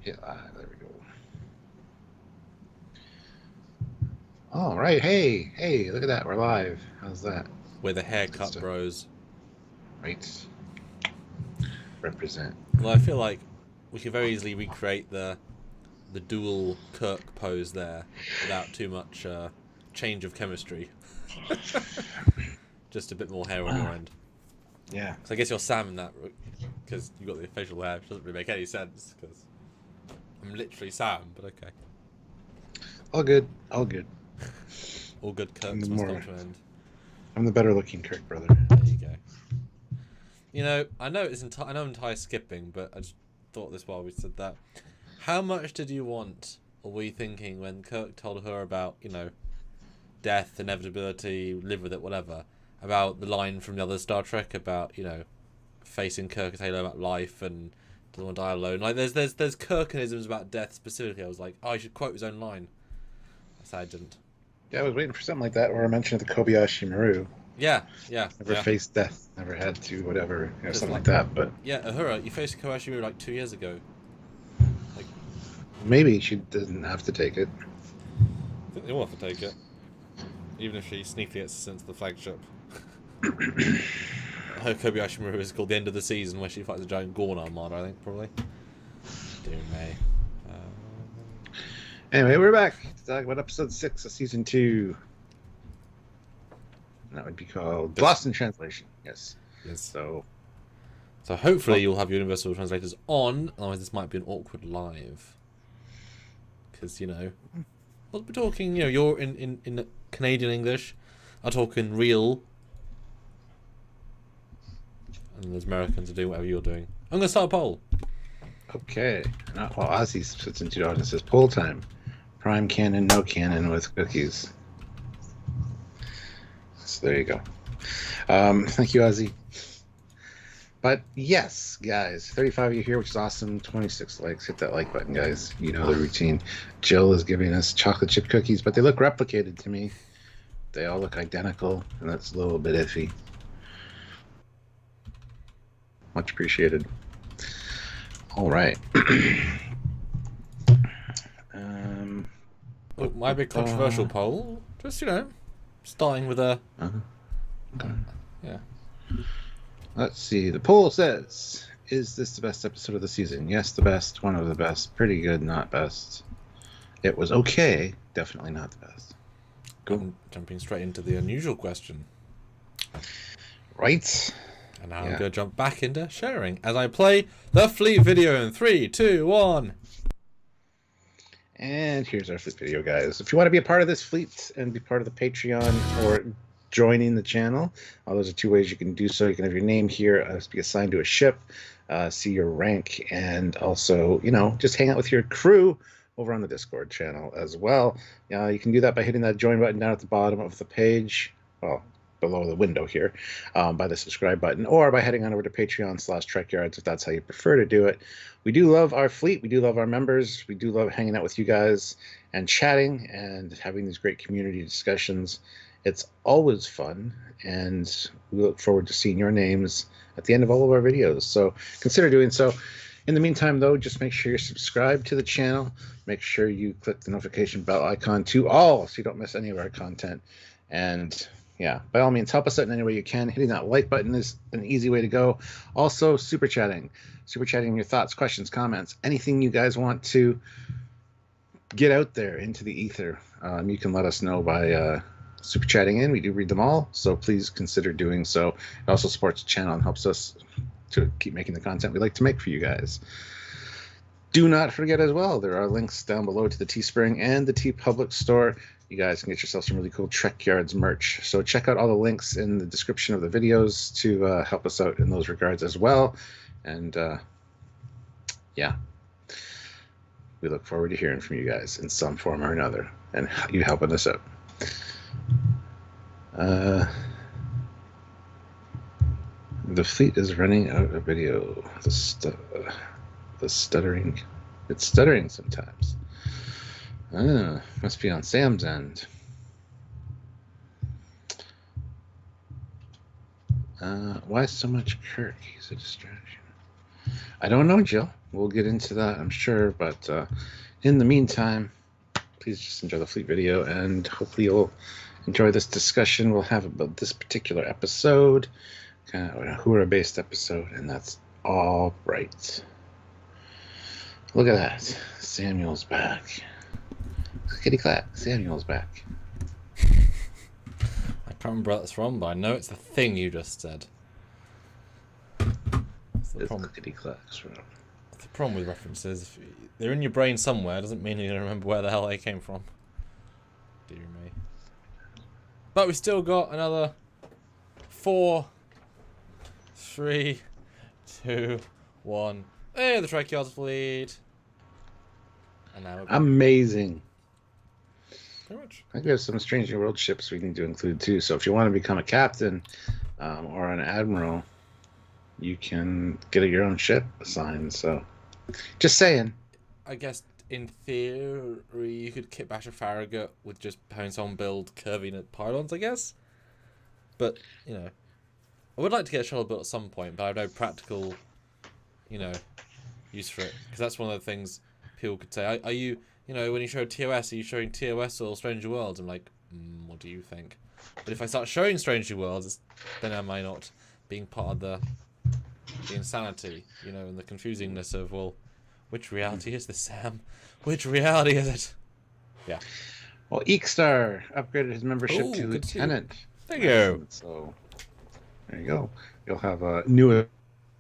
Yeah, there we go. All right. Hey, look at that. We're live. How's that? With a Good haircut, stuff. bros. Right. Represent. Although I feel like we could very easily recreate the dual Kirk pose there without too much change of chemistry. Just a bit more hair on your end. Yeah. So I guess you're Sam in that because you got the facial hair, which doesn't really make any sense because I'm literally Sam. But okay, All good. All good. all good I'm the Kirks must more. come to an end. I'm the better looking Kirk brother. There you go. You know, I know I know I'm entire skipping, but I just thought this while we said that. How much did you want, or were you thinking when Kirk told her about, death, inevitability, live with it, whatever, about the line from the other Star Trek about, facing Kirk as Halo about life and doesn't want to die alone. Like there's Kirkanisms about death specifically. I was like, oh, I should quote his own line. That's how I didn't. Yeah, I was waiting for something like that, or a mention of the Kobayashi Maru. Yeah. Never faced death, never had to, whatever, something like Like, that. But yeah, Uhura, you faced Kobayashi like 2 years ago. Like, maybe she didn't have to take it. I think they all have to take it, even if she sneakily gets sent to the flagship. Her Kobayashi Maru is called the end of the season, where she fights a giant Gorn armada. I think probably. Dear me. Anyway, we're back to talk about episode 6 of season 2. And that would be called Lost in Translation. Yes. So hopefully you'll have universal translators on. Otherwise, this might be an awkward live. Because we're talking. You're in Canadian English. I'm talking real. And there's Americans are doing whatever you're doing. I'm gonna start a poll. Okay. Well, Ozzy sits in $2 and says poll time. Prime cannon, no cannon with cookies. So there you go. Thank you, Ozzy. But yes, guys, 35 of you here, which is awesome. 26 likes. Hit that like button, guys. You know the routine. Jill is giving us chocolate chip cookies, but they look replicated to me. They all look identical, and that's a little bit iffy. Much appreciated. All right. Look, my big controversial poll. Just starting with a. Okay. Yeah. Let's see. The poll says, is this the best episode of the season? Yes, the best. One of the best. Pretty good, not best. It was okay. Definitely not the best. Go. Jumping straight into the unusual question. Right. And now I'm going to jump back into sharing as I play the Fleet video in 3, 2, 1. And here's our Fleet video, guys. If you want to be a part of this Fleet and be part of the Patreon or joining the channel, those are two ways you can do so. You can have your name here, be assigned to a ship, see your rank, and also, just hang out with your crew over on the Discord channel as well. You can do that by hitting that join button down at the bottom of the page. Well, below the window here, by the subscribe button, or by heading on over to Patreon/Trekyards if that's how you prefer to do it. We do love our fleet. We do love our members. We do love hanging out with you guys and chatting and having these great community discussions. It's always fun, and we look forward to seeing your names at the end of all of our videos. So consider doing so. In the meantime, though, just make sure you're subscribed to the channel. Make sure you click the notification bell icon to all so you don't miss any of our content. And yeah, by all means, help us out in any way you can. Hitting that like button is an easy way to go. Also, super chatting your thoughts, questions, comments, anything you guys want to get out there into the ether. You can let us know by super chatting in. We do read them all, so please consider doing so. It also supports the channel and helps us to keep making the content we like to make for you guys. Do not forget as well, there are links down below to the Teespring and the TeePublic store. You guys can get yourself some really cool Trekyards merch. So check out all the links in the description of the videos to help us out in those regards as well. And yeah, we look forward to hearing from you guys in some form or another and you helping us out. The fleet is running out of video. The stuttering. It's stuttering sometimes. Must be on Sam's end. Why so much Kirk? He's a distraction. I don't know, Jill. we'll get into that, I'm sure. But in the meantime, please just enjoy the fleet video, and hopefully you'll enjoy this discussion we'll have about this particular episode, kind of a Uhura-based episode, and that's all right. Look at that. Samuel's back. Kitty clap. Samuel's back. I can't remember what that's from, but I know it's the thing you just said. That's the problem. Kitty claps. That's the problem with references. If they're in your brain somewhere, doesn't mean you're going to remember where the hell they came from. Dear me. But we've still got another 4, 3, 2, 1. Hey, the Trekyards fleet. And now we're amazing. Pretty much. I think we have some Strange New World ships we need to include too. So if you want to become a captain or an admiral, you can get your own ship assigned. So just saying. I guess in theory you could kit bash a Farragut with just having someone build curving pylons, I guess. But, you know, I would like to get a shuttle built at some point, but I have no practical, you know, use for it. Because that's one of the things people could say. Are you, you know, when you show TOS, are you showing TOS or Stranger Worlds? I'm like, what do you think? But if I start showing Stranger Worlds, then am I not being part of the insanity, you know, and the confusingness of, well, which reality is this, Sam? Which reality is it? Yeah. Well, Eekstar upgraded his membership to Lieutenant. There you go. So, there you go. You'll have a new...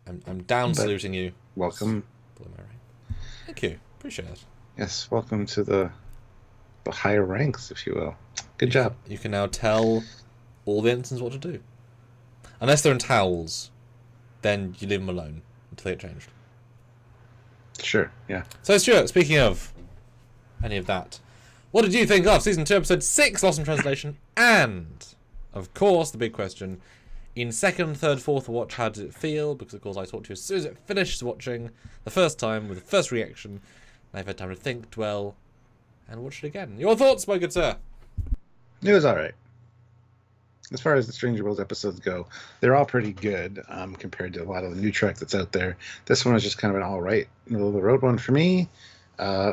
I'm down saluting you. Welcome. Thank you. Appreciate it. Yes, welcome to the higher ranks, if you will. Good job. You can now tell all the ensigns what to do. Unless they're in towels, then you leave them alone until they get changed. Sure, yeah. So, Stuart, speaking of any of that, what did you think of Season 2, Episode 6, Lost in Translation? And, of course, the big question, in second, third, fourth watch, how did it feel? Because, of course, I talked to you as soon as it finished watching the first time with the first reaction. I've had time to think, dwell, and watch it again. Your thoughts, my good sir? It was all right. As far as the Stranger Worlds episodes go, they're all pretty good compared to a lot of the new Trek that's out there. This one was just kind of an all right, middle of the road one for me.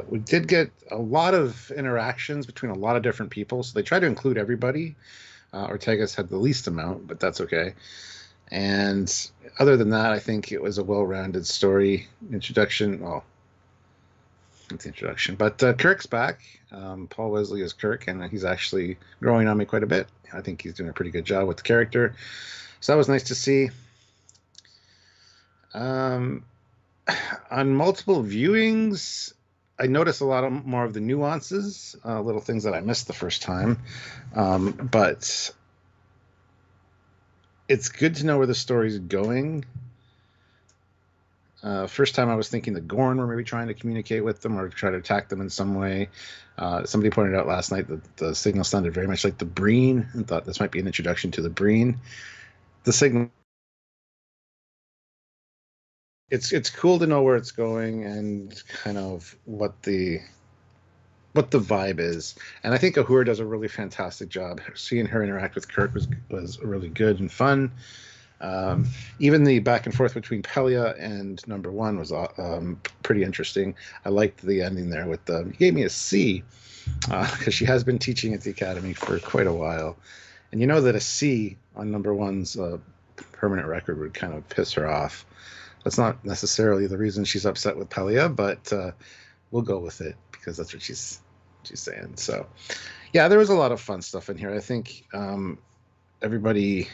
We did get a lot of interactions between a lot of different people, so they tried to include everybody. Ortega's had the least amount, but that's okay. And other than that, I think it was a well-rounded story introduction. Well, the introduction, but Kirk's back. Paul Wesley is Kirk, and he's actually growing on me quite a bit. I think he's doing a pretty good job with the character, so that was nice to see. On multiple viewings, I noticed a lot more of the nuances, little things that I missed the first time, but it's good to know where the story's going. First time I was thinking the Gorn were maybe trying to communicate with them or try to attack them in some way. Somebody pointed out last night that the signal sounded very much like the Breen, and thought this might be an introduction to the Breen. The signal... It's cool to know where it's going and kind of what the vibe is. And I think Uhura does a really fantastic job. Seeing her interact with Kirk was really good and fun. Even the back and forth between Pelia and Number One was pretty interesting. I liked the ending there with he gave me a C because she has been teaching at the academy for quite a while, and you know that a C on Number One's permanent record would kind of piss her off. That's not necessarily the reason she's upset with Pelia, but we'll go with it because that's what she's saying. So, yeah, there was a lot of fun stuff in here. I think everybody.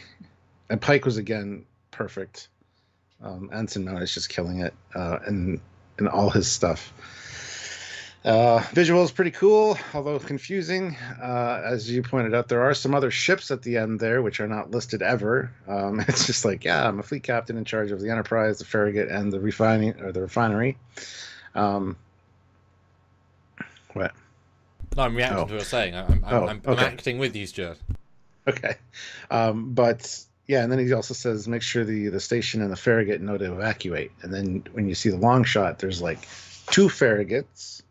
And Pike was, again, perfect. Ensign Mount is just killing it in all his stuff. Visuals pretty cool, although confusing. As you pointed out, there are some other ships at the end there, which are not listed ever. It's just like, yeah, I'm a fleet captain in charge of the Enterprise, the Farragut, and the refinery. What? No, I'm reacting to what you're saying. I'm acting with you, Stuart. Okay. But... yeah, and then he also says, make sure the station and the Farragut know to evacuate. And then when you see the long shot, there's like 2 Farraguts,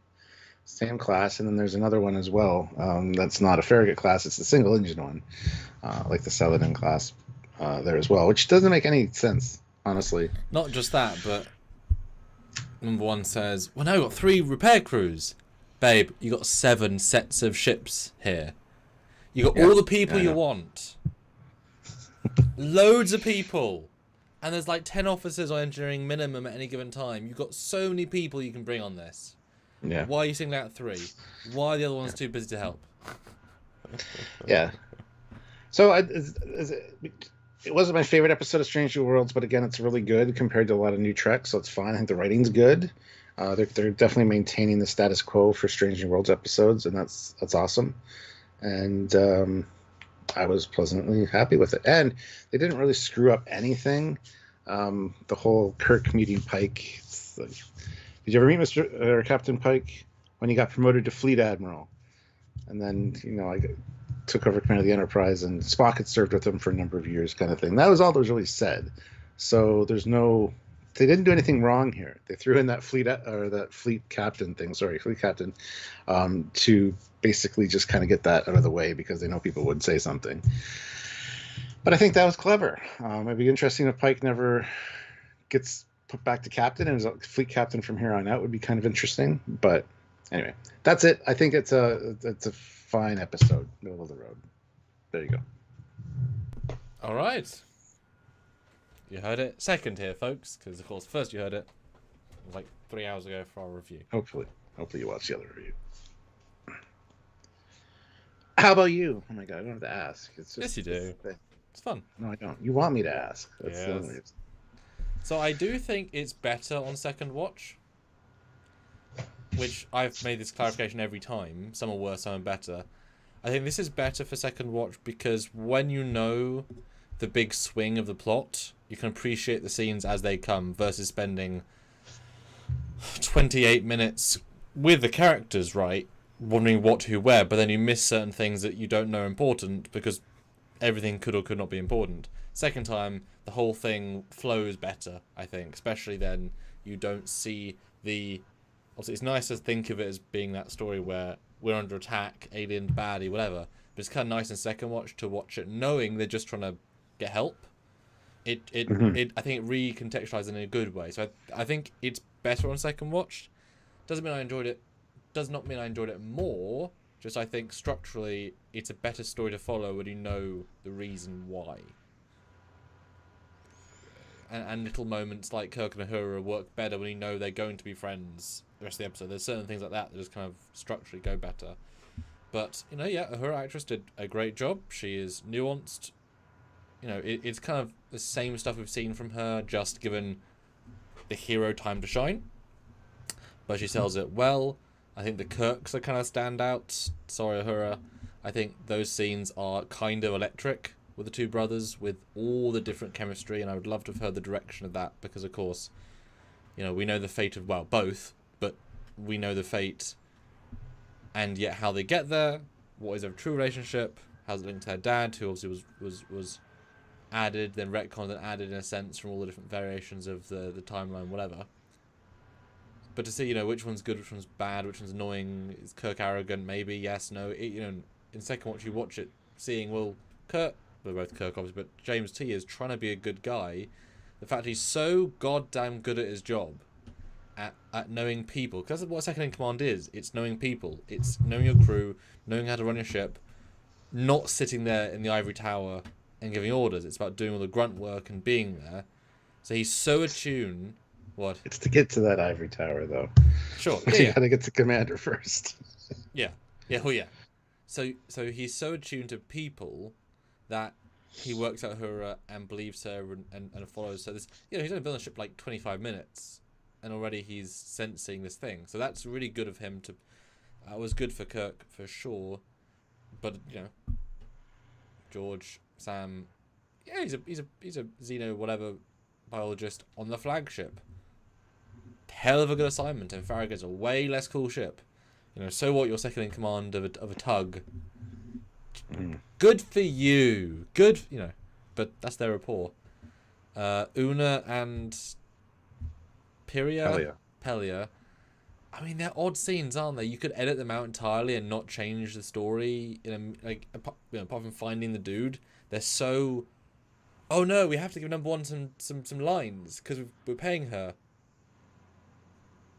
same class, and then there's another one as well. That's not a Farragut class, it's the single engine one, like the Saladin class there as well, which doesn't make any sense, honestly. Not just that, but number one says, well, no, I've got 3 repair crews. Babe, you got 7 sets of ships here. You got all the people you want. Loads of people. And there's like 10 officers on engineering minimum at any given time. You've got so many people you can bring on this. Yeah. Why are you singling out 3? Why are the other ones too busy to help? Yeah. So it wasn't my favorite episode of Strange New Worlds, but again, it's really good compared to a lot of new Trek, so it's fine. I think the writing's good. They're definitely maintaining the status quo for Strange New Worlds episodes, and that's awesome. And I was pleasantly happy with it. And they didn't really screw up anything. The whole Kirk meeting Pike. Did you ever meet Captain Pike when he got promoted to Fleet Admiral? And then, I took over command of the Enterprise, and Spock had served with him for a number of years, kind of thing. That was all that was really said. So they didn't do anything wrong here. They threw in that fleet captain thing, to basically just kind of get that out of the way because they know people would say something. But I think that was clever. It'd be interesting if Pike never gets put back to captain and is a fleet captain from here on out. Would be kind of interesting. But anyway, that's it. I think it's a fine episode, middle of the road. There you go. All right. You heard it second here, folks, because of course first you heard it like 3 hours ago for our review. Hopefully you watch the other review. How about you? Oh my god, I don't have to ask. It's just, yes, you do. It's fun. No, I don't. You want me to ask. That's the only reason. So I do think it's better on second watch, which I've made this clarification every time. Some are worse, some are better. I think this is better for second watch because when you know the big swing of the plot, you can appreciate the scenes as they come versus spending 28 minutes with the characters, right? Wondering what, who, where, but then you miss certain things that you don't know are important because everything could or could not be important. Second time, the whole thing flows better, I think, especially then you don't see the... Also, it's nice to think of it as being that story where we're under attack, alien, baddie, whatever, but it's kind of nice in second watch to watch it knowing they're just trying to get help. I think it recontextualizes in a good way. So I think it's better on second watch. Does not mean I enjoyed it more. Just I think structurally it's a better story to follow when you know the reason why. And little moments like Kirk and Uhura work better when you know they're going to be friends the rest of the episode. There's certain things like that just kind of structurally go better. But, Uhura actress did a great job. She is nuanced. It's kind of the same stuff we've seen from her, just given the hero time to shine. But she sells it well. I think the Kirks are kind of standouts. Sorry, Uhura. I think those scenes are kind of electric with the two brothers, with all the different chemistry, and I would love to have heard the direction of that, because, of course, we know the fate of, both, but we know the fate, and yet how they get there, what is their true relationship, how's it linked to her dad, who obviously was added, then retconned and added in a sense from all the different variations of the timeline, whatever. But to see, which one's good, which one's bad, which one's annoying, is Kirk arrogant, maybe, yes, no, in second watch you watch it, seeing, Kirk, they're both Kirk obviously, but James T is trying to be a good guy. The fact he's so goddamn good at his job, at knowing people, because that's what second in command is. It's knowing people. It's knowing your crew, knowing how to run your ship, not sitting there in the ivory tower and giving orders. It's about doing all the grunt work and being there. So he's so attuned. What? It's to get to that ivory tower, though. Sure. You gotta get to commander first. Yeah. So he's so attuned to people that he works out her and believes her and follows her. This, he's only been on the ship like 25 minutes, and already he's sensing this thing. So that's really good of him to. It was good for Kirk for sure, but George, Sam, he's a Xeno whatever biologist on the flagship. Hell of a good assignment, and Farragut's a way less cool ship. So what? You're second in command of a tug. Good for you. Good, but that's their rapport. Una and Pelia. I mean, they're odd scenes, aren't they? You could edit them out entirely and not change the story. Apart from finding the dude, they're so. Oh no, we have to give number one some lines because we're paying her.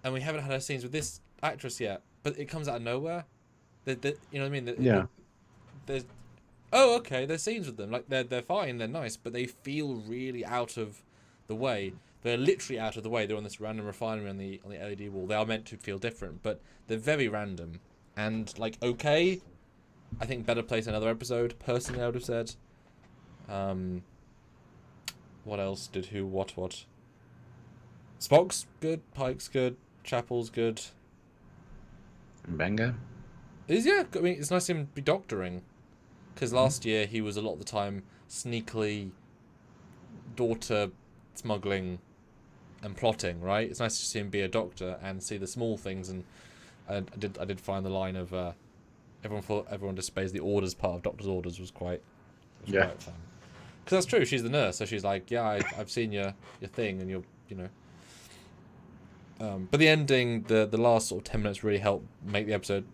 and we haven't had our scenes with this actress yet, but it comes out of nowhere. You know what I mean? Yeah. There's okay, there's scenes with them, like they're fine, they're nice, but they feel really out of the way. They're literally out of the way. They're on this random refinery on the LED wall. They are meant to feel different, but they're very random. And like, okay, I think better place another episode. Personally, I would have said. What else did who what? Spock's good. Pike's good. Chapel's good. Benga. I mean, it's nice to him be doctoring, because last year he was a lot of the time sneakily daughter smuggling and plotting, right? It's nice to see him be a doctor and see the small things, and I did find the line of everyone disobeys the orders part of Doctor's orders was quite fun. Because that's true, she's the nurse, so she's like, yeah, I've seen your thing, and but the ending, the last sort of 10 minutes really helped make the episode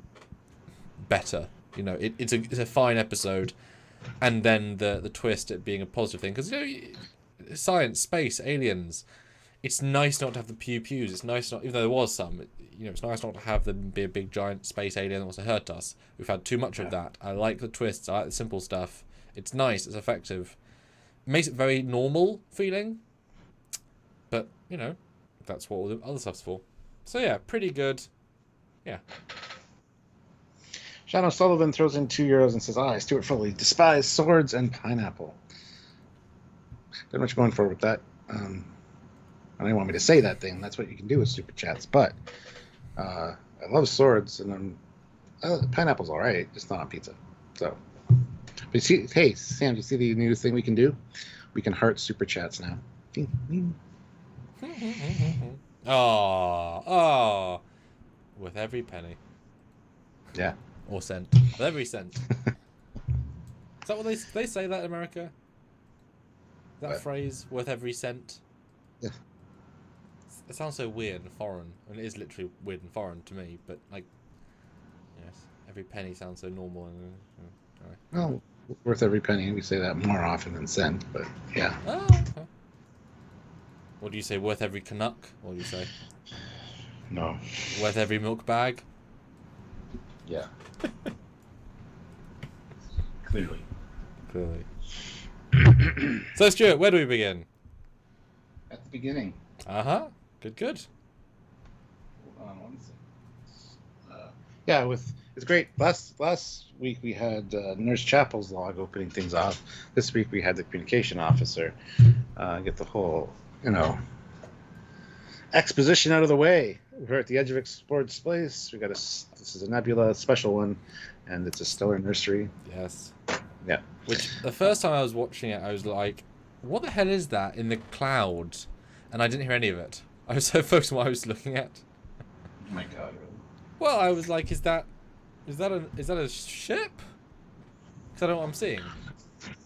better. It's a fine episode, and then the twist it being a positive thing, because science, space, aliens. It's nice not to have the pew-pews. It's nice not, even though there was some, it's nice not to have them be a big giant space alien that wants to hurt us. We've had too much of that. I like the twists. I like the simple stuff. It's nice. It's effective. It makes it very normal feeling. But, that's what all the other stuff's for. So, yeah, pretty good. Yeah. Sean O'Sullivan throws in €2 and says, I, Stuart Foley, despise swords and pineapple. Not much going for with that. I don't want me to say that thing. That's what you can do with Super Chats. But I love swords, and pineapple's all right. Just not on pizza. So, but see, hey, Sam, do you see the new thing we can do? We can heart Super Chats now. Oh, with every penny. Yeah. Or cent. With every cent. Is that what they say that in America? That phrase, worth every cent? Yeah. It sounds so weird and foreign. I mean, it is literally weird and foreign to me, but like, yes, every penny sounds so normal. And well, worth every penny. We say that more often than cent, but yeah. Oh, okay. What do you say? Worth every Canuck? What do you say? No. Worth every milk bag? Yeah. Clearly. So, Stuart, where do we begin? At the beginning. Good. Hold on one second. Yeah, it's great. Last week we had Nurse Chapel's log opening things off. This week we had the communication officer get the whole, exposition out of the way. We're at the edge of explored space. This is a nebula, special one, and it's a stellar nursery. Yes. Yeah. Which the first time I was watching it, I was like, "What the hell is that in the clouds?" And I didn't hear any of it. I was so focused on what I was looking at. Oh my God. Really? Well, I was like, "Is that a ship?" Because I don't know what I'm seeing.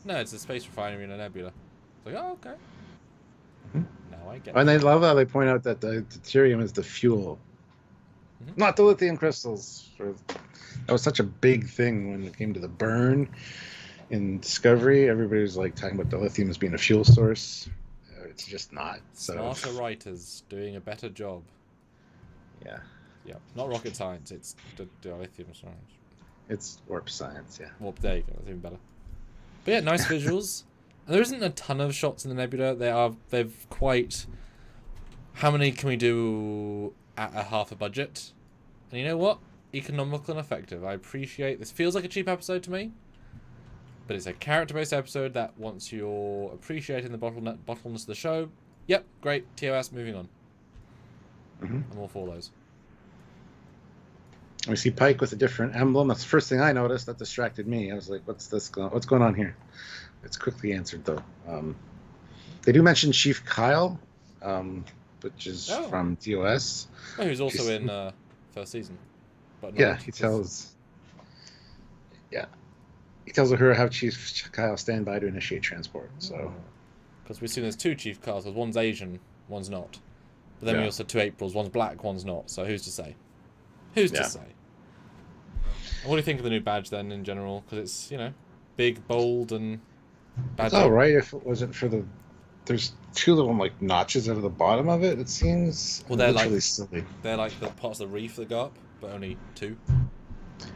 No, it's a space refinery in a nebula. It's like, oh, okay. Mm-hmm. Now I get. And I love how they point out that the deuterium is the fuel, not the lithium crystals. That was such a big thing when it came to the burn in Discovery. Everybody was like talking about the lithium as being a fuel source. It's just not. So. Smarter writers doing a better job. Yeah. Yeah, not rocket science. It's the lithium science. It's warp science. Yeah. Well, there you go. That's even better. But yeah, nice visuals. And there isn't a ton of shots in the nebula. They've quite. How many can we do at a half a budget? And you know what? Economical and effective. I appreciate this. Feels like a cheap episode to me, but it's a character-based episode that once you're appreciating the bottleness of the show, yep, great. TOS. Moving on. I'm all for those. We see Pike with a different emblem. That's the first thing I noticed. That distracted me. I was like, what's going on here? It's quickly answered, though. They do mention Chief Kyle, which is from TOS. Oh, who's also in first season. But yeah, he tells her have Chief Kyle stand by to initiate transport. So, because we've seen there's two Chief Kyles. One's Asian, one's not. But then we also have two Aprils. One's black, one's not. So who's to say? Who's to say? What do you think of the new badge then, in general? Because it's big, bold, and. It's all right if it wasn't for the there's two little like notches out of the bottom of it. It seems. Well, they're literally like silly. they're like the parts of the reef that go up, but only 2.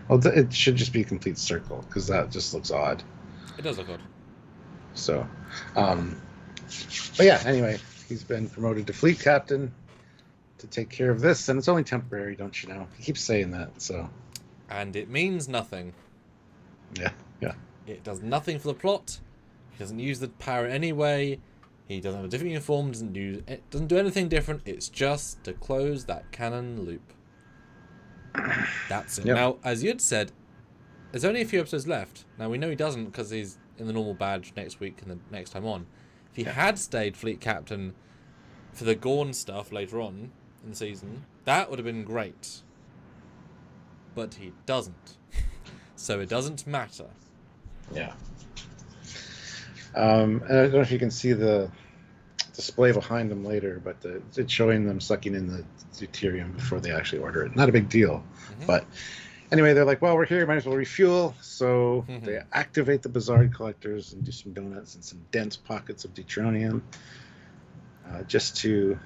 Well, it should just be a complete circle because that just looks odd. It does look odd. So, but yeah. Anyway, he's been promoted to fleet captain to take care of this, and it's only temporary, don't you know? He keeps saying that. So. And it means nothing. Yeah. Yeah. It does nothing for the plot. He doesn't use the power anyway. He doesn't have a different uniform. Doesn't do anything different. It's just to close that canon loop. That's it. Yep. Now, as you'd said, there's only a few episodes left. Now we know he doesn't because he's in the normal badge next week and the next time on. If he had stayed fleet captain for the Gorn stuff later on in the season, that would have been great. But he doesn't. So it doesn't matter. Yeah. And I don't know if you can see the display behind them later, but it's showing them sucking in the deuterium before they actually order it. Not a big deal. Mm-hmm. But anyway, they're like, well, we're here, might as well refuel. So they activate the Bizarre collectors and do some donuts and some dense pockets of deuteronium just to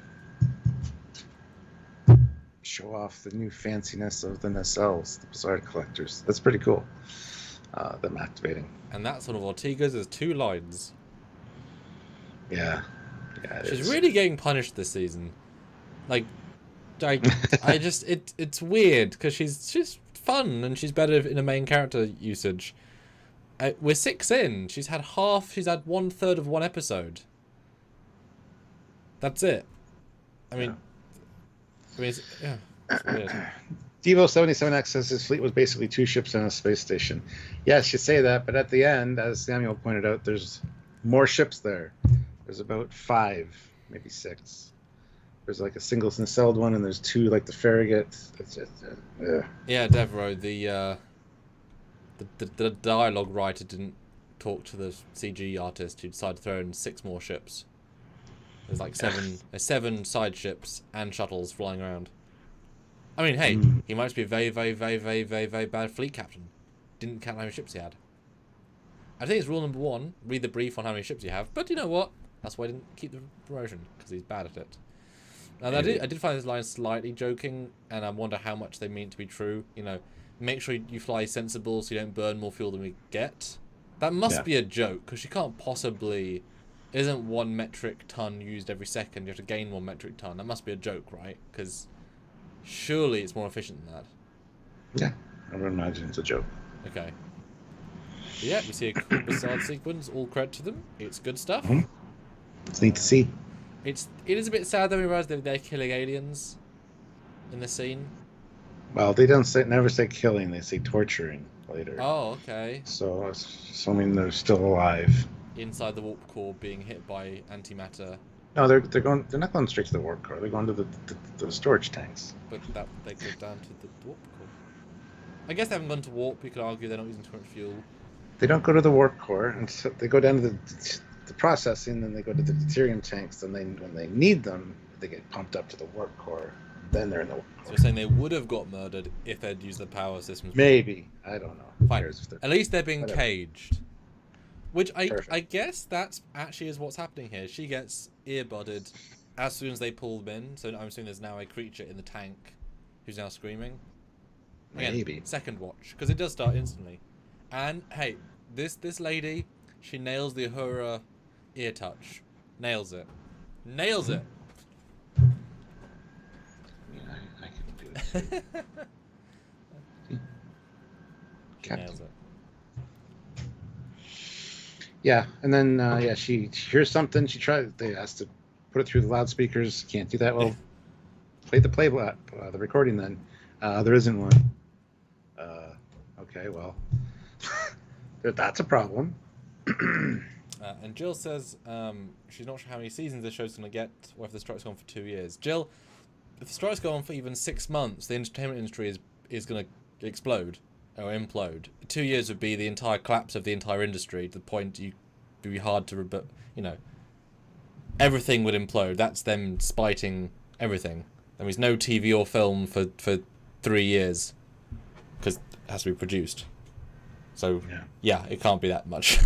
show off the new fanciness of the nacelles, the Bizarre collectors. That's pretty cool. Them activating. And that's one of Ortega's. There's 2 lines. Yeah. She's really getting punished this season. Like, I just it's weird because she's fun and she's better in a main character usage. We're 6 in. She's had 1/3 of one episode. That's it. I mean, it's weird. Devo 77X says his fleet was basically 2 ships and a space station. Yes, you say that, but at the end, as Samuel pointed out, there's more ships there. There's about 5, maybe 6. There's like a single nacelled one, and there's 2 like the Farragut. Yeah, Devereaux, the dialogue writer didn't talk to the CG artist who decided to throw in 6 more ships. There's like 7 side ships and shuttles flying around. I mean, hey, he might just be a very, very, very, very, very, very bad fleet captain. Didn't count how many ships he had. I think it's rule number 1, read the brief on how many ships you have. But you know what? That's why I didn't keep the promotion, because he's bad at it. And I did find this line slightly joking, and I wonder how much they mean to be true. You know, make sure you fly sensible so you don't burn more fuel than we get. That must be a joke, because you can't possibly... Isn't 1 metric ton used every second? You have to gain 1 metric ton. That must be a joke, right? Because... surely it's more efficient than that. Yeah, I would imagine it's a joke. Okay. But yeah, we see a cool Bizarre sequence. All credit to them. It's good stuff. Mm-hmm. It's neat to see. It is a bit sad that we realize they're killing aliens in the scene. Well, they never say killing. They say torturing later. Oh, okay. So assuming they're still alive. Inside the warp core, being hit by antimatter. No, they're not going straight to the warp core. They're going to the storage tanks. But they go down to the warp core. I guess they haven't gone to warp. You could argue they're not using too much fuel. They don't go to the warp core, and so they go down to the processing, then they go to the deuterium tanks, and when they need them, they get pumped up to the warp core. Then they're in the warp core. So you're saying they would have got murdered if they'd used the power systems? Maybe. I don't know. Who Fine. cares if at least they're being caged. Which Perfect. I guess that's actually is what's happening here. She gets earbudded as soon as they pull them in. So I'm assuming there's now a creature in the tank who's now screaming. Again, Maybe. Second watch, because it does start instantly. And hey, this lady, she nails the Uhura ear touch. Nails it. Nails it. I can do it. She nails it. Yeah, and then she hears something. They asked to put it through the loudspeakers. Can't do that. Well, play the recording then. There isn't one. Okay, well, that's a problem. And Jill says she's not sure how many seasons this show's going to get, or if the strike's gone for 2 years. Jill, if the strike's gone for even 6 months, the entertainment industry is going to explode or implode. 2 years would be the entire collapse of the entire industry, to the point it'd be hard to everything would implode. That's them spiting everything. There is no TV or film for 3 years because it has to be produced. So yeah, it can't be that much.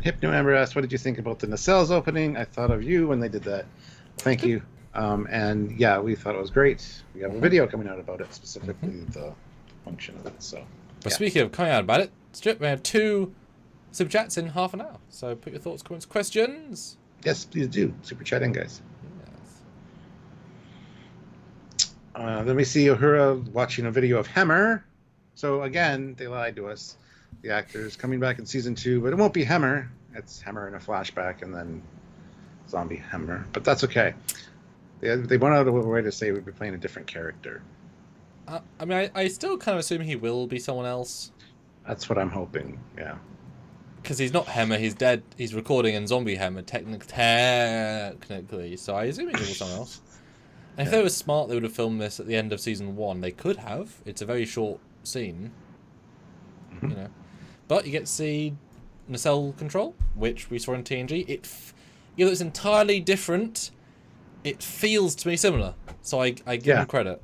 Hypno Amber asked, what did you think about the nacelles opening? I thought of you when they did that. Thank you. And yeah, we thought it was great. We have a video coming out about it, specifically the function of it. So, but speaking of coming out about it, Stuart, we had 2 super chats in half an hour. So put your thoughts, comments, questions. Yes, please do. Super chat in, guys. Yes. Then we see Uhura watching a video of Hemmer. So again, they lied to us. The actors coming back in season 2, but it won't be Hemmer. It's Hemmer in a flashback and then zombie Hemmer. But that's okay. They went out of their way to say we'd be playing a different character. I mean, I still kind of assume he will be someone else. That's what I'm hoping, yeah. Because he's not Hemmer, he's dead. He's recording in zombie Hemmer, technically. So I assume he will be someone else. And if they were smart, they would have filmed this at the end of season 1. They could have. It's a very short scene. You know. But you get to see nacelle control, which we saw in TNG. Even though it's entirely different, it feels to me similar. So I give him credit.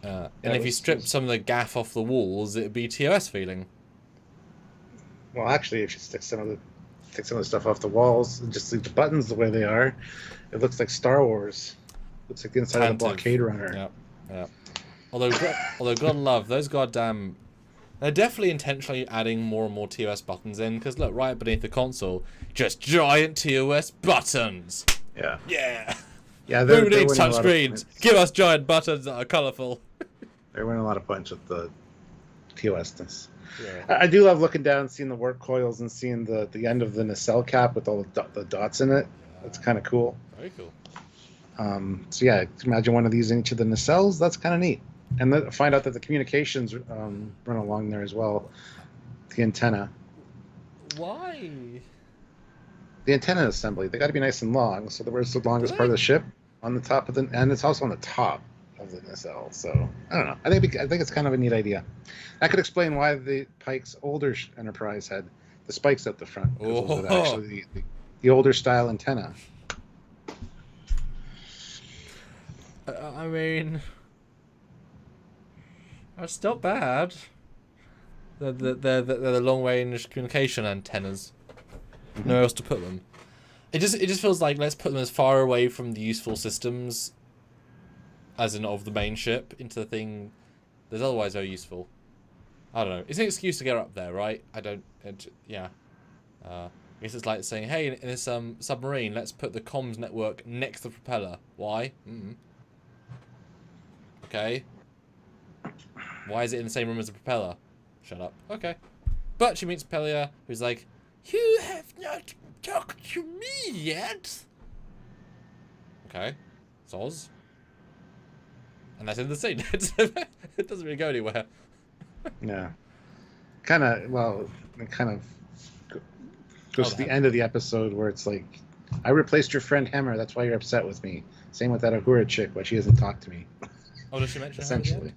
And if you strip some of the gaff off the walls, it'd be TOS feeling. Well, actually, if you take some of the stuff off the walls and just leave the buttons the way they are, it looks like Star Wars. Looks like the inside of the blockade runner. Yeah. Although God love those goddamn. They're definitely intentionally adding more and more TOS buttons in, because look, right beneath the console, just giant TOS buttons. Yeah. Yeah. Yeah. Who needs touchscreens? Give us giant buttons that are colourful. They're winning a lot of points with the TOS-ness. Yeah. I do love looking down, seeing the work coils, and seeing the end of the nacelle cap with all the dots in it. That's kind of cool. Very cool. So yeah, imagine one of these in each of the nacelles. That's kind of neat. And then find out that the communications run along there as well. The antenna. Why? The antenna assembly. They got to be nice and long. So where's the longest part of the ship? On the top of and it's also on the top of the nacelle. So I don't know. I think it's kind of a neat idea. That could explain why the Pike's older Enterprise had the spikes at the front. Because those are actually the older style antenna. I mean, that's not bad. They're the long range communication antennas. Nowhere else to put them. It just feels like let's put them as far away from the useful systems, as in of the main ship, into the thing that's otherwise very useful. I don't know. It's an excuse to get up there, right? I guess it's like saying, hey, in this submarine, let's put the comms network next to the propeller. Why? Okay. Why is it in the same room as the propeller? Shut up. Okay. But she meets Pelia, who's like, you have not talked to me yet. Okay. Soz. And that's in the scene. It doesn't really go anywhere. Yeah. It kind of goes to the end of the episode where it's like, I replaced your friend Hemmer, that's why you're upset with me. Same with that Uhura chick, but she hasn't talked to me. Oh, does she mention essentially?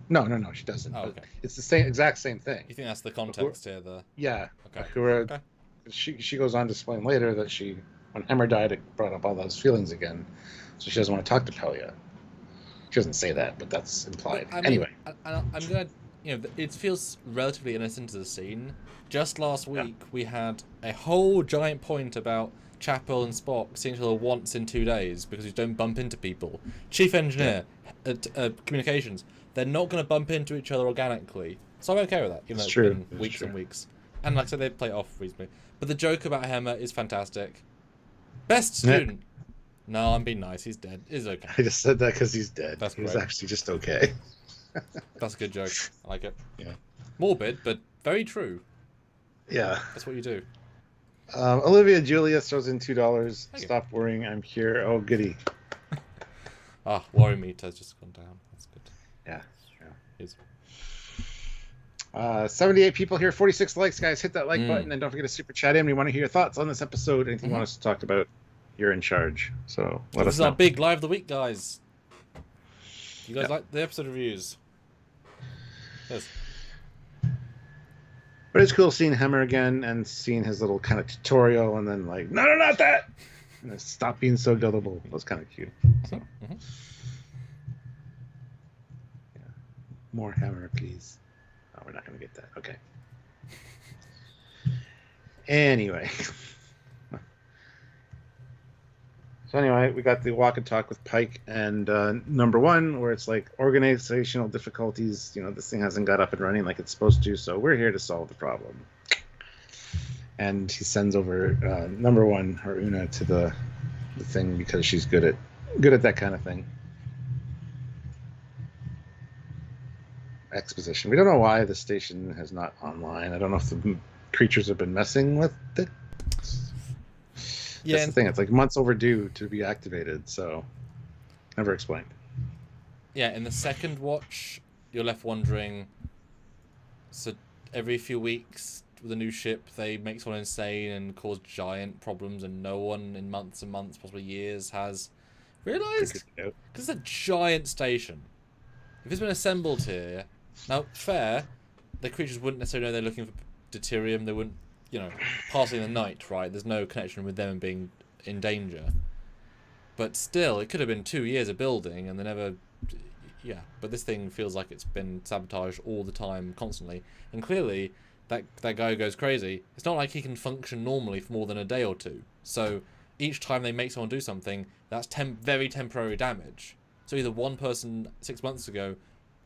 No, she doesn't. Oh, okay. It's the exact same thing. You think that's the context here? Yeah. Okay. Uhura, okay. She goes on to explain later that when Hemmer died, it brought up all those feelings again, so she doesn't want to talk to Pelia. She doesn't say that, but that's implied. Anyway, I'm gonna, it feels relatively innocent to the scene. Just last week, we had a whole giant point about Chapel and Spock seeing each other once in 2 days because we don't bump into people. Chief engineer, communications, they're not going to bump into each other organically. So I'm okay with that, even though it's been weeks and weeks. And like I said, they play it off reasonably. But the joke about Hemmer is fantastic. Best student. No, I'm being nice. He's dead. It's okay. I just said that because he's dead. That's He's great. actually just okay. That's a good joke. I like it. Yeah. Morbid, but very true. Yeah. That's what you do. Olivia Julia throws in $2. Stop worrying, I'm here. Oh, goody. Worry meter's just gone down. That's good. Yeah. Is. 78 people here, 46 likes, guys. Hit that like button and don't forget to super chat in. We want to hear your thoughts on this episode. Anything you want us to talk about, you're in charge. So let us know. This is our big live of the week, guys. You guys like the episode reviews? Yes. But it's cool seeing Hemmer again and seeing his little kind of tutorial and then like, no, not that! And then stop being so gullible. That was kind of cute. So. Yeah. More Hemmer, please. Oh, we're not going to get that. Okay. Anyway. So anyway, we got the walk and talk with Pike and number one, where it's like organizational difficulties. This thing hasn't got up and running like it's supposed to, so we're here to solve the problem. And he sends over number one, or Una, to the thing because she's good at that kind of thing. Exposition. We don't know why the station has not online. I don't know if the creatures have been messing with it. Yeah, that's the thing. It's like months overdue to be activated, so never explained. Yeah, in the second watch, you're left wondering. So every few weeks with a new ship, they make someone insane and cause giant problems, and no one in months and months, possibly years, has realized. Because it's a giant station. If it's been assembled here, now fair, the creatures wouldn't necessarily know they're looking for deuterium. They wouldn't. Passing the night, right? There's no connection with them being in danger. But still, it could have been 2 years of building, and they never... Yeah, but this thing feels like it's been sabotaged all the time, constantly. And clearly, that guy goes crazy. It's not like he can function normally for more than a day or two. So, each time they make someone do something, that's very temporary damage. So either one person 6 months ago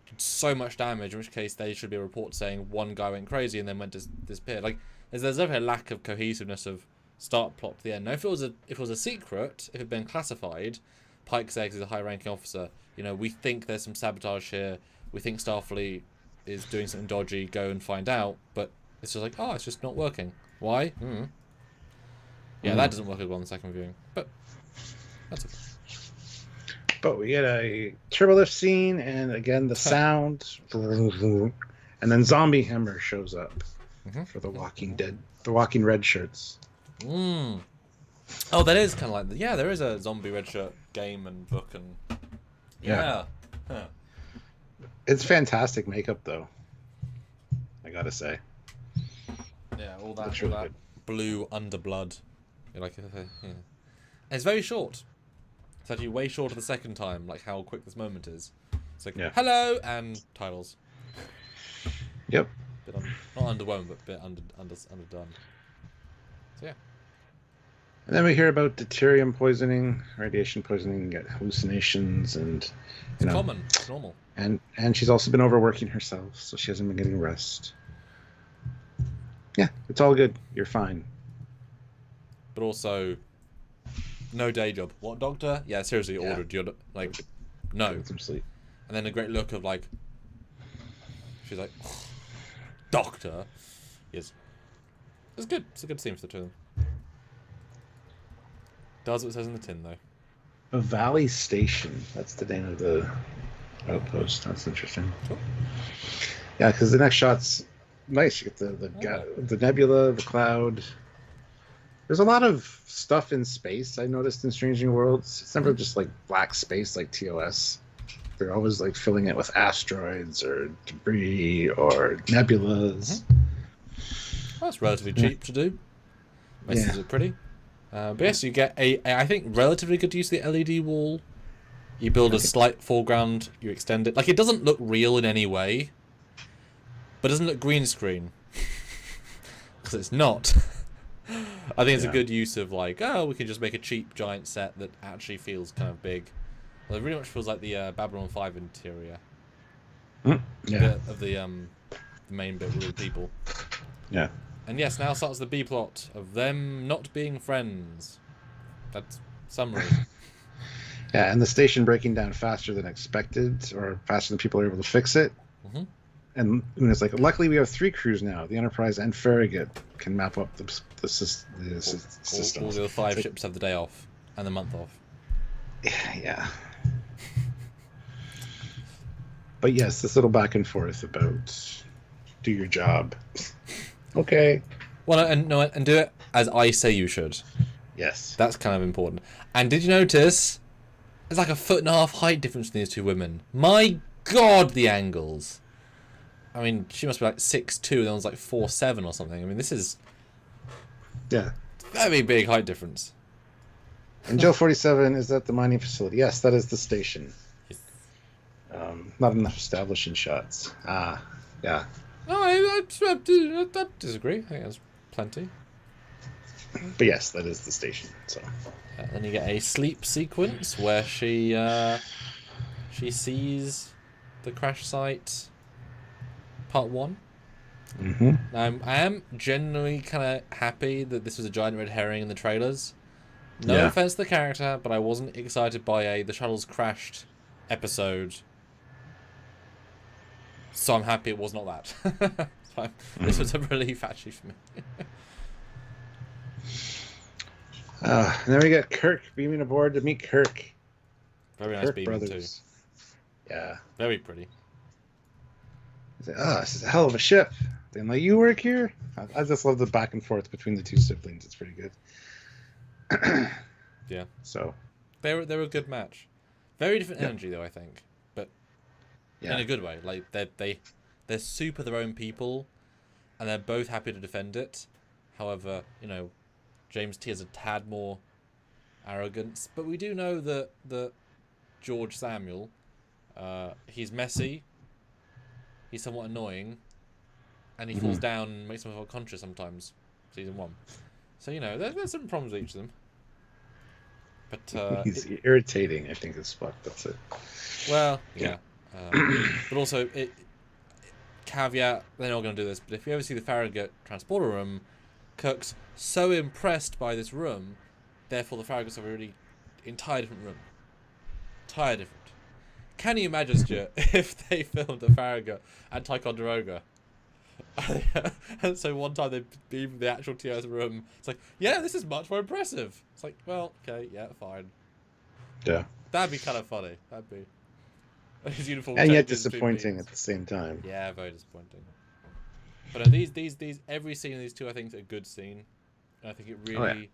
did so much damage, in which case there should be a report saying one guy went crazy and then went to disappear. Like, there's definitely a lack of cohesiveness of start plot to the end. Now, if it was a secret, if it had been classified, Pike says he's a high-ranking officer. We think there's some sabotage here. We think Starfleet is doing something dodgy. Go and find out. But it's just like, oh, it's just not working. Why? Yeah, that doesn't work as well on the second viewing. But that's okay. But we get a turbolift scene, and again the sound, and then Zombie Hammer shows up. For the Walking Dead, the Walking Red shirts. Oh, that is kind of like... Yeah, there is a zombie red shirt game and book and... Yeah. Huh. It's fantastic makeup, though. I gotta say. Yeah, all that blue underblood. You're like, yeah. And it's very short. It's actually way shorter the second time, like how quick this moment is. It's like, hello, and titles. Yep. Not underwhelmed, but a bit underdone. So yeah. And then we hear about deuterium poisoning, radiation poisoning, and get hallucinations, and it's common, it's normal. And she's also been overworking herself, so she hasn't been getting rest. Yeah, it's all good. You're fine. But also, no day job. What, doctor? Yeah, seriously, ordered. You're like, no. Get some sleep. And then a great look of like, she's like, doctor. Yes. It's good. It's a good scene for the two of them. Does what it says in the tin, though. A Valley Station. That's the name of the outpost. That's interesting. Cool. Yeah, because the next shot's nice. You get the nebula, the cloud. There's a lot of stuff in space I noticed in Strange New Worlds. It's never just like black space like TOS. They're always like filling it with asteroids or debris or nebulas. Well, that's relatively cheap to do. Makes it pretty. But yes, you get I think, relatively good use of the LED wall. You build a slight foreground, you extend it. Like, it doesn't look real in any way, but it doesn't look green screen. Because it's not. I think it's a good use of, like, we can just make a cheap giant set that actually feels kind of big. Well, it really much feels like the Babylon 5 interior. Of the main bit with the people. Yeah. And yes, now starts the B plot of them not being friends. That's summary. Yeah, and the station breaking down faster than expected, or faster than people are able to fix it. And it's like, luckily we have 3 crews now. The Enterprise and Farragut can map up the systems. All the other 5 ships have the day off and the month off. Yeah. But yes, this little back and forth about do your job. Okay. Well, and do it as I say you should. Yes. That's kind of important. And did you notice there's like a 1.5 foot height difference in these 2 women? My God, the angles. I mean, she must be like 6'2", and the one's like 4'7" or something. I mean, this is very big height difference. And Joe 47 is at the mining facility. Yes, that is the station. Not enough establishing shots. Yeah. No, I disagree. I think that's plenty. But yes, that is the station. So then you get a sleep sequence where she sees the crash site, part 1. mm-hmm. Now, I am genuinely kind of happy that this was a giant red herring in the trailers. No offense to the character, but I wasn't excited by the shuttle's crashed episode. So I'm happy it was not that. This was a relief actually for me. And then we got Kirk beaming aboard to meet Kirk. Very nice Kirk beaming brothers. Too. Yeah. Very pretty. This is a hell of a ship. Didn't let you work here? I just love the back and forth between the two siblings. It's pretty good. Yeah. So they were a good match. Very different energy though, I think. But in a good way. Like they're super their own people and they're both happy to defend it. However, James T has a tad more arrogance. But we do know that George Samuel, he's messy, he's somewhat annoying, and he falls down and makes himself unconscious sometimes. Season 1. So, there's some problems with each of them. But he's irritating, I think, is Spock. That's it. Well, yeah. But also, caveat, they're not going to do this, but if you ever see the Farragut transporter room, Kirk's so impressed by this room, therefore the Farraguts are a really entire different room. Entire different. Can you imagine, Stuart, if they filmed the Farragut at Ticonderoga? And so one time they beamed the actual TOS room. It's like, yeah, this is much more impressive. It's like, well, okay, yeah, fine. Yeah. That'd be kind of funny. That'd be. His uniform and yet changes disappointing at the same time. Yeah, very disappointing. But these every scene of these two, I think, is a good scene. And I think it really,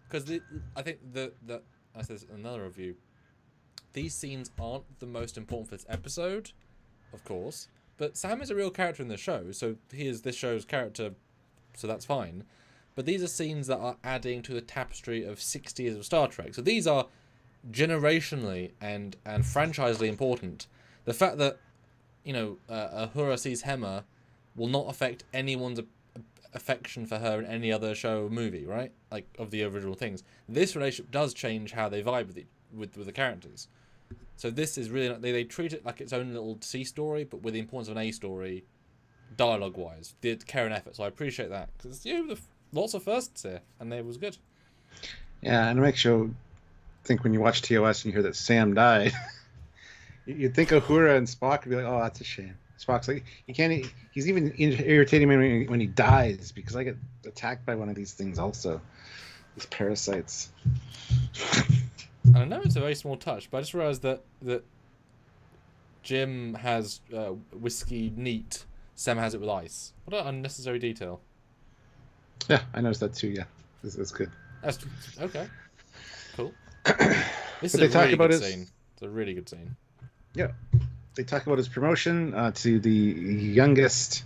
because I think that I said this in another review. These scenes aren't the most important for this episode, of course. But Sam is a real character in the show, so he is this show's character, so that's fine. But these are scenes that are adding to the tapestry of 60 years of Star Trek. So these are generationally and franchisely important. The fact that, Uhura sees Hema will not affect anyone's affection for her in any other show or movie, right? Like, of the original things. This relationship does change how they vibe with the characters. So this is really... They treat it like its own little C story, but with the importance of an A story, dialogue-wise. The care and effort. So I appreciate that. Because, lots of firsts here, and it was good. Yeah, and it makes you think when you watch TOS and you hear that Sam died, you'd think Uhura and Spock would be like, oh, that's a shame. Spock's like, he's even irritating me when he dies, because I get attacked by one of these things also. These parasites. And I know it's a very small touch, but I just realised that Jim has whiskey neat, Sam has it with ice. What an unnecessary detail. Yeah, I noticed that too, yeah. That's good. That's okay. Cool. This is a really good scene. It's a really good scene. Yeah. They talk about his promotion to the youngest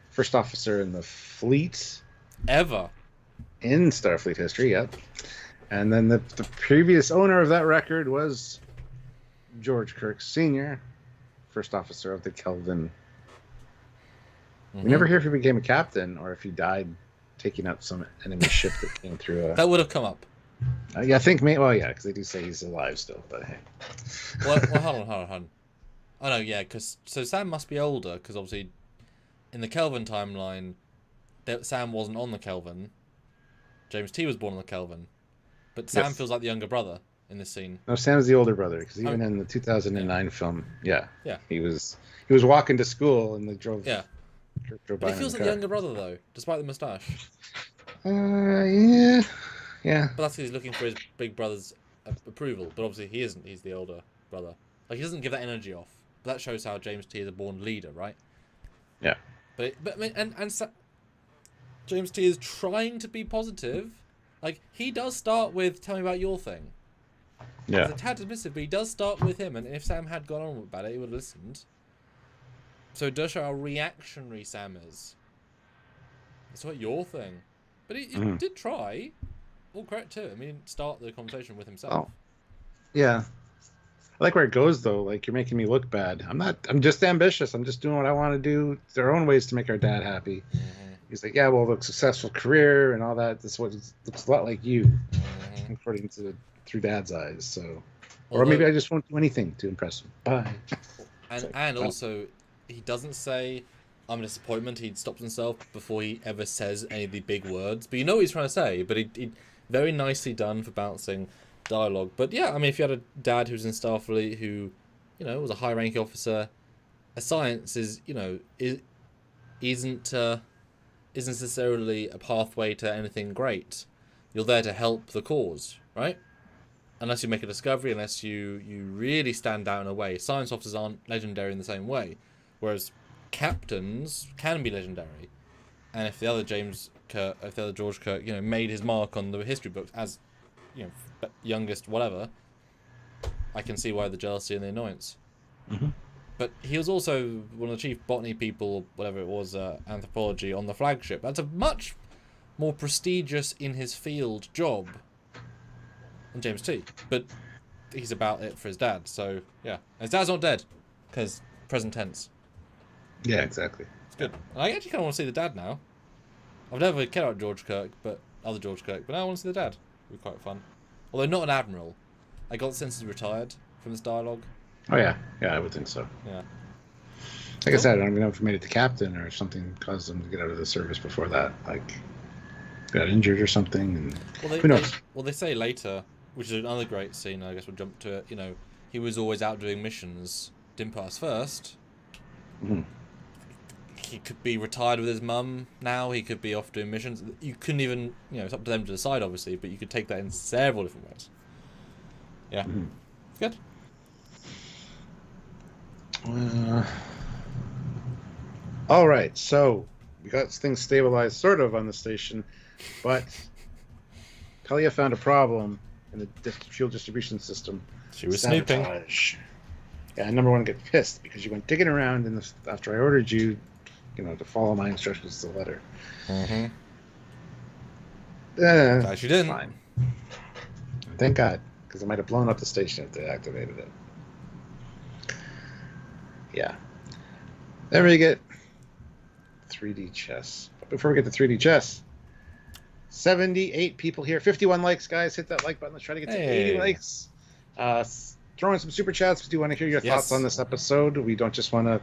first officer in the fleet. Ever. In Starfleet history, yep. And then the previous owner of that record was George Kirk Sr., first officer of the Kelvin. Mm-hmm. We never hear if he became a captain or if he died taking out some enemy ship that came through. That would have come up. Yeah, I think because they do say he's alive still, but hey. Well, hold on. Oh, no, yeah, so Sam must be older, because obviously in the Kelvin timeline, Sam wasn't on the Kelvin. James T was born on the Kelvin. But Sam feels like the younger brother in this scene. No, Sam's the older brother, because even in the 2009 film, he was walking to school and they drove. Yeah, drove by. But he feels like the younger brother though, despite the moustache. Yeah. But that's because he's looking for his big brother's approval. But obviously he isn't. He's the older brother. Like, he doesn't give that energy off. But that shows how James T is a born leader, right? Yeah. But I mean, and James T is trying to be positive. Like, he does start with, tell me about your thing. Yeah. He's a tad dismissive, but he does start with him, and if Sam had gone on about it, he would have listened. So it does show how reactionary Sam is. It's not your thing. But he did try. All credit to him. He didn't start the conversation with himself. Oh. Yeah. I like where it goes, though. Like, you're making me look bad. I'm just ambitious. I'm just doing what I want to do. There are own ways to make our dad happy. Mm-hmm. he's like, yeah, well, the successful career and all that. This what looks a lot like you, according to through Dad's eyes. So, or maybe I just won't do anything to impress him. Bye. And also, he doesn't say, "I'm a disappointment." He stops himself before he ever says any of the big words. But you know what he's trying to say. But he very nicely done for balancing dialogue. But yeah, I mean, if you had a dad who's in Starfleet who, you know, was a high-ranking officer, a science is, you know, isn't necessarily a pathway to anything great. You're there to help the cause, right? Unless you make a discovery, unless you really stand out in a way. Science officers aren't legendary in the same way, whereas captains can be legendary. And if the other George Kirk, you know, made his mark on the history books as, you know, youngest, whatever, I can see why the jealousy and the annoyance. Mm-hmm. But he was also one of the chief botany people, whatever it was, anthropology, on the flagship. That's a much more prestigious in his field job than James T. But he's about it for his dad, so yeah. And his dad's not dead, because present tense. Yeah, exactly. It's good. And I actually kind of want to see the dad now. I've never cared about George Kirk, but now I want to see the dad. It'd be quite fun. Although not an admiral. I got the sense he's retired from this dialogue. Oh yeah, I would think so. Yeah. Like I said, I don't even know if he made it to captain or something caused him to get out of the service before that. Like, got injured or something. And who knows? They say later, which is another great scene. I guess we'll jump to it. You know, he was always out doing missions. Didn't pass first. Mm-hmm. He could be retired with his mum now. He could be off doing missions. You couldn't even, you know, it's up to them to decide, obviously. But you could take that in several different ways. Yeah, It's good. All right, so we got things stabilized sort of on the station, but Talia found a problem in the fuel distribution system. She was snooping. Yeah, number one, get pissed because you went digging around in after I ordered you, you know, to follow my instructions to the letter. Mm-hmm. Glad she didn't. Fine. Thank God, because it might have blown up the station if they activated it. Yeah. Then we get 3D chess. But before we get to 3D chess, 78 people here. 51 likes, guys. Hit that like button. Let's try to get to 80 likes. Throw in some super chats. We do want to hear your thoughts on this episode. We don't just want to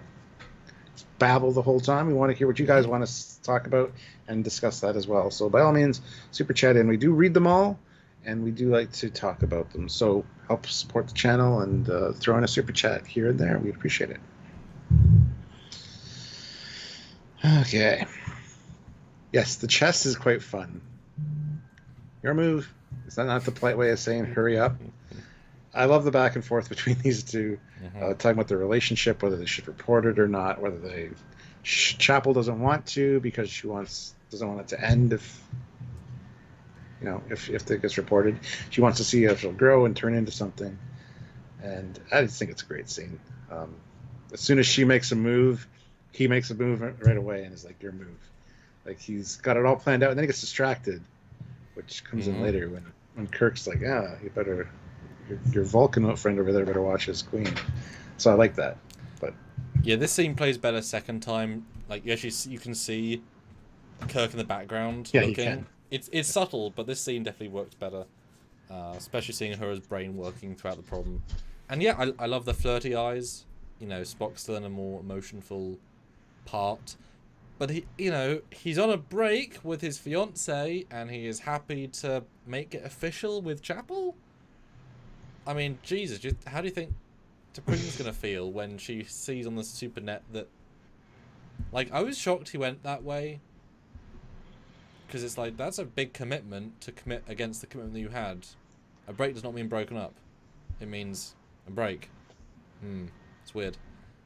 babble the whole time. We want to hear what you guys want to talk about and discuss that as well. So by all means, super chat in. We do read them all, and we do like to talk about them. So help support the channel and throw in a super chat here and there. We'd appreciate it. Okay. Yes, the chess is quite fun. Your move. Is that not the polite way of saying hurry up? I love the back and forth between these two, talking about their relationship, whether they should report it or not, whether they... Chapel doesn't want to because she doesn't want it to end if it gets reported. She wants to see if it'll grow and turn into something. And I just think it's a great scene. As soon as she makes a move, he makes a move right away and is like, your move. Like, he's got it all planned out, and then he gets distracted, which comes in later when Kirk's like, you better... Your Vulcan friend over there better watch his queen. So I like that. But yeah, this scene plays better second time. Like, you can see Kirk in the background looking. You can. It's subtle, but this scene definitely works better. Especially seeing her as brain working throughout the problem. And yeah, I love the flirty eyes. You know, Spock's still in a more emotional part. But he's on a break with his fiancée, and he is happy to make it official with Chapel. I mean, Jesus, how do you think T'Pring's going to feel when she sees on the supernet that... Like, I was shocked he went that way. Because it's like, that's a big commitment to commit against the commitment that you had. A break does not mean broken up. It means a break. It's weird.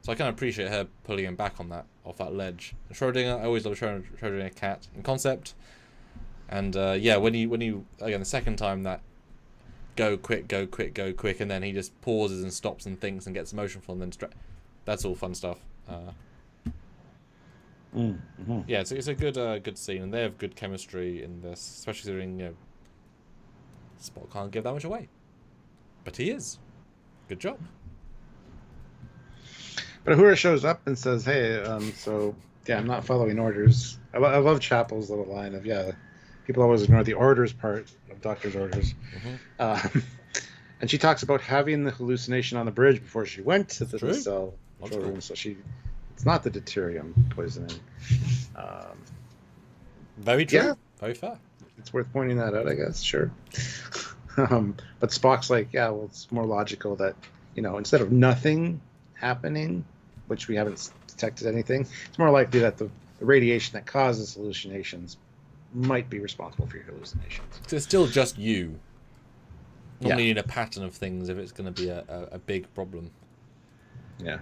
So I kind of appreciate her pulling him back off that ledge. Schrodinger, I always love Schrodinger cat in concept. And yeah, when you again, the second time that go quick, and then he just pauses and stops and thinks and gets emotional, and then that's all fun stuff. Yeah, it's a good scene, and they have good chemistry in this, especially considering Spock can't give that much away, but he is. Good job. But Uhura shows up and says, "Hey, so Yeah, I'm not following orders. I love Chapel's little line of, yeah, people always ignore the orders part of Doctor's orders. Mm-hmm. And she talks about having the hallucination on the bridge before she went to the True. cell control room, so it's not the deuterium poisoning. Very true. Yeah, very fair. it's worth pointing that out, I guess. Sure. But Spock's like, yeah, well, it's more logical that, instead of nothing happening, which we haven't detected anything, it's more likely that the radiation that causes hallucinations might be responsible for your hallucinations. So it's still just you. Not Yeah. needing a pattern of things if it's going to be a big problem. Yeah.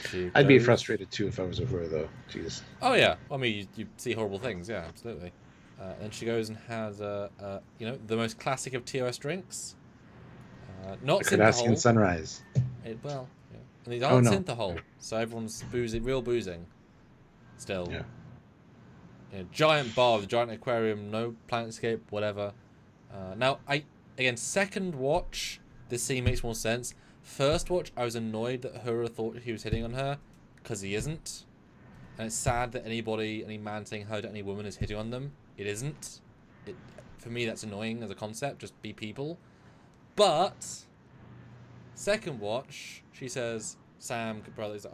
She I'd be goes- frustrated too if I was over her, though. Jeez. Oh yeah, I mean you see horrible things, yeah, absolutely. And she goes and has the most classic of TOS drinks. Not The Cardassian synthahol. sunrise. Yeah. And these Oh, aren't no. synthahol, so everyone's real boozing. Still. Yeah. Giant bar with a giant aquarium, no planetscape, whatever. Now, again, second watch, this scene makes more sense. First watch, I was annoyed that Uhura thought he was hitting on her, because he isn't. And it's sad that any man saying hello to any woman is hitting on them. It isn't. For me, that's annoying as a concept, just be people. But, second watch, she says, Sam, brother's,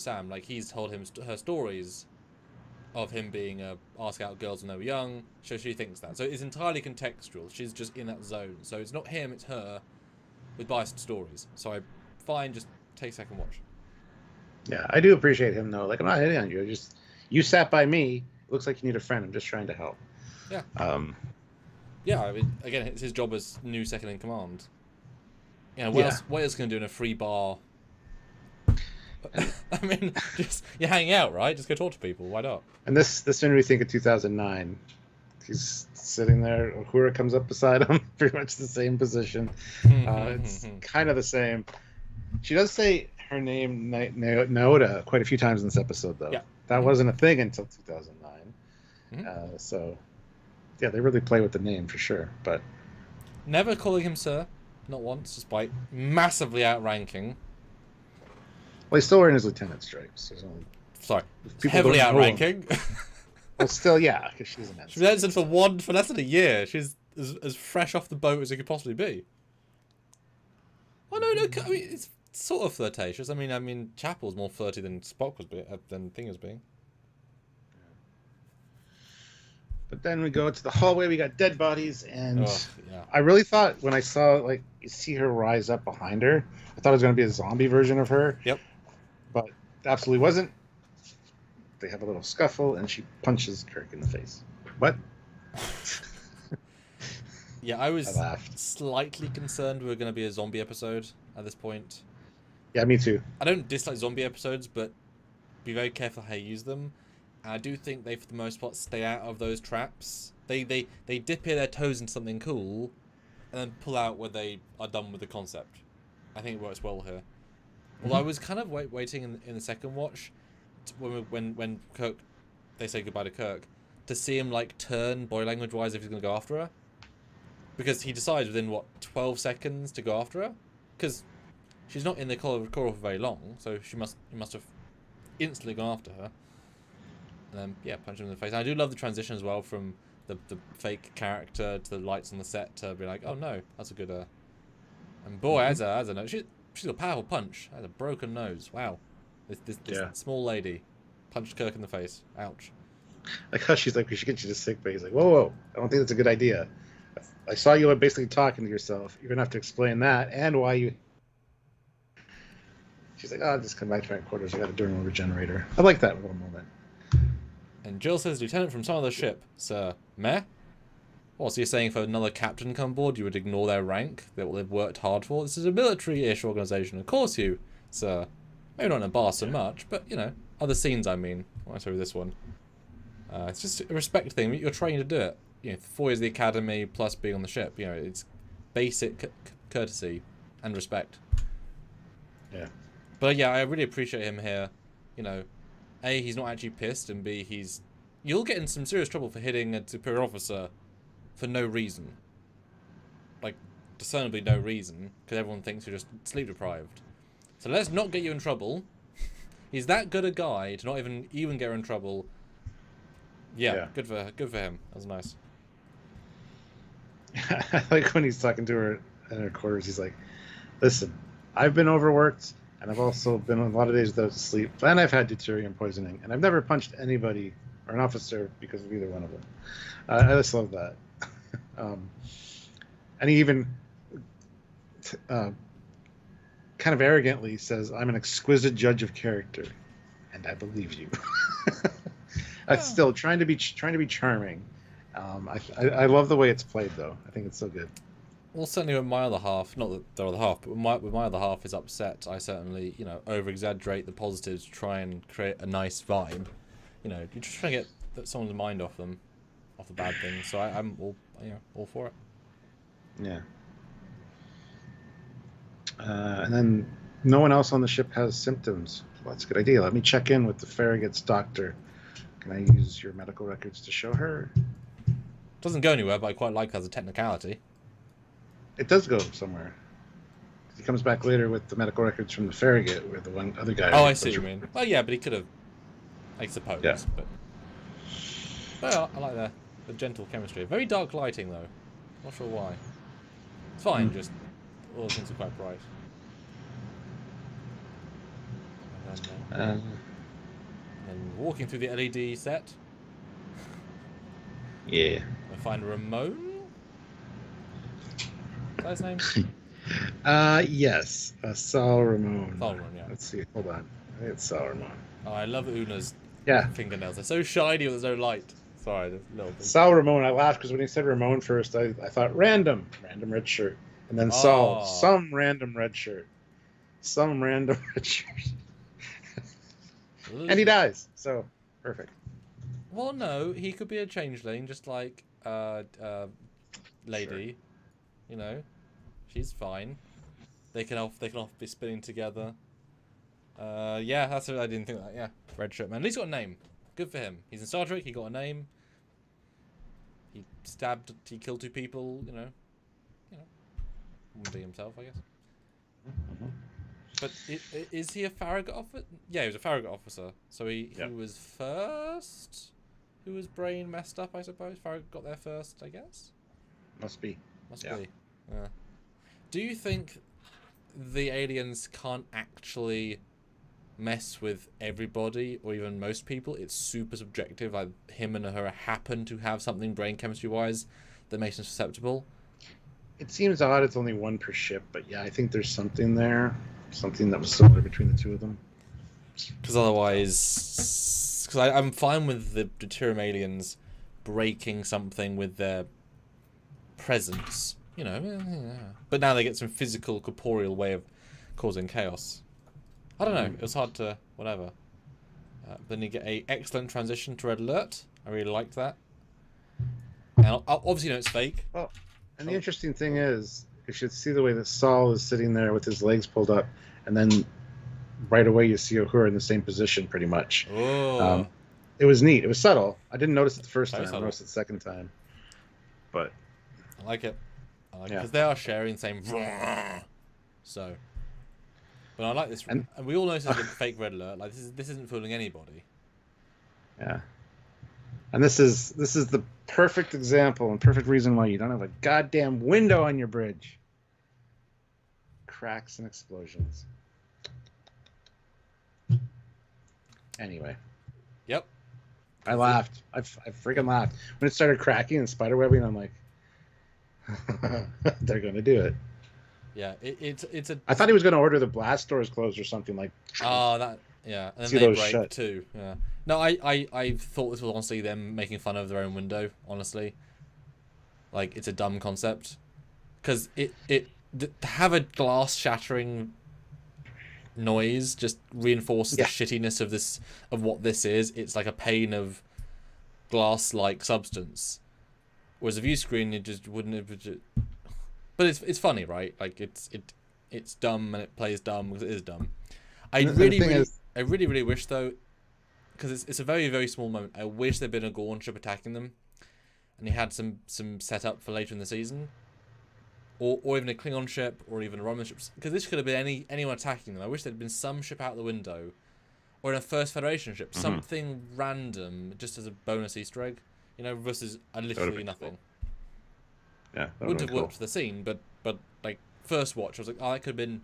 Sam, like, he's told him her stories of him being ask out girls when they were young, so she thinks that. So it's entirely contextual. She's just in that zone. So it's not him, it's her with biased stories. So just take second watch. Yeah, I do appreciate him, though. Like, I'm not hitting on you. You sat by me. It looks like you need a friend. I'm just trying to help. Yeah. Yeah, I mean, again, it's his job as new second in command. What else can do in a free bar? I mean, just you're hanging out, right? Just go talk to people. Why not? And this made me think of 2009. He's sitting there. Uhura comes up beside him, pretty much the same position. It's kind of the same. She does say her name, Naoda, quite a few times in this episode, though. Yeah. That wasn't a thing until 2009. Mm-hmm. So, yeah, they really play with the name for sure. But never calling him sir, not once, despite massively outranking. well, he's still wearing his lieutenant stripes. Sorry, People heavily don't know him. outranking. Well, still, yeah, because she's an She's been ensign for less than a year. She's as fresh off the boat as it could possibly be. Oh no, I mean it's sort of flirtatious. I mean, Chapel's more flirty than Spock was than Thing was being. But then we go to the hallway. We got dead bodies, and Yeah. I really thought when I saw you see her rise up behind her, I thought it was going to be a zombie version of her. Yep. But it absolutely wasn't. They have a little scuffle, and she punches Kirk in the face. What? Yeah, I was I laughed. slightly concerned we were going to be a zombie episode at this point. Yeah, me too. I don't dislike zombie episodes, but be very careful how you use them. And I do think they, for the most part, stay out of those traps. They dip their toes into something cool, and then pull out when they are done with the concept. I think it works well here. Although I was kind of waiting in the second watch, when Kirk, they say goodbye to Kirk, to see him turn body language wise if he's going to go after her, because he decides within 12 seconds to go after her, because she's not in the corridor for very long, so he must have instantly gone after her. And then punch him in the face. And I do love the transition as well from the fake character to the lights on the set to be like, oh no, that's a good and boy, as a nose, she's got a powerful punch. Has a broken nose. Wow, this small lady punched Kirk in the face. Ouch. Like how she's like, we should get you to sick bay. He's like, whoa, I don't think that's a good idea. I saw you basically talking to yourself. You're gonna have to explain that and why you. She's like, I'll just come back to my quarters. I got a dermal regenerator. I like that little moment. And Jill says, Lieutenant from some other ship. Sir, meh? What, so you're saying if another captain come aboard, you would ignore their rank, that they've worked hard for? This is a military-ish organisation. Of course you, sir. Maybe not in a bar so much, but, other scenes, I mean. When I say this one. It's just a respect thing. You're trained to do it. 4 years of the academy, plus being on the ship. It's basic courtesy and respect. Yeah. But, yeah, I really appreciate him here. A, he's not actually pissed, and B, you'll get in some serious trouble for hitting a superior officer for no reason. Discernibly no reason, because everyone thinks you're just sleep deprived. So let's not get you in trouble. He's that good a guy to not even get her in trouble. Yeah, Yeah. good for him. That was nice. I like when he's talking to her in her quarters. He's like, "Listen, I've been overworked, and I've also been on a lot of days without sleep, and I've had deuterium poisoning, and I've never punched anybody or an officer because of either one of them." I just love that. And he even kind of arrogantly says, "I'm an exquisite judge of character," and I believe you. That's still trying to be charming. I love the way it's played, though. I think it's so good. Well, certainly when my other half, not the other half, but when my other half is upset, I certainly, over-exaggerate the positives to try and create a nice vibe. You're just trying to get someone's mind off the bad things. So I'm all for it. Yeah. And then no one else on the ship has symptoms. Well, that's a good idea. Let me check in with the Farragut's doctor. Can I use your medical records to show her? Doesn't go anywhere, but I quite like it as a technicality. It does go somewhere. He comes back later with the medical records from the Farragut, where the one other guy... Oh, I see what you mean. Well, yeah, but he could have, I suppose. Yeah. But I like the gentle chemistry. Very dark lighting, though. Not sure why. It's fine, just all the things are quite bright. And then walking through the LED set. Yeah. I find Ramon. Is that his name? Yes. Sal Ramon. Sal Ramon, yeah. Let's see. Hold on. I think it's Sal Ramon. Oh, I love Una's fingernails. They're so shiny with no light. Sorry, the little thing. Sal Ramon. I laughed because when he said Ramon first, I thought random red shirt. And then Saul, some random red shirt. Some random red shirt. And he dies. So, perfect. Well, no, he could be a changeling, just like lady. Sure. She's fine. They can all be spinning together. Yeah, that's what I didn't think that. Yeah, red shirt man. At least got a name. Good for him. He's in Star Trek. He got a name. He killed 2 people. Wouldn't be himself, I guess. Mm-hmm. But is he a Farragut officer? Yeah, he was a Farragut officer. So he was first. Who was brain messed up, I suppose. Farragut got there first, I guess. Must be. Yeah. Do you think the aliens can't actually mess with everybody or even most people? It's super subjective. Like him and her happen to have something brain chemistry wise that makes them susceptible. It seems odd it's only 1 per ship, but yeah, I think there's something there. Something that was similar between the 2 of them. Because otherwise... Because I'm fine with the deuterium aliens breaking something with their presence. But now they get some physical, corporeal way of causing chaos. I don't know. It was hard to... Whatever. Then you get a excellent transition to Red Alert. I really liked that. And obviously, it's fake. Well... And the interesting thing is, you should see the way that Saul is sitting there with his legs pulled up, and then right away you see Uhura in the same position, pretty much. Oh. It was neat. It was subtle. I didn't notice it the first time. Subtle. I noticed it the second time. But I like it. Because they are sharing the same... So... But I like this. And we all know this is a fake Red Alert. Like, this isn't fooling anybody. Yeah. And this is the perfect example and perfect reason why you don't have a goddamn window on your bridge. Cracks and explosions. Anyway. Yep. I laughed. I freaking laughed. When it started cracking and spiderwebbing, I'm like, they're going to do it. Yeah, it's a... I thought he was going to order the blast doors closed or something like... Oh, that... Yeah, and then they break shut too. Yeah. No, I thought this was honestly them making fun of their own window. Honestly, like it's a dumb concept, because to have a glass shattering noise just reinforces the shittiness of what this is. It's like a pane of glass-like substance, whereas a view screen it just wouldn't. But it's funny, right? Like it's dumb and it plays dumb because it is dumb. I really wish though, because it's a very, very small moment. I wish there'd been a Gorn ship attacking them, and he had some setup for later in the season, or even a Klingon ship, or even a Romulan ship. Because this could have been anyone attacking them. I wish there'd been some ship out the window, or in a First Federation ship, something random, just as a bonus Easter egg, you know, versus literally nothing. Cool. Yeah, wouldn't have worked for the scene, but like first watch, I was like, oh, that could have been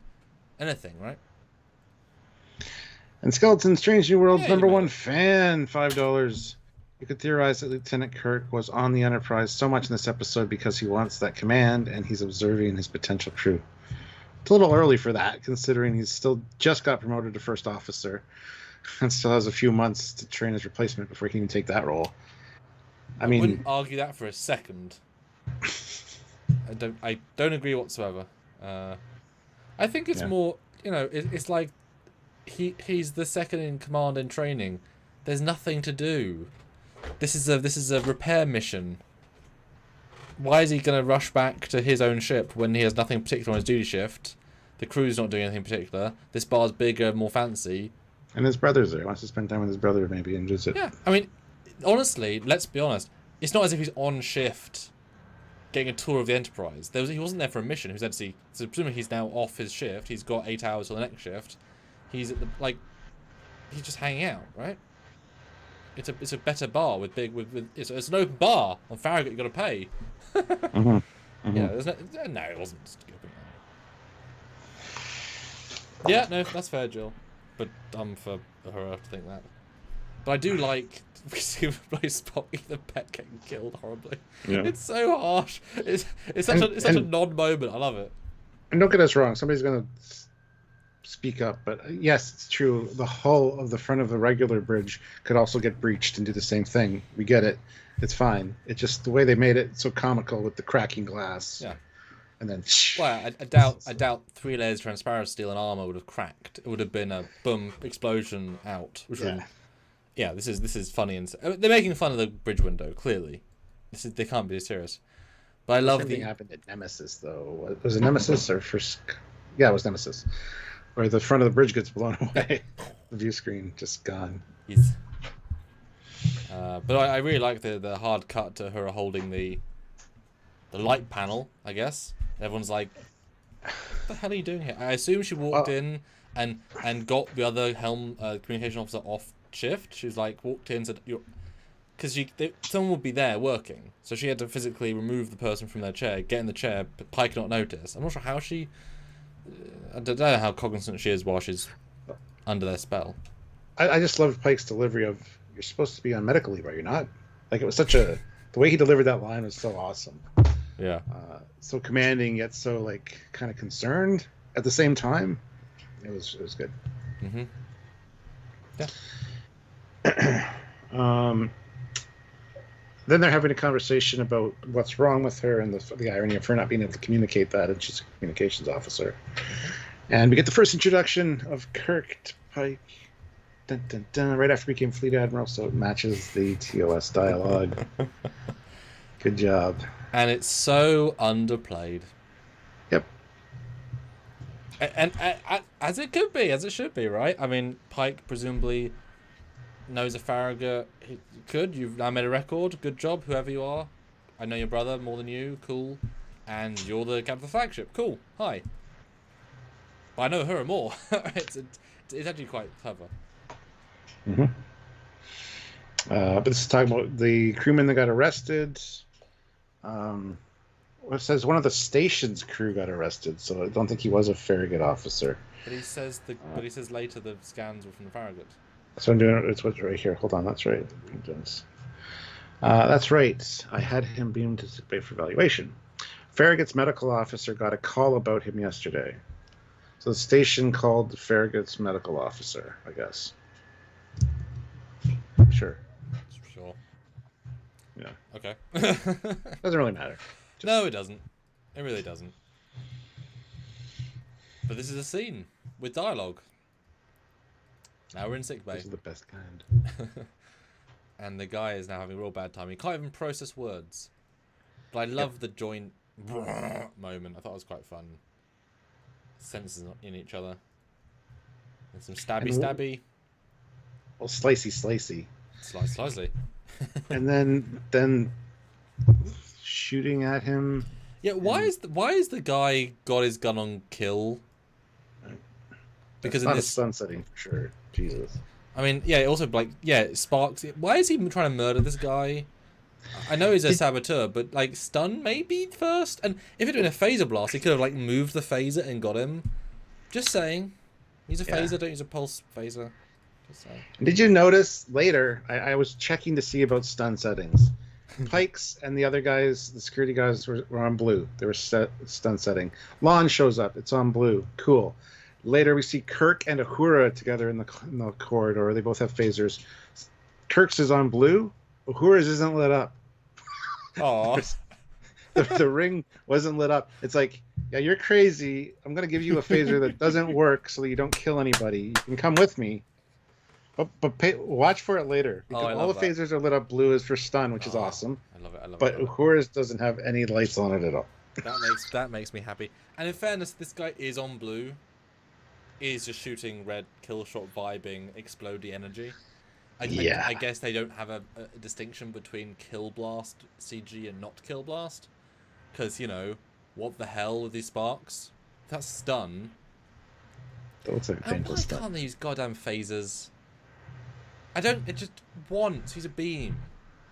anything, right? And Skeleton Strange New World's #1 fan, $5. You could theorize that Lieutenant Kirk was on the Enterprise so much in this episode because he wants that command and he's observing his potential crew. It's a little early for that, considering he's still just got promoted to first officer and still has a few months to train his replacement before he can even take that role. I mean, wouldn't argue that for a second. I don't agree whatsoever. I think it's more, you know, it's like he's the second in command in training. There's nothing to do. This is a repair mission. Why is he going to rush back to his own ship when he has nothing particular on his duty shift? The crew's not doing anything particular. This bar's bigger, more fancy. And his brother's there. He wants to spend time with his brother maybe and visit. Yeah, I mean, honestly, let's be honest. It's not as if he's on shift getting a tour of the Enterprise. He wasn't there for a mission. He was there to see... So presumably he's now off his shift. He's got 8 hours till the next shift. He's at the... Like, he's just hanging out, right? It's a better bar with it's an open bar on Farragut. You got to pay. Yeah, there's no, it wasn't stupid. Yeah, no, that's fair, Jill. But dumb for her to think that. But I do like presumably Spock the pet getting killed horribly. Yeah. It's so harsh. It's such a non-moment. I love it. And don't get us wrong. Somebody's gonna speak up, but yes, it's true. The hull of the front of the regular bridge could also get breached and do the same thing. We get it. It's fine. It's just the way they made it so comical with the cracking glass. Yeah. And then. Well, I doubt 3 layers of transparent steel and armor would have cracked. It would have been a boom explosion out. Which this is funny and they're making fun of the bridge window. Clearly, they can't be serious. But I love the. Something happened at Nemesis though. Was it Nemesis or first? Yeah, it was Nemesis. Where the front of the bridge gets blown away. The view screen just gone. But I really like the hard cut to her holding the light panel, I guess. Everyone's like, what the hell are you doing here? I assume she walked in and got the other communication officer off shift. She was like, walked in and said, because someone would be there working. So she had to physically remove the person from their chair, get in the chair, but Pike not notice. I'm not sure how she... I don't know how cognizant she is while she's under their spell. I just loved Pike's delivery of, you're supposed to be on medical leave, are you not? Like, it was such a... The way he delivered that line was so awesome. Yeah. So commanding, yet so, like, kind of concerned at the same time. It was good. Mm-hmm. Yeah. Then they're having a conversation about what's wrong with her and the irony of her not being able to communicate that, and she's a communications officer. And we get the first introduction of Kirk to Pike. Dun, dun, dun, right after he became Fleet Admiral, so it matches the TOS dialogue. Good job. And it's so underplayed. Yep. And as it could be, as it should be, right? I mean, Pike presumably knows a Farragut. You've now made a record. Good job, whoever you are. I know your brother more than you. Cool. And you're the captain of the flagship. Cool. Hi. But I know her more. It's actually quite clever. Mm-hmm. But this is talking about the crewman that got arrested. It says one of the station's crew got arrested, so I don't think he was a Farragut officer. But he says later the scans were from the Farragut. So I'm doing it's what's right here. Hold on, that's right. That's right. I had him beamed to sick bay for evaluation. Farragut's medical officer got a call about him yesterday. So the station called Farragut's medical officer, I guess. Sure. Yeah. Okay. Doesn't really matter. No, it doesn't. It really doesn't. But this is a scene with dialogue. Now we're in sickbay. This is the best kind. And the guy is now having a real bad time. He can't even process words. But I love the joint moment. I thought it was quite fun. Senses in each other. And some stabby. Well, slicey. Slicey. And then shooting at him. Yeah, why is the guy got his gun on kill? Because it's not a sunsetting for sure. Jesus. I mean, yeah. Also, like, yeah, Sparks. Why is he trying to murder this guy? I know he's a saboteur, but like stun maybe first. And if it had been a phaser blast, he could have like moved the phaser and got him. Just saying, use a phaser. Don't use a pulse phaser. Just saying. Did you notice later? I was checking to see about stun settings. Pikes and the other guys, the security guys, were on blue. They were stun setting. Lon shows up. It's on blue. Cool. Later, we see Kirk and Uhura together in the corridor. They both have phasers. Kirk's is on blue. Uhura's isn't lit up. Aww. The ring wasn't lit up. It's like, yeah, you're crazy. I'm going to give you a phaser that doesn't work so you don't kill anybody. You can come with me. But watch for it later. Because all the phasers are lit up blue is for stun, which is awesome. I love it. But Uhura's doesn't have any lights on it at all. That makes me happy. And in fairness, this guy is on blue. Is just shooting red, kill shot, vibing, explodey energy. I guess they don't have a distinction between Kill Blast CG and not Kill Blast. Because, you know, what the hell with these sparks? That's stun. That looks like a painful stun. Why can't they use goddamn phasers? It just once. Use a beam.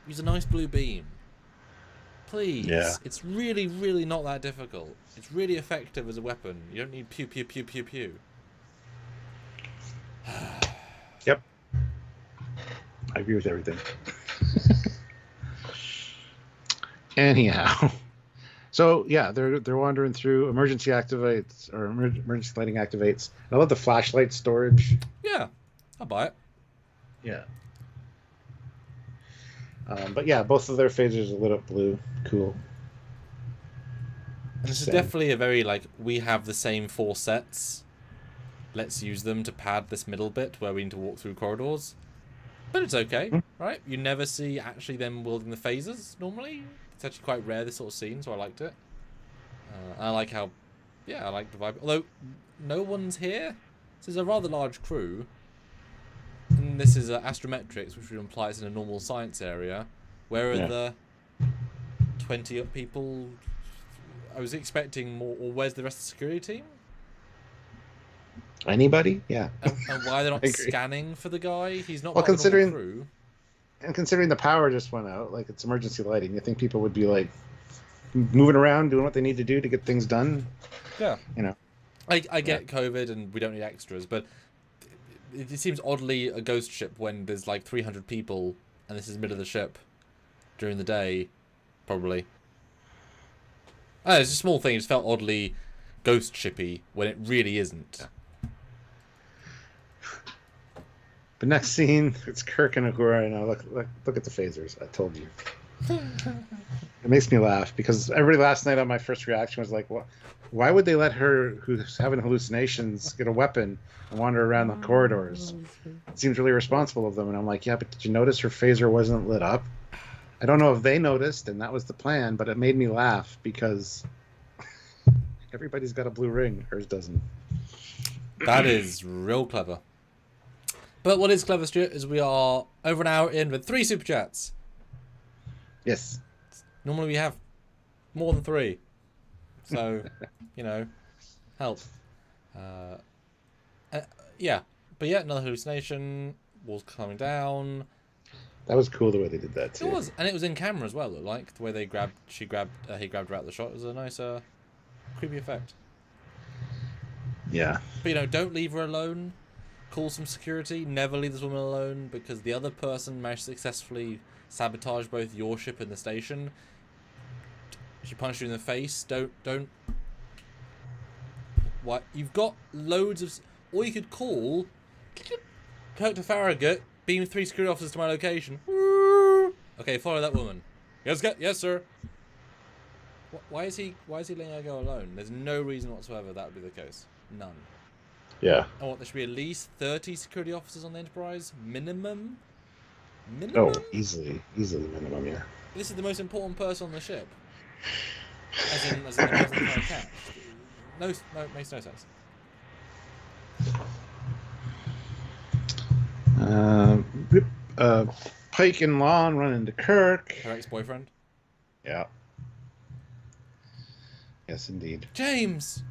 Use a nice blue beam. Please. Yeah. It's really, really not that difficult. It's really effective as a weapon. You don't need pew, pew, pew, pew, pew. Yep. I agree with everything. Anyhow, so yeah, they're wandering through. Emergency activates or emergency lighting activates. I love the flashlight storage. Yeah, I'll buy it. Yeah. But yeah, both of their phasers are lit up blue. Cool. And this is definitely a very like we have the same 4 sets. Let's use them to pad this middle bit where we need to walk through corridors. But it's okay, right? You never see actually them wielding the phasers normally. It's actually quite rare, this sort of scene, so I liked it. I like how, yeah, I like the vibe. Although, no one's here. This is a rather large crew. And this is astrometrics, which would imply it's in a normal science area. Where are the 20 people? I was expecting more, or where's the rest of the security team? Anybody? Yeah. And why they're not scanning for the guy? He's not well, part considering of the crew. And considering the power just went out, like it's emergency lighting, you think people would be like moving around, doing what they need to do to get things done? Yeah. You know. I get COVID and we don't need extras, but it seems oddly a ghost ship when there's like 300 people and this is the middle of the ship during the day, probably. It's a small thing. It just felt oddly ghost shippy when it really isn't. Yeah. But next scene, it's Kirk and Uhura, and look at the phasers. I told you. It makes me laugh because last night on my first reaction was like, well, why would they let her, who's having hallucinations, get a weapon and wander around the corridors? It seems really irresponsible of them. And I'm like, yeah, but did you notice her phaser wasn't lit up? I don't know if they noticed, and that was the plan, but it made me laugh because everybody's got a blue ring. Hers doesn't. That is real clever. But what is clever, Stuart, is we are over an hour in with 3 super chats. Yes. Normally we have more than 3. So, you know, help. Yeah. But yeah, another hallucination. Walls coming down. That was cool the way they did that too. It was. And it was in camera as well, it looked like. The way he grabbed her out of the shot. It was a nice, creepy effect. Yeah. But, you know, don't leave her alone. Call some security. Never leave this woman alone because the other person managed to successfully sabotage both your ship and the station. She punched you in the face. Don't. What? You've got loads of. Or you could call. Kirk to Farragut. Beam 3 security officers to my location. Okay, follow that woman. Yes, sir. Why is he letting her go alone? There's no reason whatsoever that would be the case. None. Yeah. And what, there should be at least 30 security officers on the Enterprise? Minimum? Oh, easily minimum, yeah. This is the most important person on the ship. As in the person they're trying to catch. No, it makes no sense. Pike and Lon run into Kirk. Her ex-boyfriend? Yeah. Yes, indeed. James!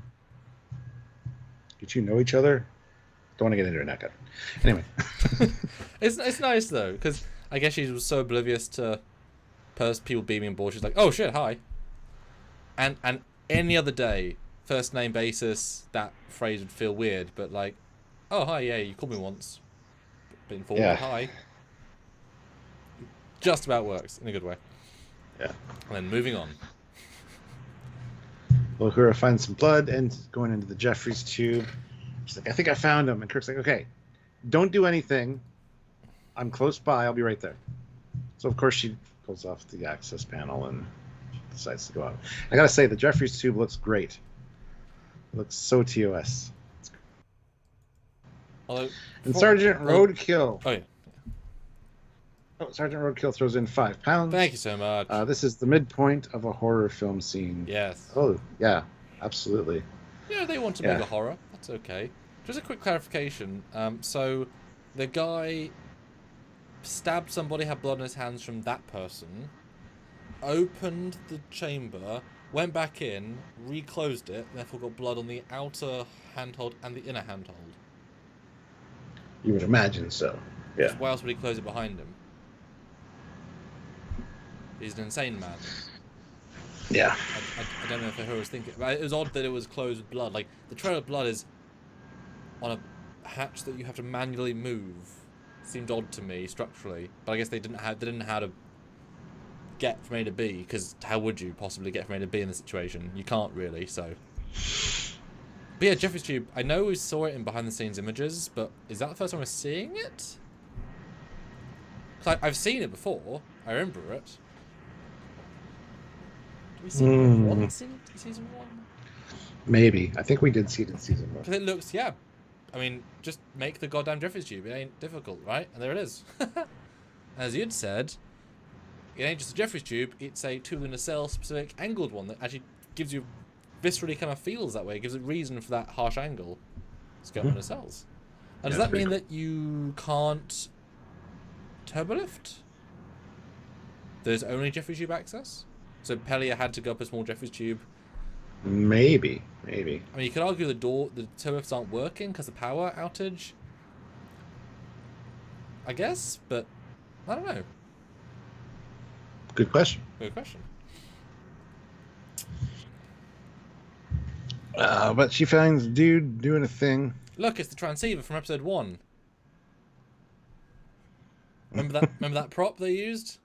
Did you know each other? Don't want to get into it now, Anyway. It's nice though, because I guess she was so oblivious to people beaming aboard. She's like, oh shit, hi. And any other day, first name basis, that phrase would feel weird, but like, oh hi, yeah, you called me once. Been forward, Yeah. hi. Just about works in a good way. Yeah. And then moving on. Uhura finds some blood and going into the Jeffries tube. She's like, I think I found him. And Kirk's like, okay, don't do anything. I'm close by. I'll be right there. So, of course, she pulls off the access panel and decides to go out. I got to say, the Jeffries tube looks great. It looks so TOS. Although, And Sergeant Roadkill. Oh, yeah. Oh, Sergeant Roadkill throws in £5. Thank you so much. This is the midpoint of a horror film scene. Yes. Oh, yeah, absolutely. Yeah, they want to make a horror. That's okay. Just a quick clarification. So, the guy stabbed somebody, had blood on his hands from that person, opened the chamber, went back in, reclosed it, and therefore got blood on the outer handhold and the inner handhold. You would imagine so. Yeah. Why else would he close it behind him? He's an insane man. Yeah. I don't know if Uhura was thinking. But it was odd that it was closed with blood. Like, the trail of blood is on a hatch that you have to manually move. Seemed odd to me structurally, but I guess they didn't know how to get from A to B, because how would you possibly get from A to B in this situation? You can't really. So, but yeah, Jeffries Tube. I know we saw it in behind the scenes images, but is that the first time we're seeing it? I've seen it before. I remember it. Did we see it once in season 1? Maybe. I think we did see it in season 1. Because it looks, yeah. I mean, just make the goddamn Jeffries Tube. It ain't difficult, right? And there it is. As you'd said, it ain't just a Jeffries Tube. It's a tool in a cell specific angled one that actually gives you viscerally kind of feels that way. It gives a reason for that harsh angle. It's got on the cells. And does that mean that you can't turbolift? There's only Jeffries Tube access? So Pelia had to go up a small Jeffries Tube. Maybe. I mean, you could argue the turbolifts aren't working because of power outage. I guess, but I don't know. Good question. Good question. But she finds dude doing a thing. Look, it's the transceiver from episode 1. Remember that prop they used?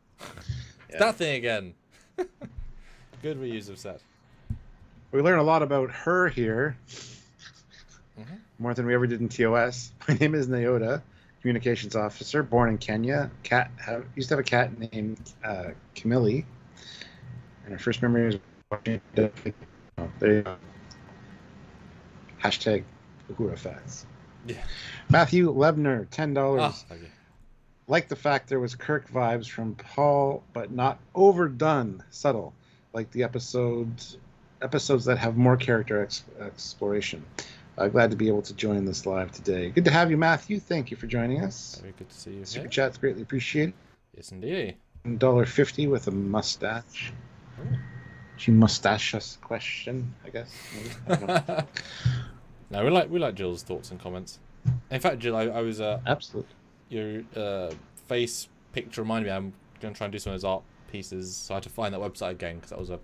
It's that thing again. Good reuse of set. We learn a lot about her here. More than we ever did in TOS. My name is Nyota, communications officer, born in Kenya. Used to have a cat named Camille. And her first memory is watching. There you go. Hashtag Uhura facts. Yeah. Matthew Lebner, $10. Oh, okay. Like the fact there was Kirk vibes from Paul, but not overdone, subtle, like the episodes that have more character exploration. Glad to be able to join this live today. Good to have you, Matthew. Thank you for joining us. Very good to see you. Super chat's greatly appreciated. Yes, indeed. $1.50 with a mustache. Ooh. She mustache us a question, I guess. I don't know. No, we like Jill's thoughts and comments. In fact, Jill, I was absolutely. Your face picture reminded me. I'm going to try and do some of those art pieces, so I had to find that website again because that was a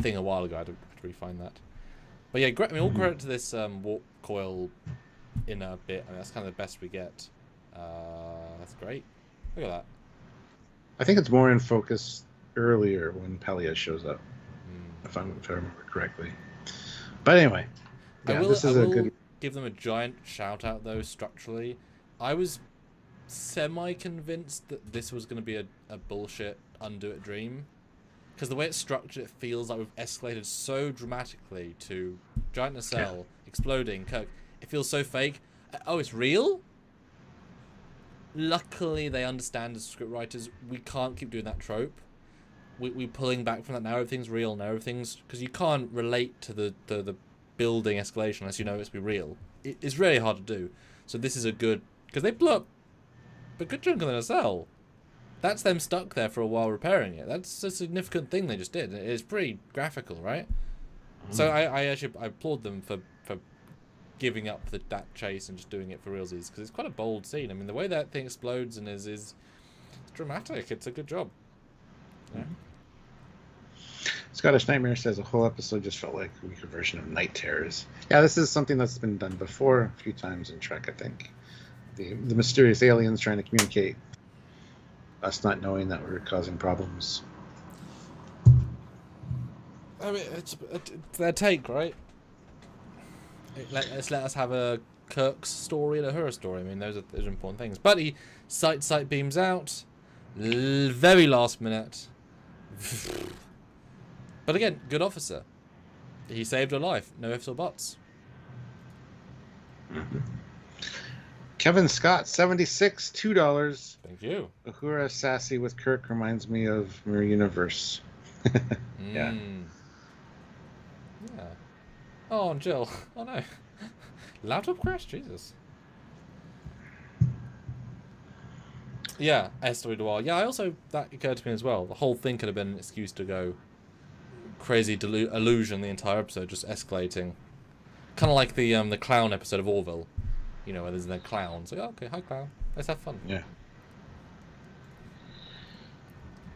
thing a while ago. I had to re-find that. But yeah, great. I mean, all credit to this warp coil inner bit. I mean, that's kind of the best we get. That's great. Look at that. I think it's more in focus earlier when Pelia shows up, if I remember correctly. But anyway, yeah, this is a good. Give them a giant shout out though. Structurally, I was semi-convinced that this was going to be a bullshit undo it dream, because the way it's structured, it feels like we've escalated so dramatically to giant nacelle exploding. Kirk, it feels so fake. Oh, it's real. Luckily, they understand as script writers, we can't keep doing that trope. We're pulling back from that now. Everything's real now. Everything's because you can't relate to the building escalation unless you know it's be real. It's really hard to do. So this is a good, because they blew up a good chunk of the nacelle. That's them stuck there for a while repairing it. That's a significant thing they just did. It's pretty graphical, right? So I actually applaud them for giving up that chase and just doing it for realsies, because it's quite a bold scene. I mean, the way that thing explodes and is dramatic. It's a good job. Yeah. Scottish Nightmare says a whole episode just felt like a weaker version of Night Terrors. Yeah, this is something that's been done before a few times in Trek, I think. The mysterious aliens trying to communicate, us not knowing that we're causing problems. I mean, it's their take, right? Let us have a Kirk's story and a Uhura story. I mean, those are important things. But he sight beams out, very last minute. But again, good officer. He saved her life. No ifs or buts. Mm-hmm. Kevin Scott, 76, $2. Thank you. Uhura sassy with Kirk reminds me of Mirror Universe. Yeah. Yeah. Oh, Jill. Oh no. Laptop crash? Jesus. Yeah, S2E6. Yeah, that occurred to me as well. The whole thing could have been an excuse to go crazy illusion the entire episode, just escalating. Kind of like the clown episode of Orville. You know, where there's the clowns. Like, oh, okay, hi clown. Let's have fun. Yeah.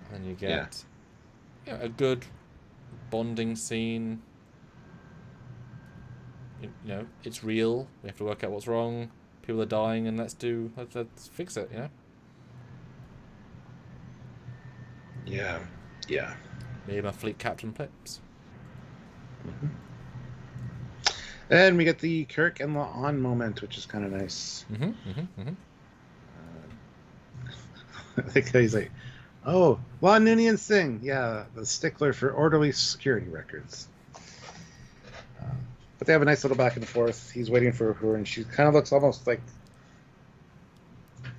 And then you get a good bonding scene. You know, it's real. We have to work out what's wrong. People are dying, and let's fix it. You know. Yeah. Yeah. Maybe my fleet captain pips. Mm-hmm. And we get the Kirk and La'an moment, which is kind of nice. I think he's like, oh, La'anian Singh. Yeah, the stickler for orderly security records. But they have a nice little back and forth. He's waiting for her, and she kind of looks almost like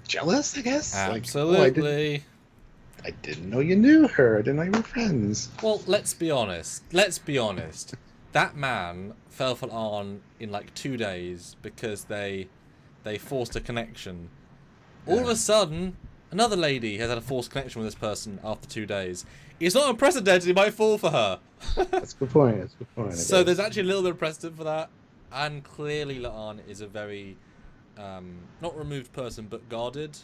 jealous, I guess. Absolutely. Like, I didn't know you knew her. I didn't know you were friends. Well, let's be honest. That man fell for La'an in like 2 days because they forced a connection. All of a sudden, another lady has had a forced connection with this person after 2 days. It's not unprecedented. He might fall for her. That's a good point. So there's actually a little bit of precedent for that. And clearly La'an is a very, not removed person, but guarded.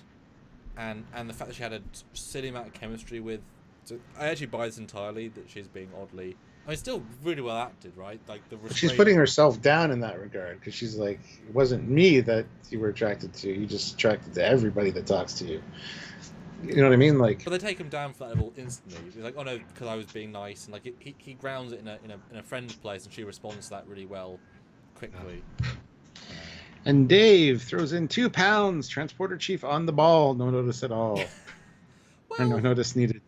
And the fact that she had a silly amount of chemistry with... So I actually buy this entirely, that she's being oddly... I mean, still really well acted, right? Like she's putting herself down in that regard, because she's like, it wasn't me that you were attracted to. You just attracted to everybody that talks to you. You know what I mean? Like, but they take him down for that level instantly. He's like, oh no, because I was being nice, and like he grounds it in a friend's place, and she responds to that really well, quickly. And Dave throws in £2. Transporter chief on the ball. No notice at all. Well, no notice needed.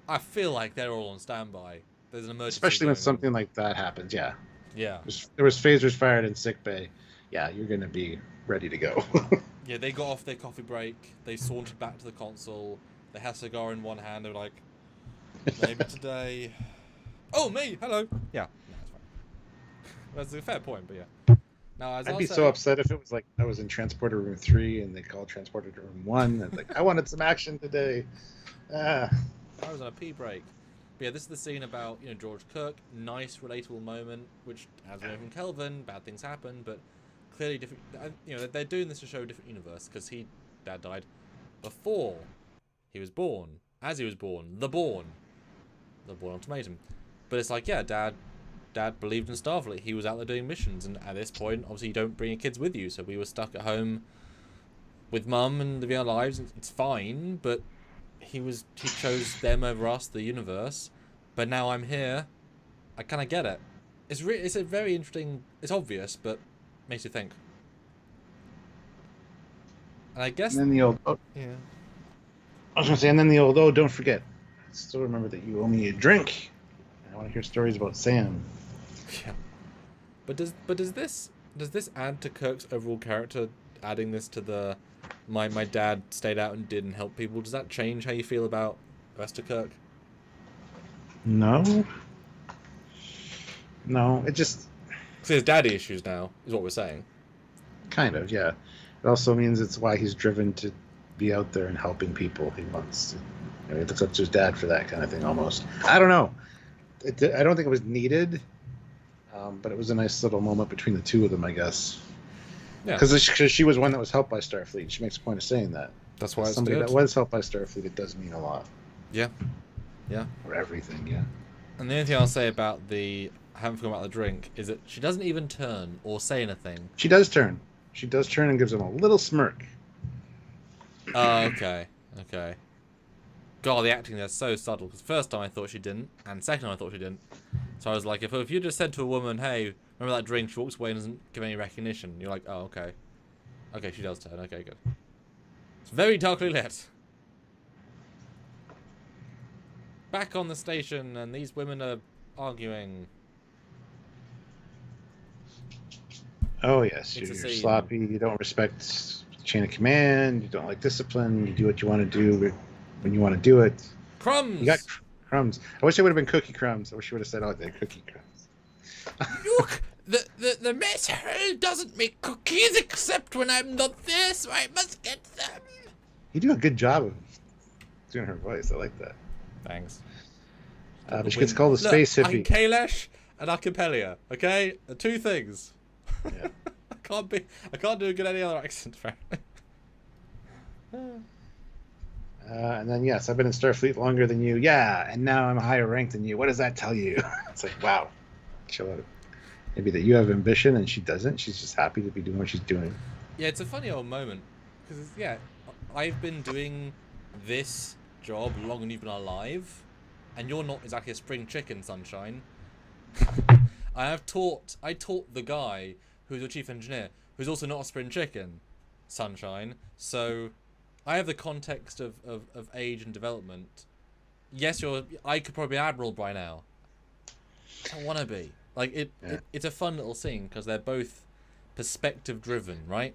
I feel like they're all on standby. There's an emergency. Especially when something like that happens. Yeah. Yeah. There was phasers fired in sickbay. Yeah, you're gonna be ready to go. Yeah, they got off their coffee break. They sauntered back to the console. They had a cigar in one hand. They were like, maybe today. Oh, me. Hello. Yeah. No, that's fine. That's a fair point, but yeah. Now, I'd be so upset if it was like I was in transporter room 3 and they called transporter to room 1 and like I wanted some action today. I was on a pee break. But yeah, this is the scene about George Kirk. Nice, relatable moment, which as we know from Kelvin, bad things happen, but clearly different. They're doing this to show a different universe because Dad died before he was born, as he was born, the Born ultimatum. But it's like, yeah, Dad believed in Starfleet. He was out there doing missions, and at this point, obviously, you don't bring your kids with you. So we were stuck at home with Mum and living our lives. It's fine, but he chose them over us, the universe. But now I'm here. I kind of get it. It's a very interesting. It's obvious, but makes you think. And I guess. And then the old. Yeah. I was gonna say, and then the old. Oh, don't forget. I still remember that you owe me a drink. I want to hear stories about Sam. Yeah. But does this add to Kirk's overall character? Adding this to the my dad stayed out and didn't help people. Does that change how you feel about the rest of Kirk? No. It just. So his daddy issues now is what we're saying. Kind of, yeah. It also means it's why he's driven to be out there and helping people. He wants to. He looks up to his dad for that kind of thing. Almost. I don't know. I don't think it was needed, but it was a nice little moment between the two of them, I guess. Yeah. Because she was one that was helped by Starfleet. She makes a point of saying that. That's why it's somebody good. that was helped by Starfleet, it does mean a lot. Yeah. Yeah. Or everything, yeah. And the only thing I'll say about the I haven't forgotten about the drink is that she doesn't even turn or say anything. She does turn. She does turn and gives him a little smirk. Oh, okay. Okay. God, the acting there's so subtle. Because first time I thought she didn't, and second time I thought she didn't. So I was like, if you just said to a woman, "Hey, remember that drink?" She walks away and doesn't give any recognition. You're like, oh, okay. Okay, she does turn. Okay, good. It's very darkly lit. Back on the station, and these women are arguing. Oh, yes. It's You're a scene. sloppy. You don't respect chain of command. You don't like discipline. You do what you want to do when you want to do it. Crumbs! You got crumbs. I wish it would have been cookie crumbs. I wish you would have said, oh, they're cookie crumbs. Look! The mess hall doesn't make cookies except when I'm not there, so I must get them. You do a good job of doing her voice. I like that. Thanks. But she gets called a space hippie. I'm Kailash and Archipelia, okay? The two things. Yeah. I can't do a good any other accent, apparently. And then, yes, I've been in Starfleet longer than you. Yeah, and now I'm higher ranked than you. What does that tell you? It's like, wow. Chill out. Maybe that you have ambition and she doesn't. She's just happy to be doing what she's doing. Yeah, it's a funny old moment. Because, yeah, I've been doing this job longer than you've been alive. And you're not exactly a spring chicken, Sunshine. I taught the guy who's your chief engineer, who's also not a spring chicken, Sunshine. So I have the context of age and development. Yes, I could probably be admiral by now. I don't want to be. Like it's a fun little scene because they're both perspective driven, right?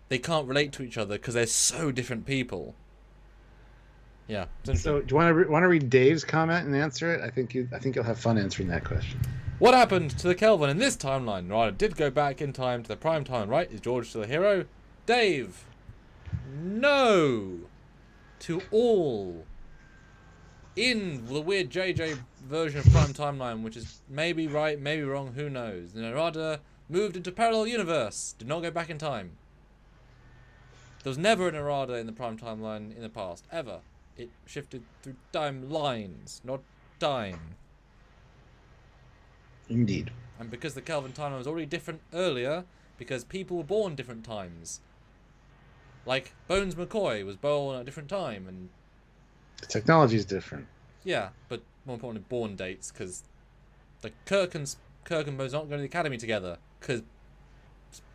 They can't relate to each other because they're so different people. Yeah. So, do you want to read Dave's comment and answer it? I think you'll have fun answering that question. What happened to the Kelvin in this timeline? Right, did go back in time to the prime time, right? Is George still a hero? Dave, no. To all. In the weird JJ version of prime timeline, which is maybe right, maybe wrong, who knows? The Narada moved into parallel universe. Did not go back in time. There was never an Narada in the prime timeline in the past, ever. It shifted through time lines, not time. Indeed. And because the Kelvin timeline was already different earlier, because people were born different times. Like, Bones McCoy was born at a different time, and... The technology is different. Yeah, but more importantly, born dates, because... Like, Kirk and Bones aren't going to the academy together, because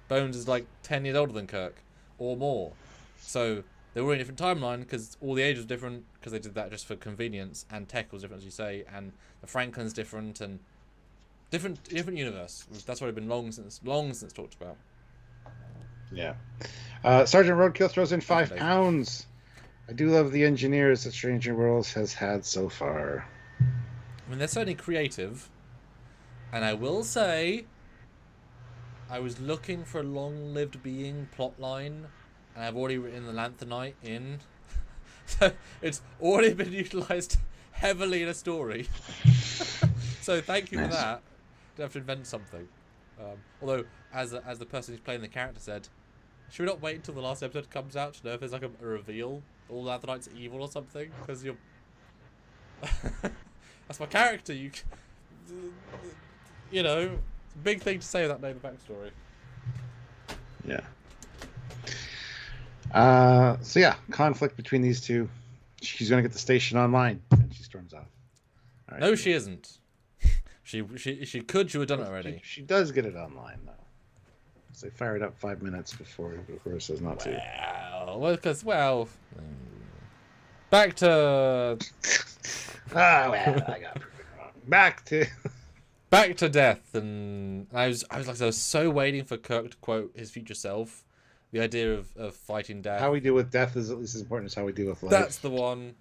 Bones is like 10 years older than Kirk, or more. So... They were in a different timeline because all the age was different because they did that just for convenience, and tech was different, as you say, and the Franklin's different, and different universe. That's already been long since talked about. Yeah. Sergeant Roadkill throws in £5. I do love the engineers that Stranger Worlds has had so far. I mean, they're certainly creative, and I will say, I was looking for a long-lived being plotline. And I've already written the Lanthanite in. So it's already been utilised heavily in a story. So thank you for that. Don't have to invent something. Although, as the person who's playing the character said, should we not wait until the last episode comes out to know if there's like a reveal? All Lanthanites are evil or something? Because you're... That's my character. You know, it's a big thing to say without knowing the backstory. Yeah. So yeah, conflict between these two. She's going to get the station online, and she storms off. Right. No, she isn't. She could. She would have done it already. She does get it online though. So they fire it up 5 minutes before it says not to. Back to. I got proven wrong. Back to death, and I was so waiting for Kirk to quote his future self. The idea of fighting death. How we deal with death is at least as important as how we deal with life. That's the one.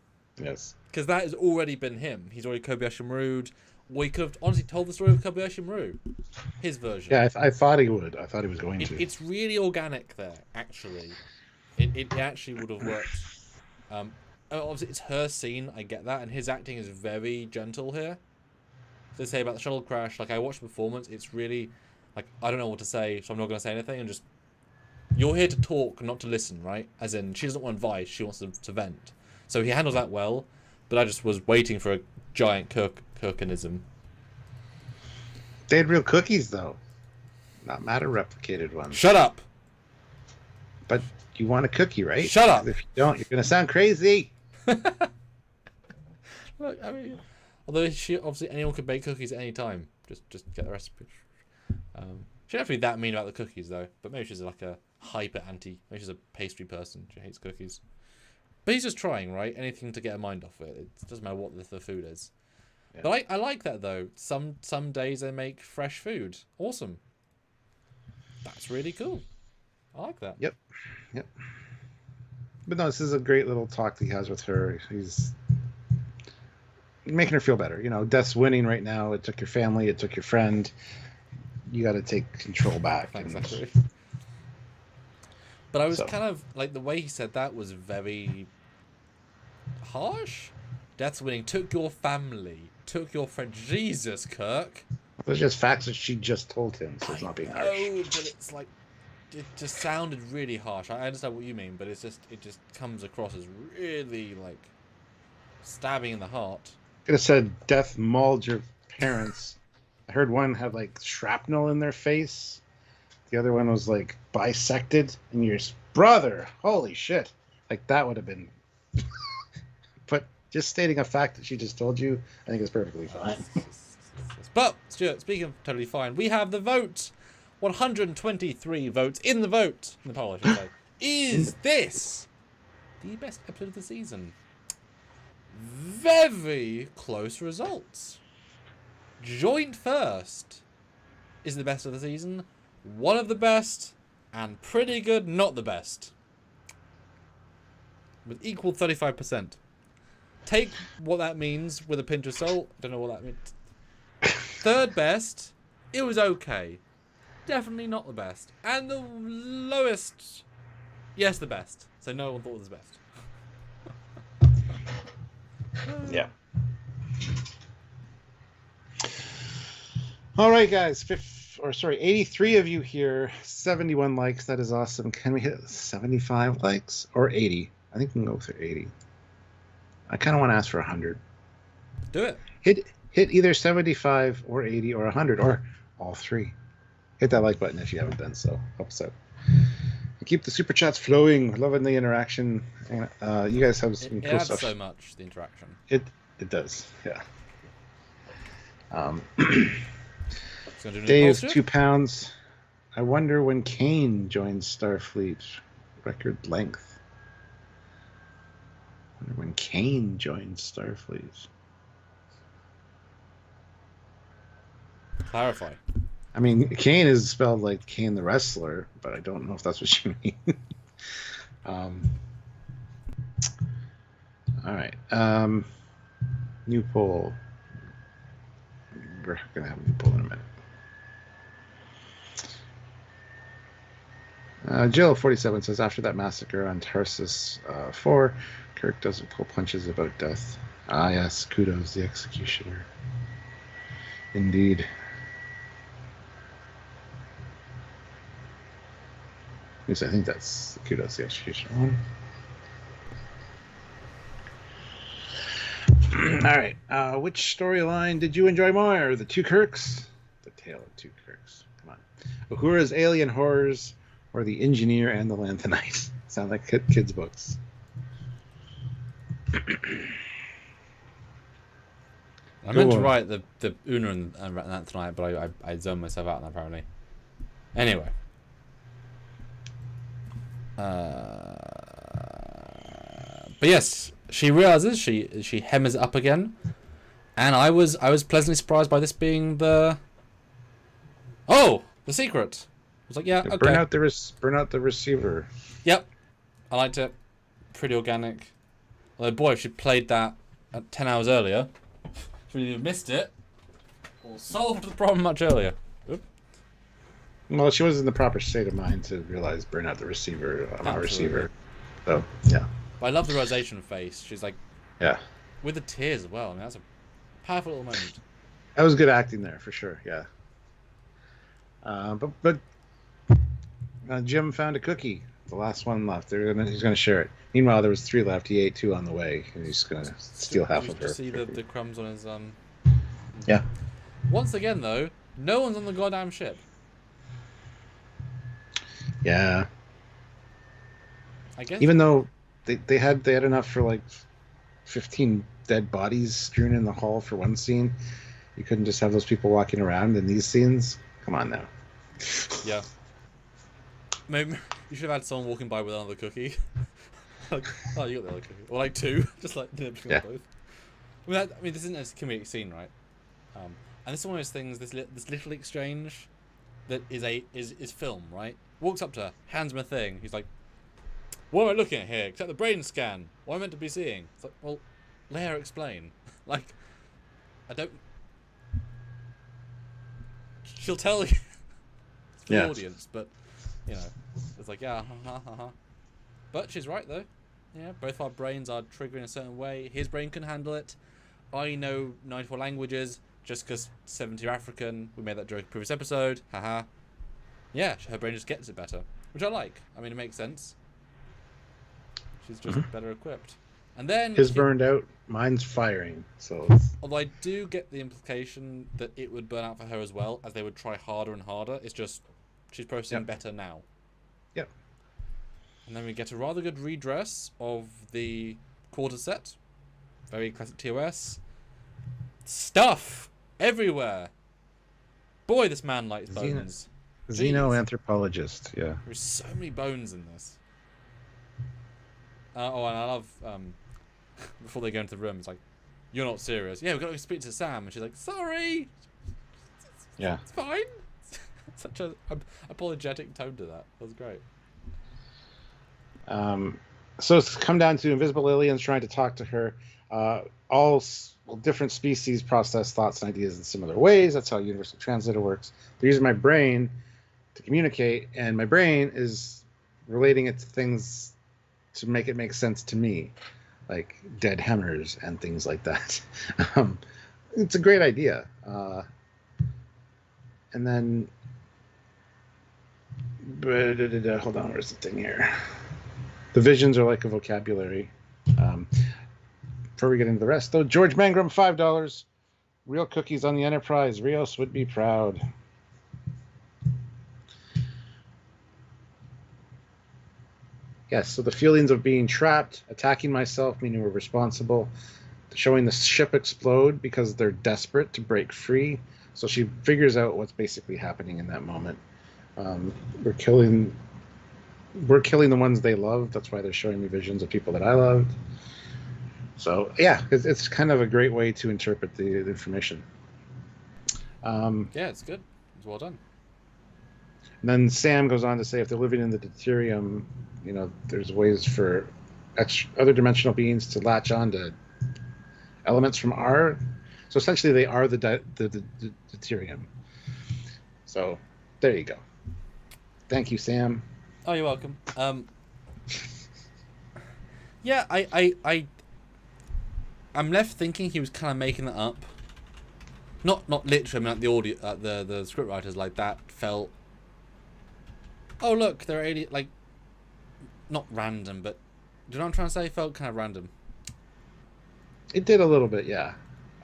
Yes. Because that has already been him. He's already Kobayashi Maru'd. We could have honestly told the story of Kobayashi Maru. His version. Yeah, I thought he would. I thought he was going to. It's really organic there, actually. It actually would have worked. Obviously, it's her scene. I get that. And his acting is very gentle here. To say about the shuttle crash, like, I watched the performance. It's really... Like, I don't know what to say, so I'm not going to say anything and just You're here to talk, not to listen, right? As in, she doesn't want advice, she wants to vent. So he handles that well, but I just was waiting for a giant Kirkinism. They had real cookies, though. Not matter replicated ones. Shut up! But you want a cookie, right? Shut up! If you don't, you're going to sound crazy. Look, I mean, although she obviously anyone could bake cookies at any time. Just get the recipe. She don't have to be that mean about the cookies though. But maybe she's like a hyper anti. Maybe she's a pastry person. She hates cookies. But he's just trying, right? Anything to get her mind off it. It doesn't matter what the food is. Yeah. But I like that though. Some days they make fresh food. Awesome. That's really cool. I like that. Yep. But no, this is a great little talk that he has with her. He's making her feel better. You know, Death's winning right now. It took your family. It took your friend. You got to take control back. Exactly. But I was kind of like the way he said that was very harsh. Death's winning. Took your family. Took your friend. Jesus, Kirk. There's just facts that she just told him, so it's not being harsh. Oh, but it's like it just sounded really harsh. I understand what you mean, but it just comes across as really like stabbing in the heart. Could have said Death mauled your parents. I heard one had like shrapnel in their face. The other one was like bisected, and your brother. Holy shit! Like that would have been. But just stating a fact that she just told you, I think is perfectly fine. But Stuart, speaking of totally fine, we have the vote. 123 votes in the vote. In the poll, I should say. Is this the best episode of the season? Very close results. Joint first is the best of the season. One of the best, and pretty good, not the best. With equal 35%. Take what that means with a pinch of salt. Don't know what that means. Third best, it was okay. Definitely not the best. And the lowest, yes, the best. So no one thought it was the best. Yeah. All right, guys. 83 of you here. 71 likes. That is awesome. Can we hit 75 likes or 80? I think we can go for 80. I kind of want to ask for 100. Do it. Hit either 75 or 80 or 100 or all three. Hit that like button if you haven't done so. Help us out. And keep the super chats flowing. Loving the interaction. You guys have some cool stuff. It adds so much, the interaction. It does. Yeah. Dave, 2 pounds. I wonder when Kane joins Starfleet. Record length. I wonder when Kane joins Starfleet. Clarify. I mean, Kane is spelled like Kane the wrestler, but I don't know if that's what you mean. All right. New poll. We're going to have a new poll in a minute. Jill 47 says, after that massacre on Tarsus 4, Kirk doesn't pull punches about death. Ah, yes, kudos, the executioner. Indeed. At least I think that's kudos, the executioner one. All right. Which storyline did you enjoy more? The two Kirks? The tale of two Kirks. Come on. Uhura's alien horrors or the engineer and the lanthanite? Sound like kids' books. I meant to write the Una and that tonight, but I zoned myself out on that apparently. Anyway. But yes, she realizes she hems it up again, and I was pleasantly surprised by this being the secret. I was like, yeah, okay. Burn out the receiver. Yep, I liked it. Pretty organic. Although, boy, if she played that 10 hours earlier, she would either missed it or solved the problem much earlier. Oop. Well, she was in the proper state of mind to realize burn out the receiver on our receiver. So, yeah. But I love the realization face. She's like, yeah, with the tears as well. I mean, that's a powerful little moment. That was good acting there for sure. Yeah. But Jim found a cookie. The last one left. He's gonna share it. Meanwhile, there was 3 left. He ate 2 on the way, and he's gonna steal half of her. Just see the crumbs on his Yeah. Once again, though, no one's on the goddamn ship. Yeah. I guess. Even though they had enough for like 15 dead bodies strewn in the hall for one scene, you couldn't just have those people walking around in these scenes. Come on now. Yeah. Maybe you should have had someone walking by with another cookie. Like, oh, you got the other cookie, or like 2, just like nibbling on both. I mean, this isn't a comedic scene, right? And this is one of those things. This little exchange that is film, right? Walks up to her, hands him a thing. He's like, "What am I looking at here? Except the brain scan. What am I meant to be seeing?" It's like, well, let her explain. Like, I don't. She'll tell you. It's for the audience, but you know, it's like, yeah, But she's right though. Yeah, both our brains are triggered in a certain way. His brain can handle it. I know 94 languages just because 70 are African. We made that joke in a previous episode. Haha. Yeah, her brain just gets it better, which I like. I mean, it makes sense. She's just better equipped. And then his burned out, mine's firing. So, although I do get the implication that it would burn out for her as well, as they would try harder and harder. It's just she's processing better now. Yep. And then we get a rather good redress of the quarter set. Very classic TOS. Stuff everywhere. Boy, this man likes bones. Xenoanthropologist, yeah. There's so many bones in this. And I love before they go into the room, it's like, "You're not serious." "Yeah, we've got to speak to Sam," and she's like, "Sorry." Yeah, it's fine. Such a apologetic tone to that. That was great. So it's come down to invisible aliens trying to talk to her. All different species process thoughts and ideas in similar ways. That's how universal translator works. They're using my brain to communicate, and my brain is relating it to things to make it make sense to me, like dead hammers and things like that. It's a great idea. And then, hold on, where's the thing here? The visions are like a vocabulary. Before we get into the rest, though, George Mangrum, $5. Real cookies on the Enterprise. Rios would be proud. Yes, so the feelings of being trapped, attacking myself, meaning we're responsible, showing the ship explode because they're desperate to break free. So she figures out what's basically happening in that moment. We're killing the ones they love. That's why they're showing me visions of people that I loved. So yeah, it's kind of a great way to interpret the information. Yeah, it's good. It's well done. And then Sam goes on to say, if they're living in the deuterium, there's ways for other dimensional beings to latch on to elements from our. So essentially, they are the deuterium. So there you go. Thank you, Sam. Oh, you're welcome. Yeah, I'm left thinking he was kind of making that up. Not literally. I mean, like the audio, the scriptwriters like that felt. Oh look, they're alien. Like, not random, but do you know what I'm trying to say? Felt kind of random. It did a little bit, yeah.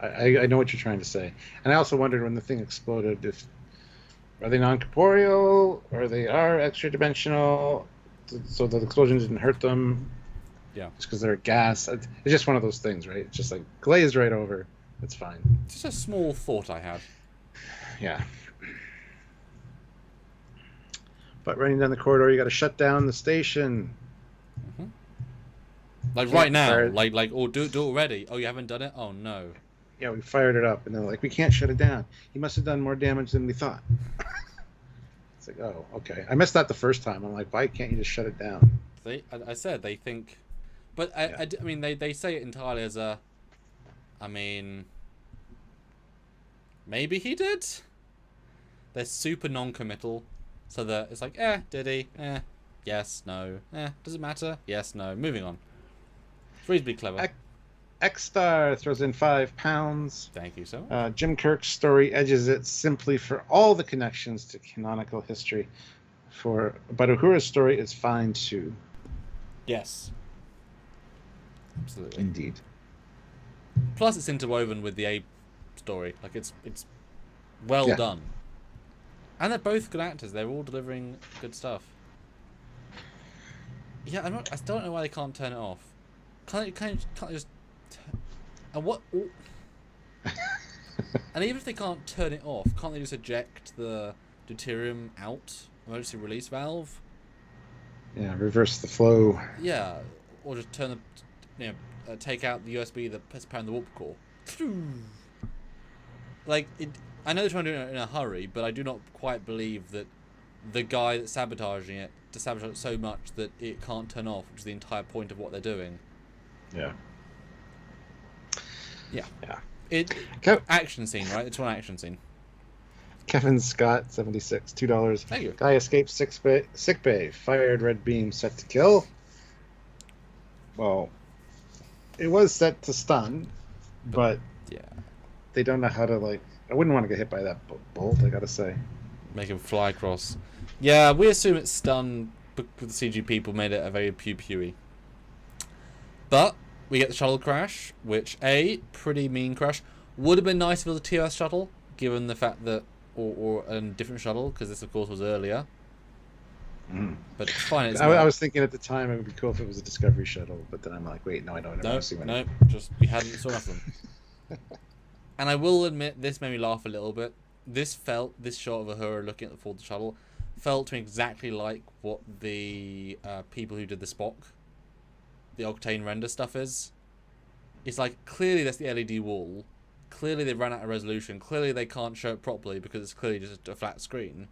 I know what you're trying to say, and I also wondered when the thing exploded if are they non-corporeal or they are extra-dimensional, so the explosion didn't hurt them. Yeah. Just because they're gas. It's just one of those things, right? It's just like glazed right over. It's fine. Just a small thought I had. Yeah. But running down the corridor, you got to shut down the station. Mm-hmm. Like right now, like, oh, do it already. Oh, you haven't done it? Oh no. Yeah, we fired it up, and they're like, we can't shut it down. He must have done more damage than we thought. It's like, oh, okay. I missed that the first time. I'm like, why can't you just shut it down? I said they think, but I mean, they say it entirely as a. I mean, maybe he did. They're super non-committal. So that it's like, did he? Yes, no. Does it matter? Yes, no. Moving on. It's reasonably clever. X-Star throws in £5. Thank you so much. Jim Kirk's story edges it simply for all the connections to canonical history. But Uhura's story is fine too. Yes. Absolutely. Indeed. Plus, it's interwoven with the Abe story. Like it's well done. And they're both good actors. They're all delivering good stuff. Yeah, I still don't know why they can't turn it off. Can't they just? And what? And even if they can't turn it off, can't they just eject the deuterium out? Emergency release valve. Yeah, reverse the flow. Yeah, or just turn the, take out the USB that's powering the warp core. Like it. I know they're trying to do it in a hurry, but I do not quite believe that the guy that's sabotaging it to sabotage it so much that it can't turn off, which is the entire point of what they're doing. Yeah. Yeah. Yeah. Action scene, right? It's one action scene. Kevin Scott, 76, $2. Thank you. Guy escapes sick bay. Fired red beam set to kill. Well, it was set to stun, but yeah, they don't know how to like. I wouldn't want to get hit by that bolt. I gotta say. Make him fly across. Yeah, we assume it's stun, but the CG people made it a very pew-pewy. But we get the shuttle crash, which pretty mean crash. Would have been nice if it was a TOS shuttle, given the fact that, or a different shuttle, because this of course was earlier. But it's fine. I was thinking at the time it would be cool if it was a Discovery shuttle, but then I'm like, wait, no, I don't want to see one. No, just we hadn't saw enough of them. And I will admit, this made me laugh a little bit. This shot of Uhura looking at the Ford shuttle felt to me exactly like what the people who did the Spock, the Octane render stuff is. It's like, clearly that's the LED wall. Clearly they ran out of resolution. Clearly they can't show it properly because it's clearly just a flat screen.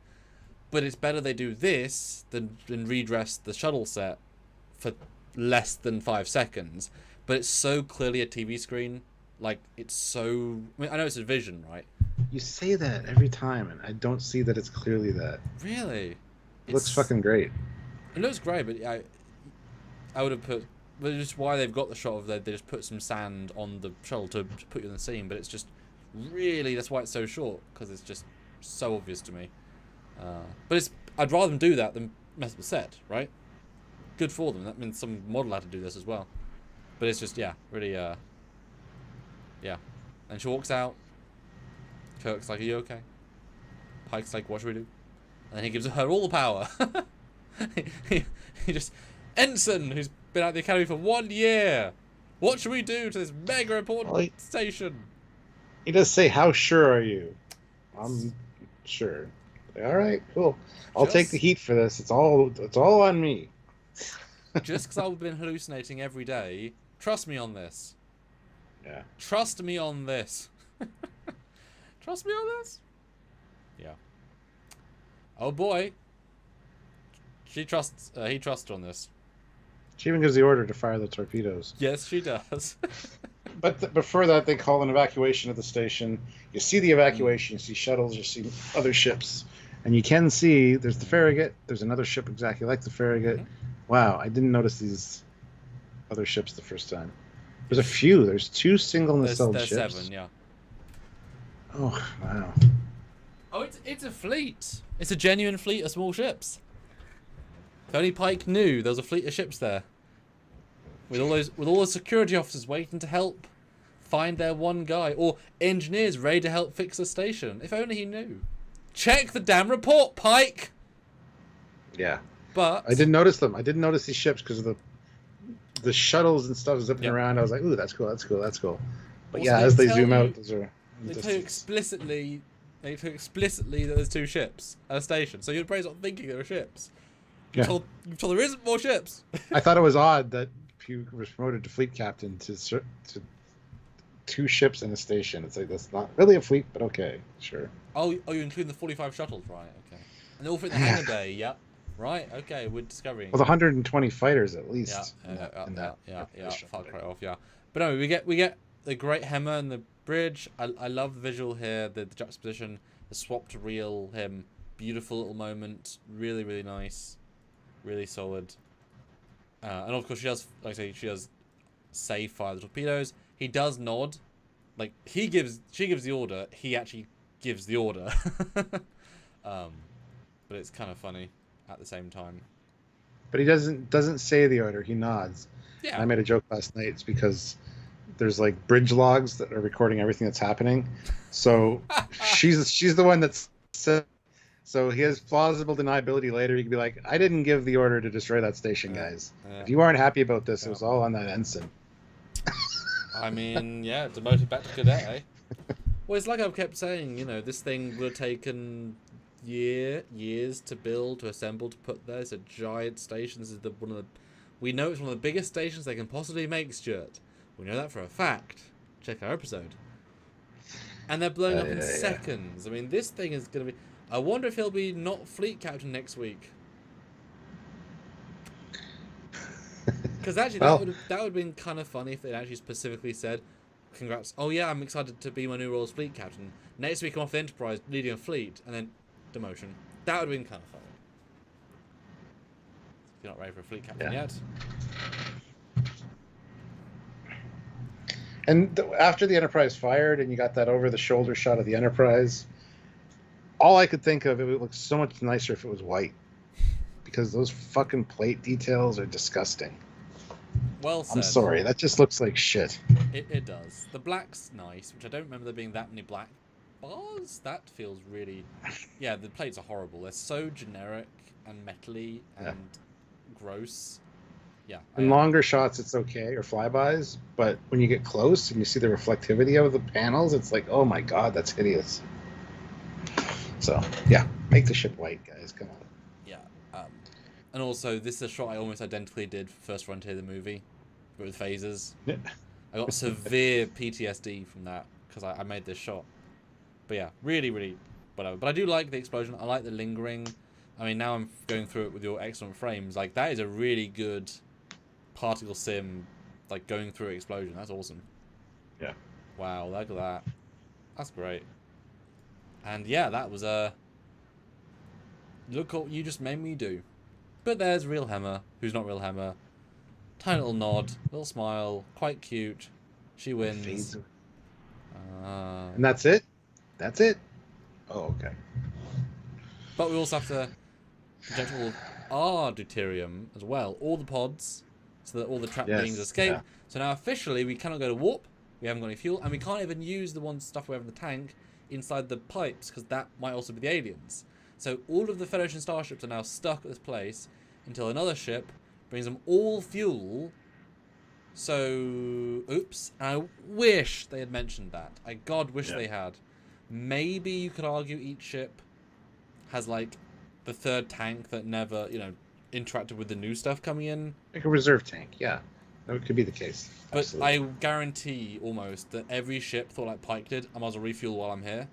But it's better they do this than redress the shuttle set for less than 5 seconds. But it's so clearly a TV screen. Like, it's so... I mean, I know it's a vision, right? You say that every time, and I don't see that it's clearly that. Really? It looks fucking great. It looks great, but I would have put... But it's just why they've got the shot of they just put some sand on the shuttle to put you in the scene. But it's just really... That's why it's so short, because it's just so obvious to me. But I'd rather them do that than mess up the set, right? Good for them. That means some model had to do this as well. But it's just, yeah, really... Yeah. And she walks out. Kirk's like, are you okay? Pike's like, what should we do? And then he gives her all the power. he just... Ensign, who's been at the Academy for 1 year. What should we do to this mega important station? He does say, how sure are you? I'm sure. All right, cool. I'll take the heat for this. It's all on me. Just because I've been hallucinating every day, trust me on this. Yeah. Trust me on this. Trust me on this? Yeah. Oh boy. He trusts her on this. She even gives the order to fire the torpedoes. Yes, she does. But before that, they call an evacuation of the station. You see the evacuation. You see shuttles. You see other ships. And you can see there's the Farragut. There's another ship exactly like the Farragut. Wow, I didn't notice these other ships the first time. There's a few. There's 2 single nacelled ships. There's 7, yeah. Oh, wow. Oh, it's a fleet. It's a genuine fleet of small ships. If only Pike knew there was a fleet of ships there. With all those security officers waiting to help find their one guy. Or engineers ready to help fix the station. If only he knew. Check the damn report, Pike! Yeah. But I didn't notice them. I didn't notice these ships because of the shuttles and stuff zipping around. I was like, ooh, that's cool, that's cool, that's cool. But also, yeah, as they zoom out, those are... They tell you explicitly that there's 2 ships at a station. So you're probably not thinking there are ships. You're told there isn't more ships. I thought it was odd that he was promoted to fleet captain to 2 ships in a station. It's like, that's not really a fleet, but okay, sure. Oh, you're including the 45 shuttles, right? Okay. And they all fit in the hangar bay, yep. Right, okay, we're discovering. Well, the 120 fighters at least. Yeah, fuck right off, yeah. But no, we get the great hammer and the bridge. I love the visual here, the juxtaposition, the swap to reel him. Beautiful little moment, really, really nice. Really solid. And of course she does say fire the torpedoes. He does nod. Like she gives the order, he actually gives the order. But it's kind of funny. at the same time. But he doesn't say the order. He nods. Yeah. And I made a joke last night. It's because there's like bridge logs that are recording everything that's happening. So she's the one that's said. So he has plausible deniability later. He can be like, I didn't give the order to destroy that station, guys. If you aren't happy about this, it was all on that ensign. I mean, yeah, demoted back to cadet, eh? Well, it's like I kept saying, you know, this thing would have taken years to build, to assemble, to put there. It's a giant station. This is we know it's one of the biggest stations they can possibly make, Stuart. We know that for a fact. Check our episode. And they're blowing up in seconds. I mean, this thing is going to be... I wonder if he'll be not fleet captain next week. Because actually, that would have been kind of funny if they actually specifically said, congrats. Oh yeah, I'm excited to be my new role as fleet captain. Next week I'm off the Enterprise leading a fleet, and then demotion. That would have been kind of funny. If you're not ready for a fleet captain yet. And after the Enterprise fired and you got that over-the-shoulder shot of the Enterprise, all I could think of, it would look so much nicer if it was white. Because those fucking plate details are disgusting. Well said. I'm sorry, that just looks like shit. It does. The black's nice, which I don't remember there being that many black bars. That feels really... Yeah, the plates are horrible. They're so generic and metally and gross. Yeah. In longer shots, it's okay, or flybys, but when you get close and you see the reflectivity of the panels, it's like, oh my god, that's hideous. So, yeah, make the ship white, guys. Come on. Yeah. And also, this is a shot I almost identically did for First Frontier, the movie, but with phasers. Yeah. I got severe PTSD from that because I made this shot. But yeah, really, really, whatever. But I do like the explosion. I like the lingering. I mean, now I'm going through it with your excellent frames. Like, that is a really good particle sim, like, going through explosion. That's awesome. Yeah. Wow, look at that. That's great. And yeah, that was a... Look what you just made me do. But there's Real Hammer, who's not Real Hammer. Tiny little nod, little smile, quite cute. She wins. And that's it? That's it? Oh, okay. But we also have to project all of our deuterium as well. All the pods, so that all the trapped beings escape. Yeah. So now officially we cannot go to warp, we haven't got any fuel, and we can't even use the one stuff we have in the tank inside the pipes, because that might also be the aliens. So all of the Federation starships are now stuck at this place until another ship brings them all fuel. So, oops. I wish they had mentioned that. I God wish they had. Maybe you could argue each ship has, like, the third tank that never, you know, interacted with the new stuff coming in. Like a reserve tank, yeah. That could be the case. But Absolutely. I guarantee almost that every ship thought like Pike did, I might as well refuel while I'm here.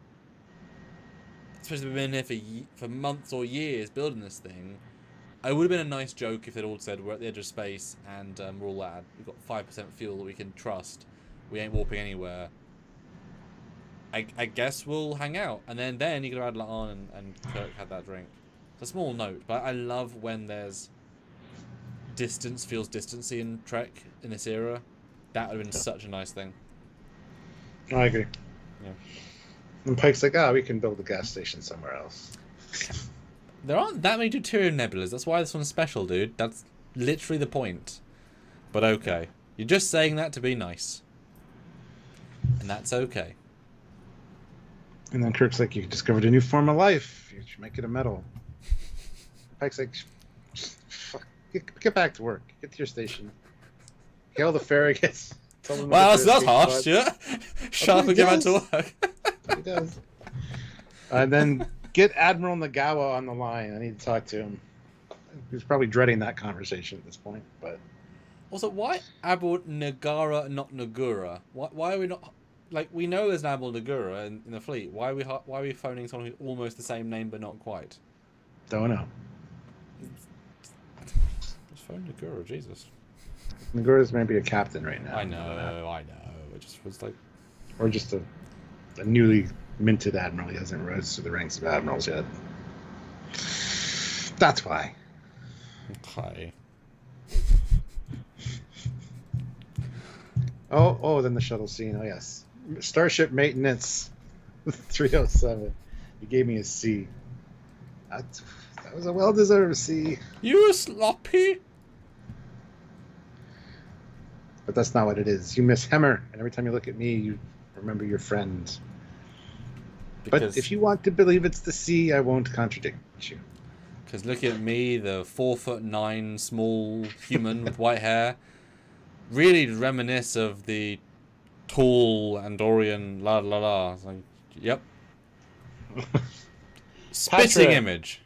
Especially if we've been here for months or years building this thing. It would have been a nice joke if they'd all said we're at the edge of space and we're all lad. We've got 5% fuel that we can trust. We ain't warping anywhere. I guess we'll hang out. And then you could have had on and Kirk had that drink. It's a small note, but I love when there's distance feels distancy in Trek in this era. That would have been such a nice thing. I agree. Yeah. And Pike's like, we can build a gas station somewhere else. There aren't that many deuterium nebulas. That's why this one's special, dude. That's literally the point. But okay. You're just saying that to be nice. And that's okay. And then Kirk's like, you discovered a new form of life. You should make it a metal. Pike's like, fuck, get back to work. Get to your station. Hail the Farragut's. Wow, that's harsh, yeah. Sharp and get back to work. He does. And then get Admiral Nagawa on the line. I need to talk to him. He's probably dreading that conversation at this point. But also, why Admiral Nagara, not Nagura? Why are we not... Like, we know there's an Admiral Nagura in the fleet. Why are we phoning someone who's almost the same name but not quite? Don't know. Just phone Nagura, Jesus. Nagura's maybe a captain right now. I know. It just was like... Or just a newly minted admiral. He hasn't rose to the ranks of admirals yet. That's why. Okay. Oh, then the shuttle scene. Oh, yes. Starship Maintenance 307. He gave me a C. That was a well-deserved C. You sloppy. But that's not what it is. You miss Hemmer, and every time you look at me, you remember your friend. But if you want to believe it's the C, I won't contradict you. Because looking at me, the 4'9" small human with white hair, really reminisce of the tall Andorian la la la. It's like, yep. Spitting image.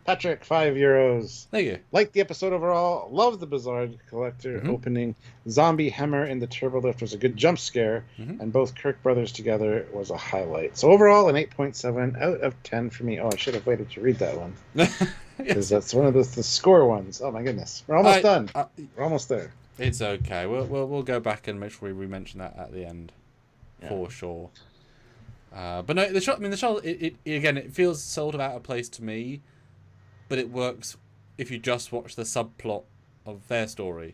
Patrick, €5. Thank you. Liked the episode overall. Love the Bizarre Collector opening. Zombie Hemmer in the turbo lift was a good jump scare, and both Kirk brothers together was a highlight. So overall, an 8.7 out of 10 for me. Oh, I should have waited to read that one. Because that's one of the score ones. Oh my goodness. We're almost done. We're almost there. It's okay. We'll go back and make sure we mention that at the end. For sure. But no, the shot, it again, it feels sort of out of place to me. But it works if you just watch the subplot of their story.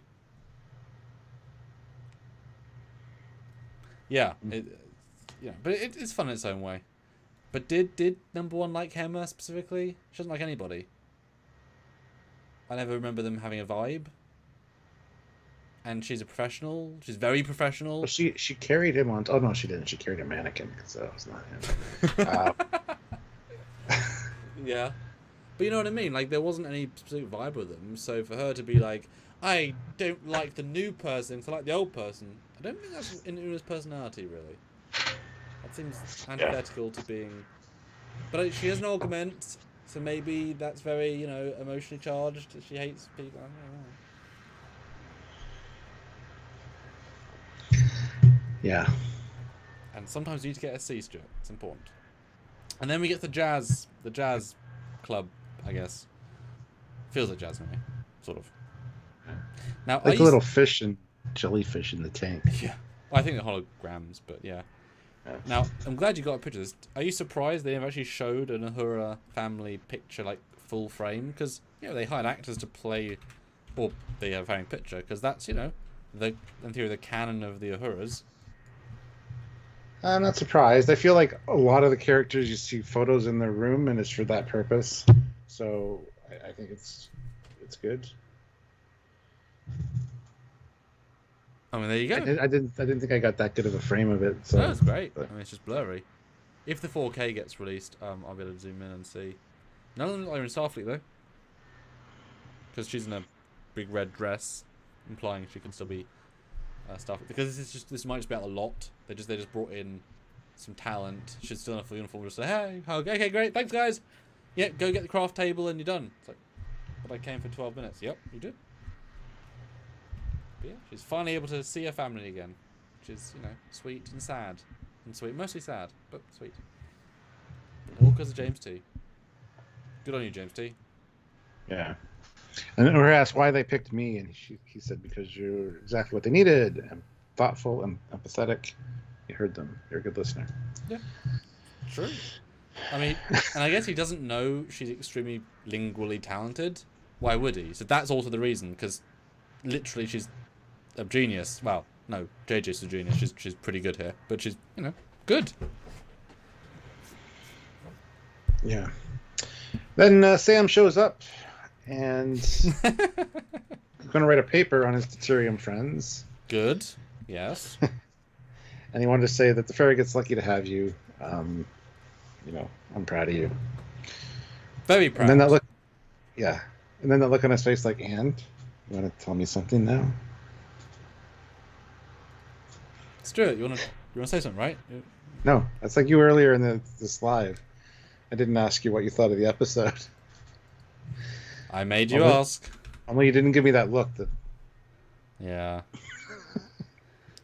Yeah, but it's fun in its own way. But did number one like Hemmer specifically? She doesn't like anybody. I never remember them having a vibe. And she's a professional. She's very professional. Well, she carried him on. Oh no, she didn't. She carried a mannequin because that was not him. Yeah. But you know what I mean? Like, there wasn't any specific vibe with them. So for her to be like, I don't like the new person, so I like the old person. I don't think that's in Una's personality, really. That seems antithetical to being... But she has an augment, so maybe that's very, emotionally charged. She hates people. I don't know. Yeah. And sometimes you need to get a C, Stuart. It's important. And then we get the jazz club, I guess. Feels like jazz movie, sort of. Now, like a little fish and jellyfish in the tank. Yeah. Well, I think they're holograms, but yeah. Now, I'm glad you got a picture of this. Are you surprised they never actually showed an Uhura family picture, like, full frame? Because, they hired actors to play, or they have a family picture, because that's, in theory, the canon of the Uhuras. I'm not surprised. I feel like a lot of the characters, you see photos in their room, and it's for that purpose. So I think it's good. I mean, there you go. I didn't think I got that good of a frame of it. So no, it's great. But... I mean, it's just blurry. If the 4K gets released, I'll be able to zoom in and see. None of them are in Starfleet though, because she's in a big red dress, implying she can still be Starfleet. Because this might just be out a lot. They just brought in some talent. She's still in a full uniform. Just say, hey, okay, great, thanks guys. Yeah, go get the craft table and you're done. It's like, but I came for 12 minutes. Yep, you did. But yeah, she's finally able to see her family again, which is, sweet and sad. And sweet, mostly sad, but sweet. All because of James T. Good on you, James T. Yeah. And we were asked why they picked me, and he said, because you're exactly what they needed. And thoughtful and empathetic. You heard them. You're a good listener. Yeah. True. I mean, and I guess he doesn't know she's extremely lingually talented. Why would he? So that's also the reason, because literally she's a genius. Well, no, JJ's a genius. She's pretty good here, but she's, good. Yeah. Then Sam shows up, and he's going to write a paper on his deuterium friends. Good. Yes. And he wanted to say that the ferry gets lucky to have you. I'm proud of you. Very proud. And then that look, yeah. And then that look on his face, like, and you want to tell me something now? Stuart, you want to say something, right? No, that's like you earlier in this live. I didn't ask you what you thought of the episode. I made you ask. Only you didn't give me that look. Yeah.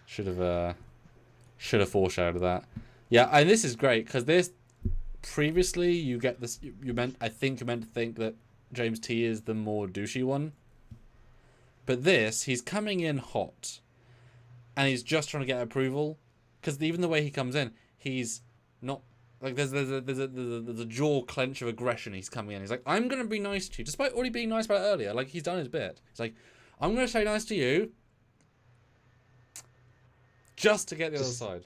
Should have foreshadowed that. Yeah, and this is great because this previously you get this. You meant to think that James T is the more douchey one, but this he's coming in hot, and he's just trying to get approval. Because even the way he comes in, he's not like there's a jaw clench of aggression. He's coming in. He's like, I'm gonna be nice to you, despite already being nice about it earlier. Like he's done his bit. He's like, I'm gonna say nice to you, just to get the other side.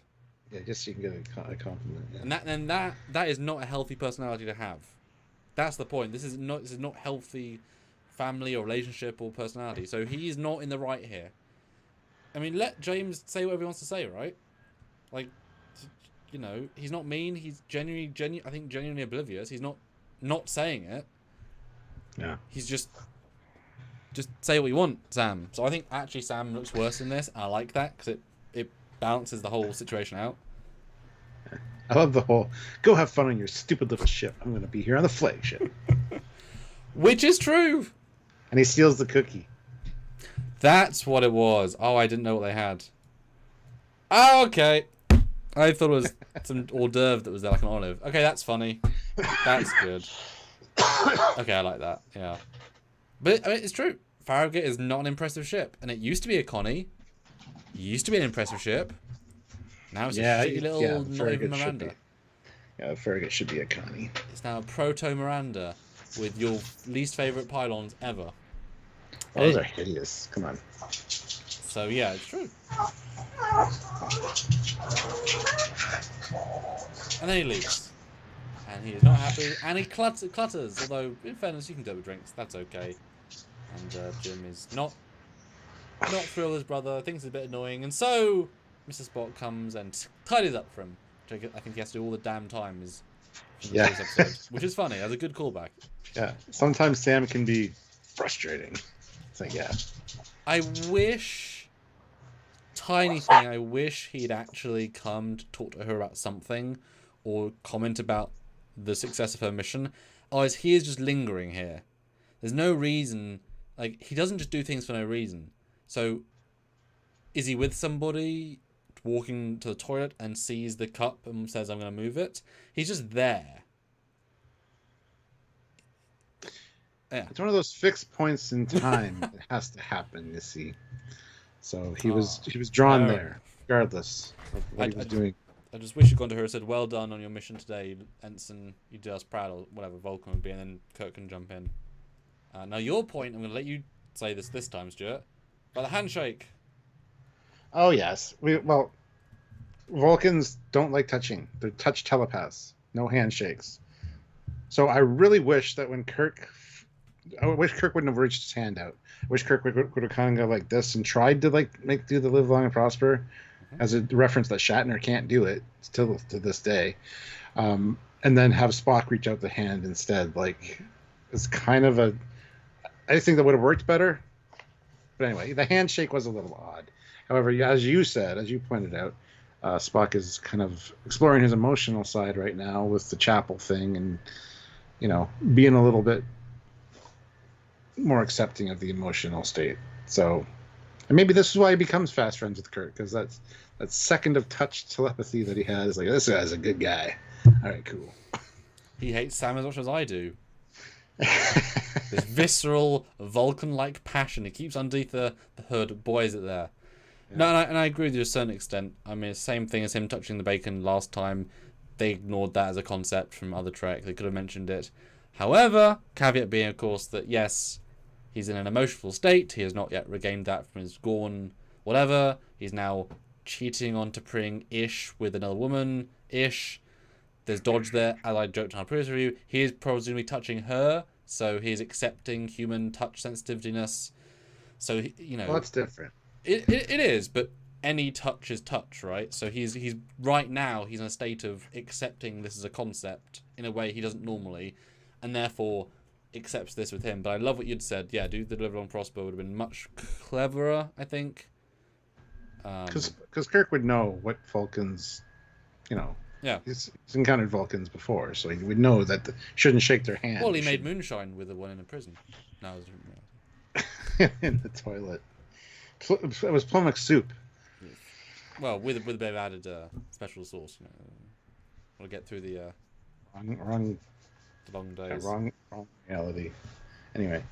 Yeah, just so you can get a compliment. Yeah. And that is not a healthy personality to have. That's the point. This is not healthy family or relationship or personality. So he's not in the right here. I mean, let James say whatever he wants to say, right? Like, you know, he's not mean. He's genuinely oblivious. He's not saying it. Yeah. He's just say what you want, Sam. So I think actually Sam looks worse in this. I like that because it balances the whole situation out. I love the whole, go have fun on your stupid little ship. I'm going to be here on the flagship. Which is true. And he steals the cookie. That's what it was. Oh, I didn't know what they had. Oh, okay. I thought it was some hors d'oeuvre that was there, like an olive. Okay, that's funny. That's good. Okay, I like that. Yeah. But I mean, it's true. Farragut is not an impressive ship. And it used to be a Connie. It used to be an impressive ship. Now it's a shitty little, not even Miranda. Farragut should be a Connie. It's now a proto-Miranda with your least favourite pylons ever. Oh, those are hideous. Come on. So, yeah, it's true. And then he leaves. And he is not happy. And he clutters. Although, in fairness, you can do it with drinks. That's okay. And Jim is not thrilled with his brother. Thinks it's a bit annoying. And so, Mr. Spock comes and tidies up for him. Which I think he has to do all the damn time. Episode, which is funny. That's a good callback. Yeah. Sometimes Sam can be frustrating. It's like, yeah. I wish he'd actually come to talk to her about something or comment about the success of her mission. Otherwise, he is just lingering here. There's no reason. Like, he doesn't just do things for no reason. So, is he with somebody walking to the toilet and sees the cup and says, I'm going to move it? He's just there. Yeah. It's one of those fixed points in time that has to happen, you see. So he was drawn there, regardless of what he was doing. I just wish you'd gone to her and said, well done on your mission today, Ensign. You did us proud, or whatever Vulcan would be, and then Kirk can jump in. Now, your point, I'm going to let you say this time, Stuart, about the handshake. Oh, yes. Well, Vulcans don't like touching. They're touch telepaths. No handshakes. So I really wish that when I wish Kirk wouldn't have reached his hand out. I wish Kirk would have kind of go like this and tried to do the live long and prosper, as a reference that Shatner can't do it still to this day, and then have Spock reach out the hand instead. Like, it's kind of I think that would have worked better. But anyway, the handshake was a little odd. However, as you pointed out, Spock is kind of exploring his emotional side right now with the chapel thing, and being a little bit more accepting of the emotional state. So, and maybe this is why he becomes fast friends with Kirk, because that second of touch telepathy that he has, like, this guy's a good guy. All right, cool. He hates Sam as much as I do. This visceral Vulcan-like passion. He keeps underneath the hood, boys it there. Yeah. No, and I agree with you to a certain extent. I mean, it's the same thing as him touching the bacon last time. They ignored that as a concept from other Trek. They could have mentioned it. However, caveat being, of course, that yes, he's in an emotional state. He has not yet regained that from his Gorn whatever. He's now cheating on T'Pring-ish with another woman-ish. There's dodge there. As I joked on our previous review, he is probably touching her, so he's accepting human touch sensitiveness. So, Well, that's different. It is, but any touch is touch, right? So he's right now, he's in a state of accepting this as a concept in a way he doesn't normally, and therefore accepts this with him. But I love what you'd said. Yeah, do the live long prosper would have been much cleverer, I think. Because Kirk would know what Vulcans, Yeah. He's encountered Vulcans before, so he would know that shouldn't shake their hand. Well, he made moonshine with the one in the prison. No, in the toilet. It was Plummox soup. Well, with a bit of added special sauce. We'll get through the wrong the long days. Yeah, wrong reality. Anyway,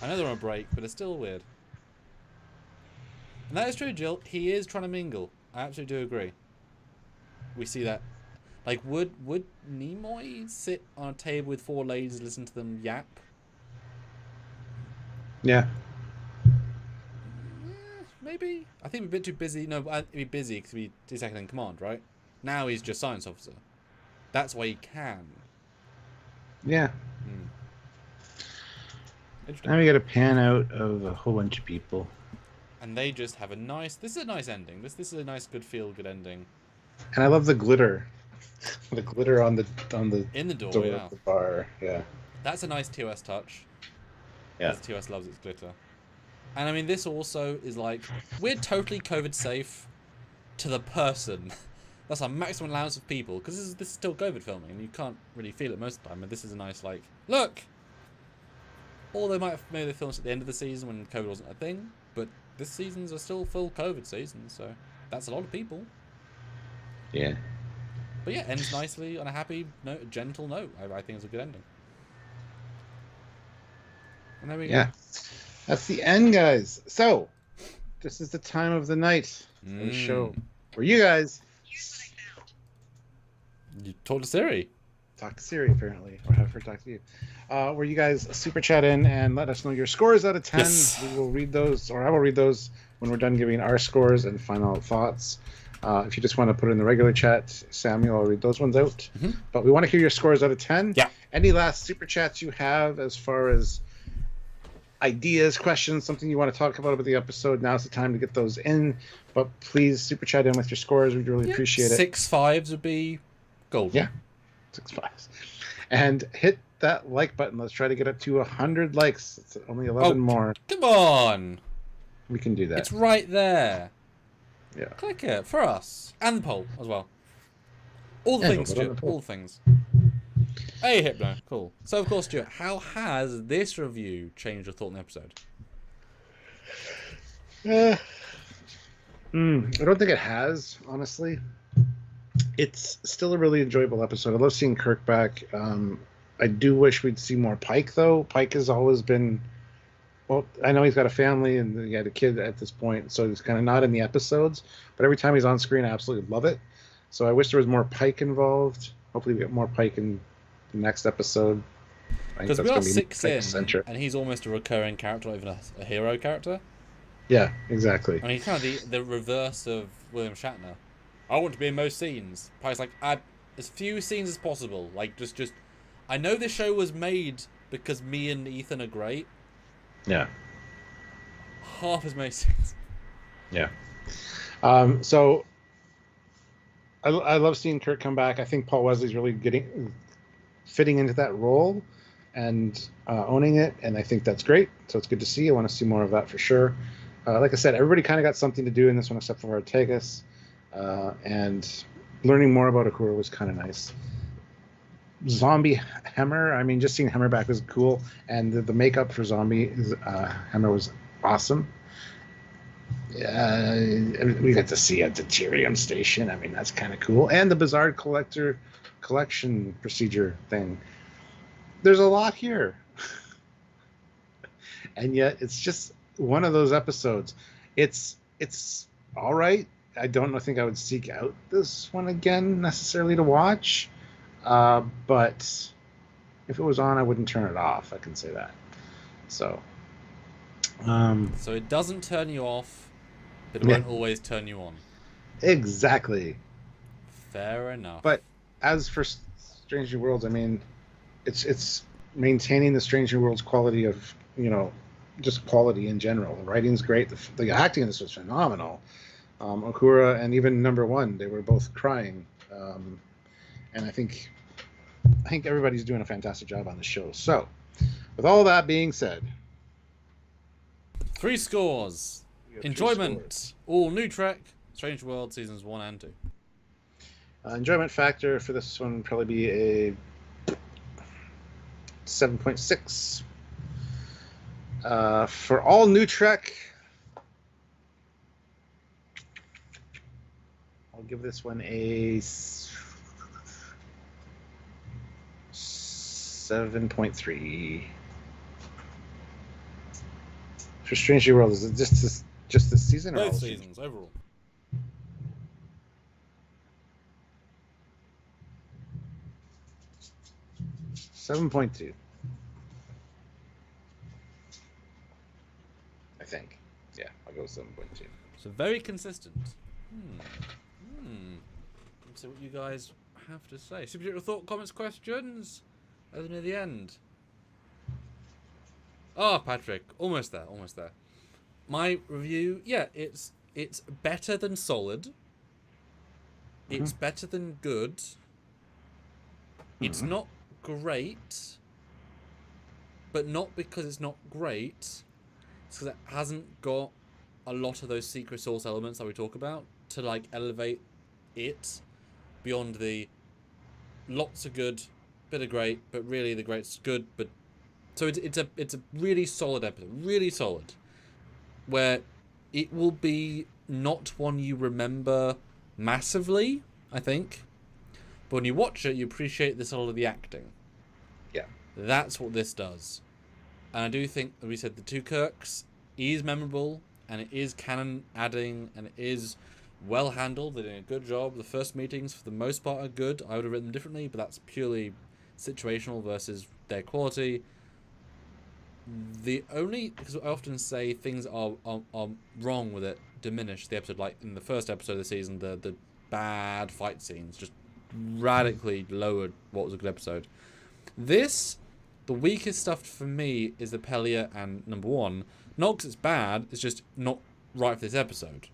I know they're on a break, but it's still weird. And that is true, Jill. He is trying to mingle. I absolutely do agree. We see that. Like, would Nimoy sit on a table with four ladies and listen to them yap? Yeah. Maybe. I think we're a bit too busy. No, he'd be busy because he's second in command, right? Now he's just science officer. That's why he can. Yeah. Interesting. Now we got a pan out of a whole bunch of people. And they just have a nice... This is a nice ending. This is a nice, good feel-good ending. And I love the glitter. The glitter on the In the door, door yeah. of the bar. Yeah. That's a nice TOS touch. Yeah. Because TOS loves its glitter. And I mean, this also is like... We're totally COVID safe to the person. That's our maximum allowance of people. Because this is still COVID filming. And you can't really feel it most of the time. And this is a nice, like... Look! Or they might have made the films at the end of the season when COVID wasn't a thing. But this season's a still full COVID season. So that's a lot of people. Yeah. But yeah, ends nicely on a happy note, a gentle note. I think it's a good ending. And there we go. Yeah. That's the end, guys. So, this is the time of the night for the show where you guys... You talk to Siri. Talk to Siri, apparently. Or have her talk to you. Where you guys super chat in and let us know your scores out of 10. Yes. We will read those, or I will read those when we're done giving our scores and final thoughts. If you just want to put it in the regular chat, Samuel, I'll read those ones out. Mm-hmm. But we want to hear your scores out of 10. Yeah. Any last super chats you have as far as ideas, questions, something you want to talk about the episode, now's the time to get those in. But please super chat in with your scores. We'd really appreciate it. 6 5s would be gold. Yeah. 6 5s. And hit that like button. Let's try to get up to 100 likes. It's only 11 more. Come on. We can do that. It's right there. Yeah. Click it for us. And the poll as well. All the things, Stuart. All the things. Hey, Hypno. Cool. So, of course, Stuart, how has this review changed your thought on the episode? I don't think it has, honestly. It's still a really enjoyable episode. I love seeing Kirk back. I do wish we'd see more Pike, though. Pike has always been... Well, I know he's got a family and he had a kid at this point, so he's kind of not in the episodes. But every time he's on screen, I absolutely love it. So I wish there was more Pike involved. Hopefully we get more Pike in the next episode. Because we are 6 in, and he's almost a recurring character, not even a hero character. Yeah, exactly. I mean, he's kind of the reverse of William Shatner. I want to be in most scenes. Pike's like, as few scenes as possible. Like, just... I know this show was made because me and Ethan are great. Yeah. Half as many scenes. Yeah. So I love seeing Kirk come back. I think Paul Wesley's really fitting into that role and owning it, and I think that's great. So it's good to see. I want to see more of that for sure. Like I said, everybody kind of got something to do in this one except for Ortegas, and learning more about Uhura was kind of nice. Zombie Hemmer, I mean, just seeing Hemmer back was cool, and the makeup for Zombie Hemmer was awesome. We got to see a deuterium station. I mean, that's kind of cool. And the bizarre collection procedure thing. There's a lot here. And yet it's just one of those episodes. It's all right. I don't think I would seek out this one again necessarily to watch. But if it was on, I wouldn't turn it off. I can say that. So it doesn't turn you off, but it won't always turn you on. Exactly. Fair enough. But as for Strange New Worlds, I mean, it's maintaining the Strange New Worlds quality of, just quality in general. The writing's great. The acting in this was phenomenal. Uhura and even number one, they were both crying. And I think everybody's doing a fantastic job on the show. So, with all that being said, 3 scores. Enjoyment. All new Trek. Strange World seasons 1 and 2. Enjoyment factor for this one would probably be a 7.6. For all new Trek, I'll give this one a 7.3. For Strange New World, is it just this season? Both seasons, overall. $7.2. I think. Yeah, I'll go 7.2. So very consistent. Let's see what you guys have to say. Super thought, comments, questions? As near the end. Oh, Patrick, almost there, almost there. My review, yeah, it's better than solid. It's better than good. It's not great, but not because it's not great. It's because it hasn't got a lot of those secret sauce elements that we talk about to like elevate it beyond the lots of good, bit of great, but really the great's good. But so it's a really solid episode, really solid, where it will be not one you remember massively, I think, but when you watch it, you appreciate the solid of the acting. Yeah, that's what this does, and I do think, as we said, the two Kirks is memorable, and it is canon adding, and it is well handled. They're doing a good job. The first meetings, for the most part, are good. I would have written them differently, but that's purely situational versus their quality. The only, because I often say things are wrong with it, diminish the episode. Like in the first episode of the season, the bad fight scenes just radically lowered what was a good episode. This, the weakest stuff for me is the Pelia and number one. Not because it's bad, it's just not right for this episode.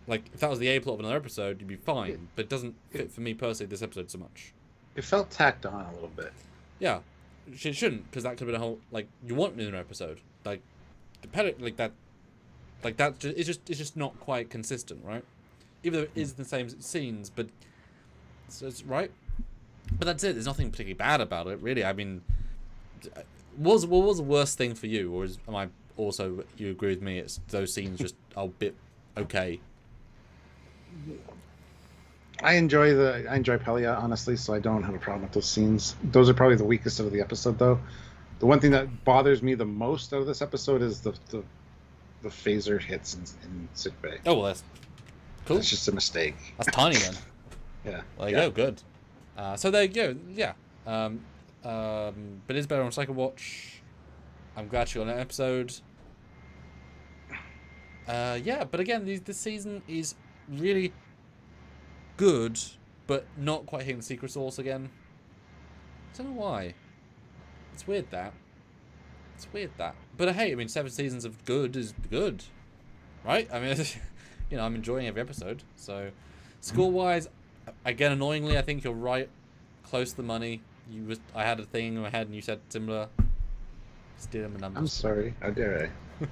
Like, if that was the A-plot of another episode, you'd be fine. But it doesn't fit for me personally this episode so much. It felt tacked on a little bit. Yeah. It shouldn't, because that could have been a whole, like, you want another episode. Like, the Pelia, it's just not quite consistent, right? Even though it is the same scenes, but so it's right. But that's it. There's nothing particularly bad about it, really. I mean, what was the worst thing for you, or am I also, you agree with me? It's those scenes just are a bit okay. I enjoy Pelia, honestly, so I don't have a problem with those scenes. Those are probably the weakest of the episode, though. The one thing that bothers me the most out of this episode is the phaser hits in sickbay. Oh, well, that's cool. It's just a mistake. That's tiny then. Yeah. There you go. Good. So there you go. Yeah. But it's better on second watch. I'm glad you're on that episode. Yeah, but again, this season is really good, but not quite hitting the secret sauce again. I don't know why. It's weird that. But hey, I mean, 7 seasons of good is good, right? I mean, you know, I'm enjoying every episode. So, score-wise, again, annoyingly, I think you're right. Close to the money. I had a thing in my head, and you said similar. Stealing my numbers. I'm sorry. How dare I?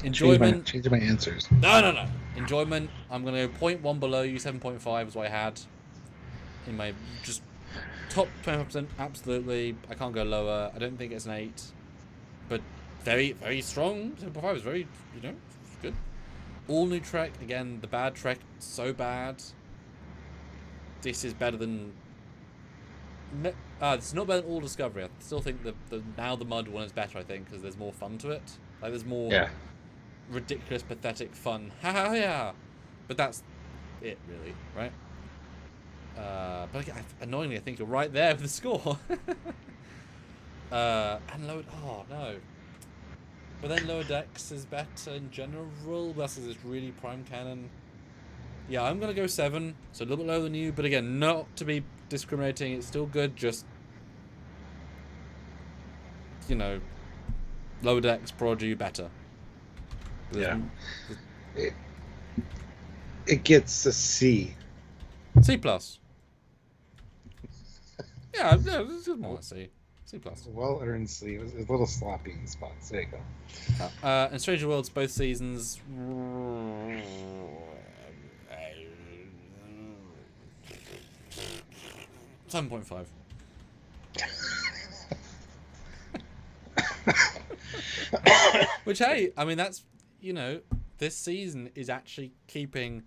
Enjoyment. Change my answers. No. Enjoyment. I'm going to go 0.1 below you. 7.5 is what I had in my just top 25%. Absolutely. I can't go lower. I don't think it's an 8. But very, very strong. 7.5 is very, good. All new Trek. Again, the bad Trek, so bad. This is better than... it's not better than All Discovery. I still think the Now the Mud one is better, I think, because there's more fun to it. Like, there's more... Yeah. Ridiculous, pathetic fun. Ha ha yeah. But that's it, really, right? But again, annoyingly, I think you're right there with the score. And Lower... Oh, no. But then Lower Decks is better in general. That's just really prime canon. Yeah, I'm going to go 7. So a little bit lower than you. But again, not to be discriminating. It's still good. Just, Lower Decks, Prodigy, better. Yeah. It gets a C. C+. Yeah, it's more a C. C+. Well earned C. It was a little sloppy in spots. There you go. And Stranger Worlds, both seasons. 7.5. Which, hey, I mean, that's, this season is actually keeping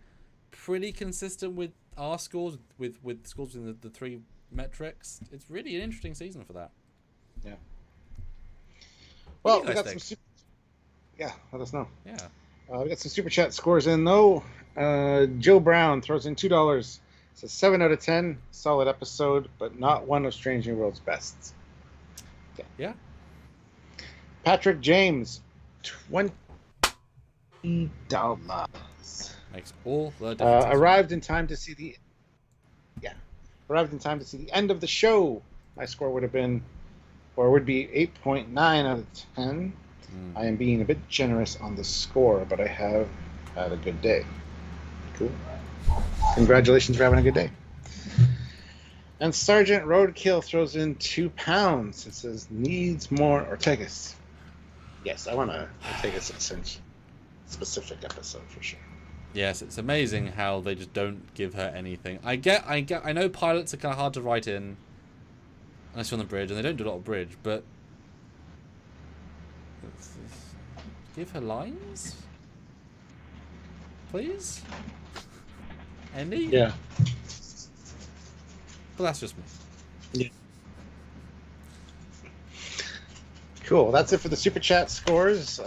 pretty consistent with our scores, with scores in the 3 metrics. It's really an interesting season for that. Yeah. Well, we got some let us know. Yeah. We got some super chat scores in, though. Joe Brown throws in $2. It's a 7 out of 10. Solid episode, but not one of Strange New World's best. Okay. Yeah. Patrick James, $20. Makes all the difference. Arrived in time to see the end of the show. My score would have been or would be 8.9 out of 10. I am being a bit generous on the score, but I have had a good day. Cool. Congratulations for having a good day. And Sergeant Roadkill throws in £2. It says, needs more Ortegas. Yes, I want a Ortegas specific episode for sure. Yes, it's amazing how they just don't give her anything. I know pilots are kind of hard to write in, unless you're on the bridge, and they don't do a lot of bridge, but give her lines, please. Any? Yeah. But that's just me. Yeah. Cool. That's it for the super chat scores.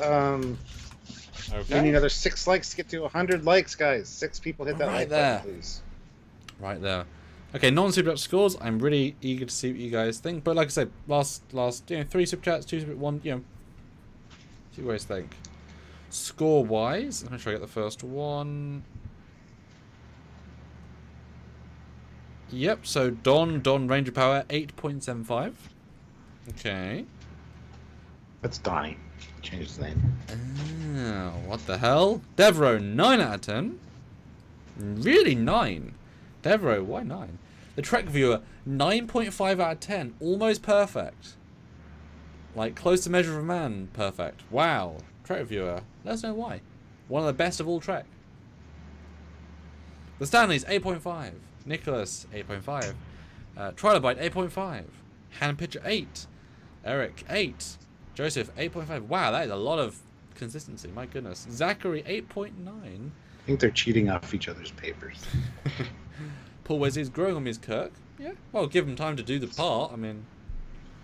We need another 6 likes to get to 100 likes, guys. 6 people hit that like button, please. Right there. Okay, non-super chat scores. I'm really eager to see what you guys think. But like I said, last 3 super chats, 2 super, 1. See what you guys think. Score-wise, I'm gonna try to get the first one. Yep. So Don Ranger Power 8.75. Okay. That's Donnie. Change his name. Oh, what the hell? Devro 9 out of 10. Really 9. Devro, why 9? The Trek Viewer 9.5 out of 10. Almost perfect. Like close to Measure of a Man perfect. Wow. Trek Viewer. Let us know why. One of the best of all Trek. The Stanleys 8.5. Nicholas 8.5. Trilobite 8.5. Hand Pitcher 8. Eric 8. Joseph 8.5. Wow, that is a lot of consistency. My goodness. Zachary 8.9. I think they're cheating off each other's papers. Paul Wesley's growing on me as Kirk. Yeah. Well, give him time to do the part. I mean,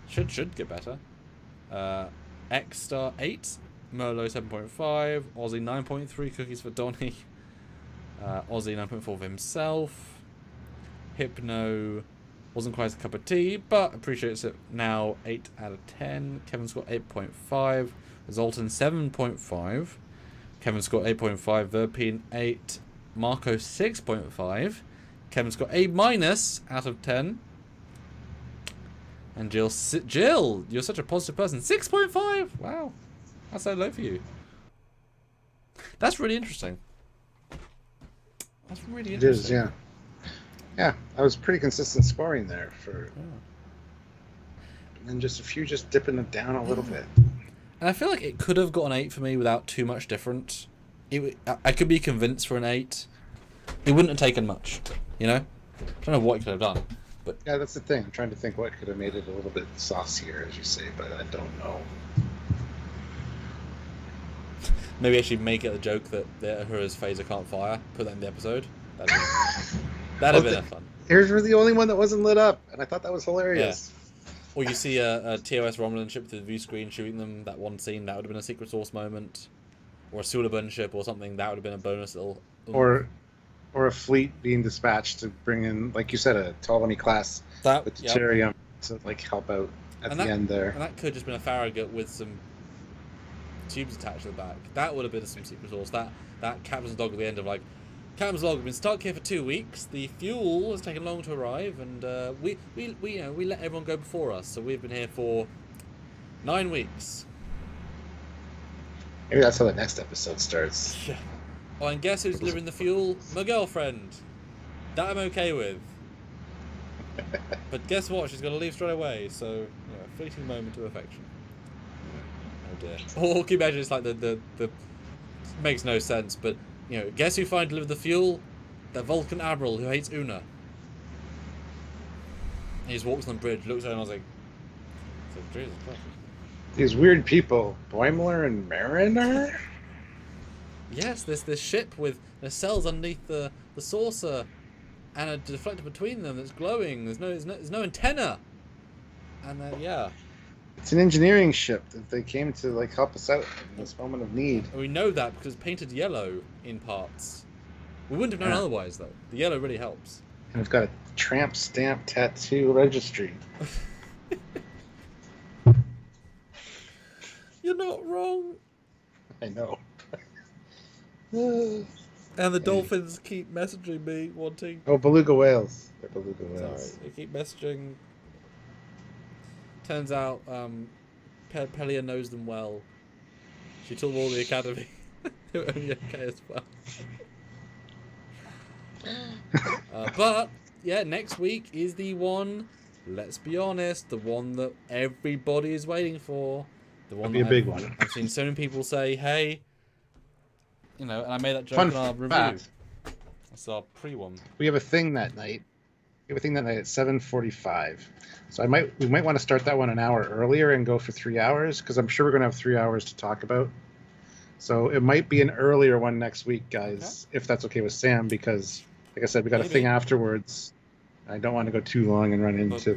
should get better. X Star 8. Merlot 7.5. Aussie 9.3. Cookies for Donnie. Aussie 9.4 for himself. Hypno wasn't quite a cup of tea, but appreciates it now. 8 out of 10. Kevin Scott 8.5. Zoltan 7.5. Kevin Scott 8.5. Verpine 8. Marco 6.5. Kevin Scott A- out of 10. And Jill, you're such a positive person. 6.5. Wow, that's so low for you. That's really interesting. That's really interesting. It is, yeah. Yeah, that was pretty consistent scoring there for, and then just a few just dipping it down a little bit. And I feel like it could have got an 8 for me without too much difference. I could be convinced for an 8. It wouldn't have taken much, I don't know what it could have done, but yeah, that's the thing. I'm trying to think what could have made it a little bit saucier, as you say, but I don't know. Maybe actually make it a joke that Uhura's phaser can't fire. Put that in the episode. That'd have been fun. Here's the only one that wasn't lit up, and I thought that was hilarious. Yeah. Or you see a TOS Romulan ship through the view screen shooting them. That one scene, that would have been a secret source moment. Or a Suliban ship or something, that would have been a bonus little... Or a fleet being dispatched to bring in, like you said, a Ptolemy class with deuterium to help out at the end there. And that could have just been a Farragut with some tubes attached to the back. That would have been some secret source. That captain's log at the end of Captain's log, we've been stuck here for 2 weeks. The fuel has taken long to arrive, and we let everyone go before us. So we've been here for 9 weeks. Maybe that's how the next episode starts. Yeah. Oh, and guess who's delivering the fuel? My girlfriend. That I'm okay with. But guess what? She's going to leave straight away. So, a fleeting moment of affection. Oh dear. Or can you imagine it's like the makes no sense, but. Guess who finally delivered the fuel? The Vulcan Admiral who hates Una. He just walks on the bridge, looks at her, and I was like, Jesus Christ. These weird people, Boimler and Mariner? Yes, this ship with the cells underneath the saucer and a deflector between them that's glowing. There's no antenna. And yeah. It's an engineering ship that they came to help us out in this moment of need. And we know that because it's painted yellow in parts. We wouldn't have known otherwise, though. The yellow really helps. And we've got a tramp stamp tattoo registry. You're not wrong. I know. And the dolphins keep messaging me wanting... Oh, beluga whales. They're beluga whales. Sorry, they keep messaging... Turns out Pelia knows them well. She told all the academy. They were only okay as well. But yeah, next week is the one. Let's be honest, the one that everybody is waiting for. The one. It'll be a big one. I've seen so many people say, "Hey," and I made that joke Fun in our review. fact. That's our pre-one. We have a thing that night. We have a thing that night at 7:45. So we might want to start that one an hour earlier and go for 3 hours, because I'm sure we're going to have 3 hours to talk about. So it might be an earlier one next week, guys, if that's okay with Sam, because, like I said, we got a thing afterwards. I don't want to go too long and run into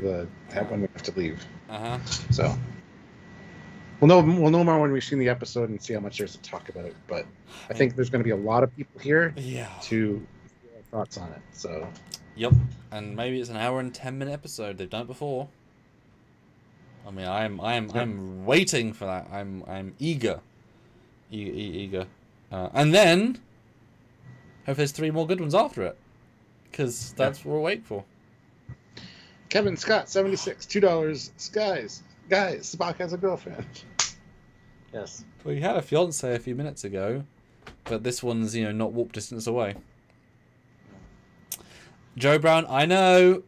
when we have to leave. So we'll know more when we've seen the episode and see how much there's to talk about. But I think there's going to be a lot of people here to hear our thoughts on it. So. Yep, and maybe it's an hour and 10-minute episode. They've done it before. I mean, I'm waiting for that. I'm eager. And then hope there's 3 more good ones after it, because that's what we're waiting for. Kevin Scott 76 $2. Guys, Spock has a girlfriend. Yes. Well, you had a fiance a few minutes ago, but this one's not warp distance away. Joe Brown, I know,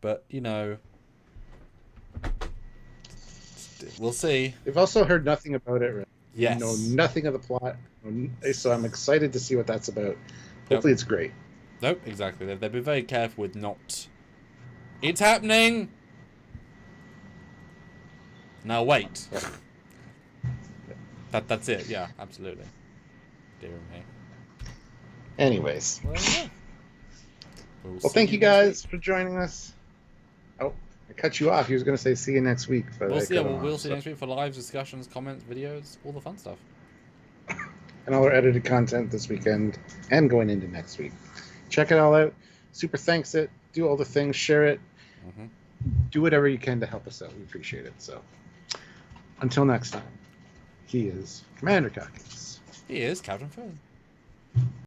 but we'll see. We've also heard nothing about it. Right? Yes. Know nothing of the plot, so I'm excited to see what that's about. Hopefully, it's great. Nope, exactly. They've been very careful with not. It's happening. Now wait. That's it. Yeah, absolutely. Dear me. Anyways. Well, thank you guys for joining us. Oh, I cut you off. You was going to say see you next week. But we'll see you next week for live discussions, comments, videos, all the fun stuff. And all our edited content this weekend and going into next week. Check it all out. Super thanks it. Do all the things. Share it. Do whatever you can to help us out. We appreciate it. So until next time, he is Commander Calkins. He is Captain Foley.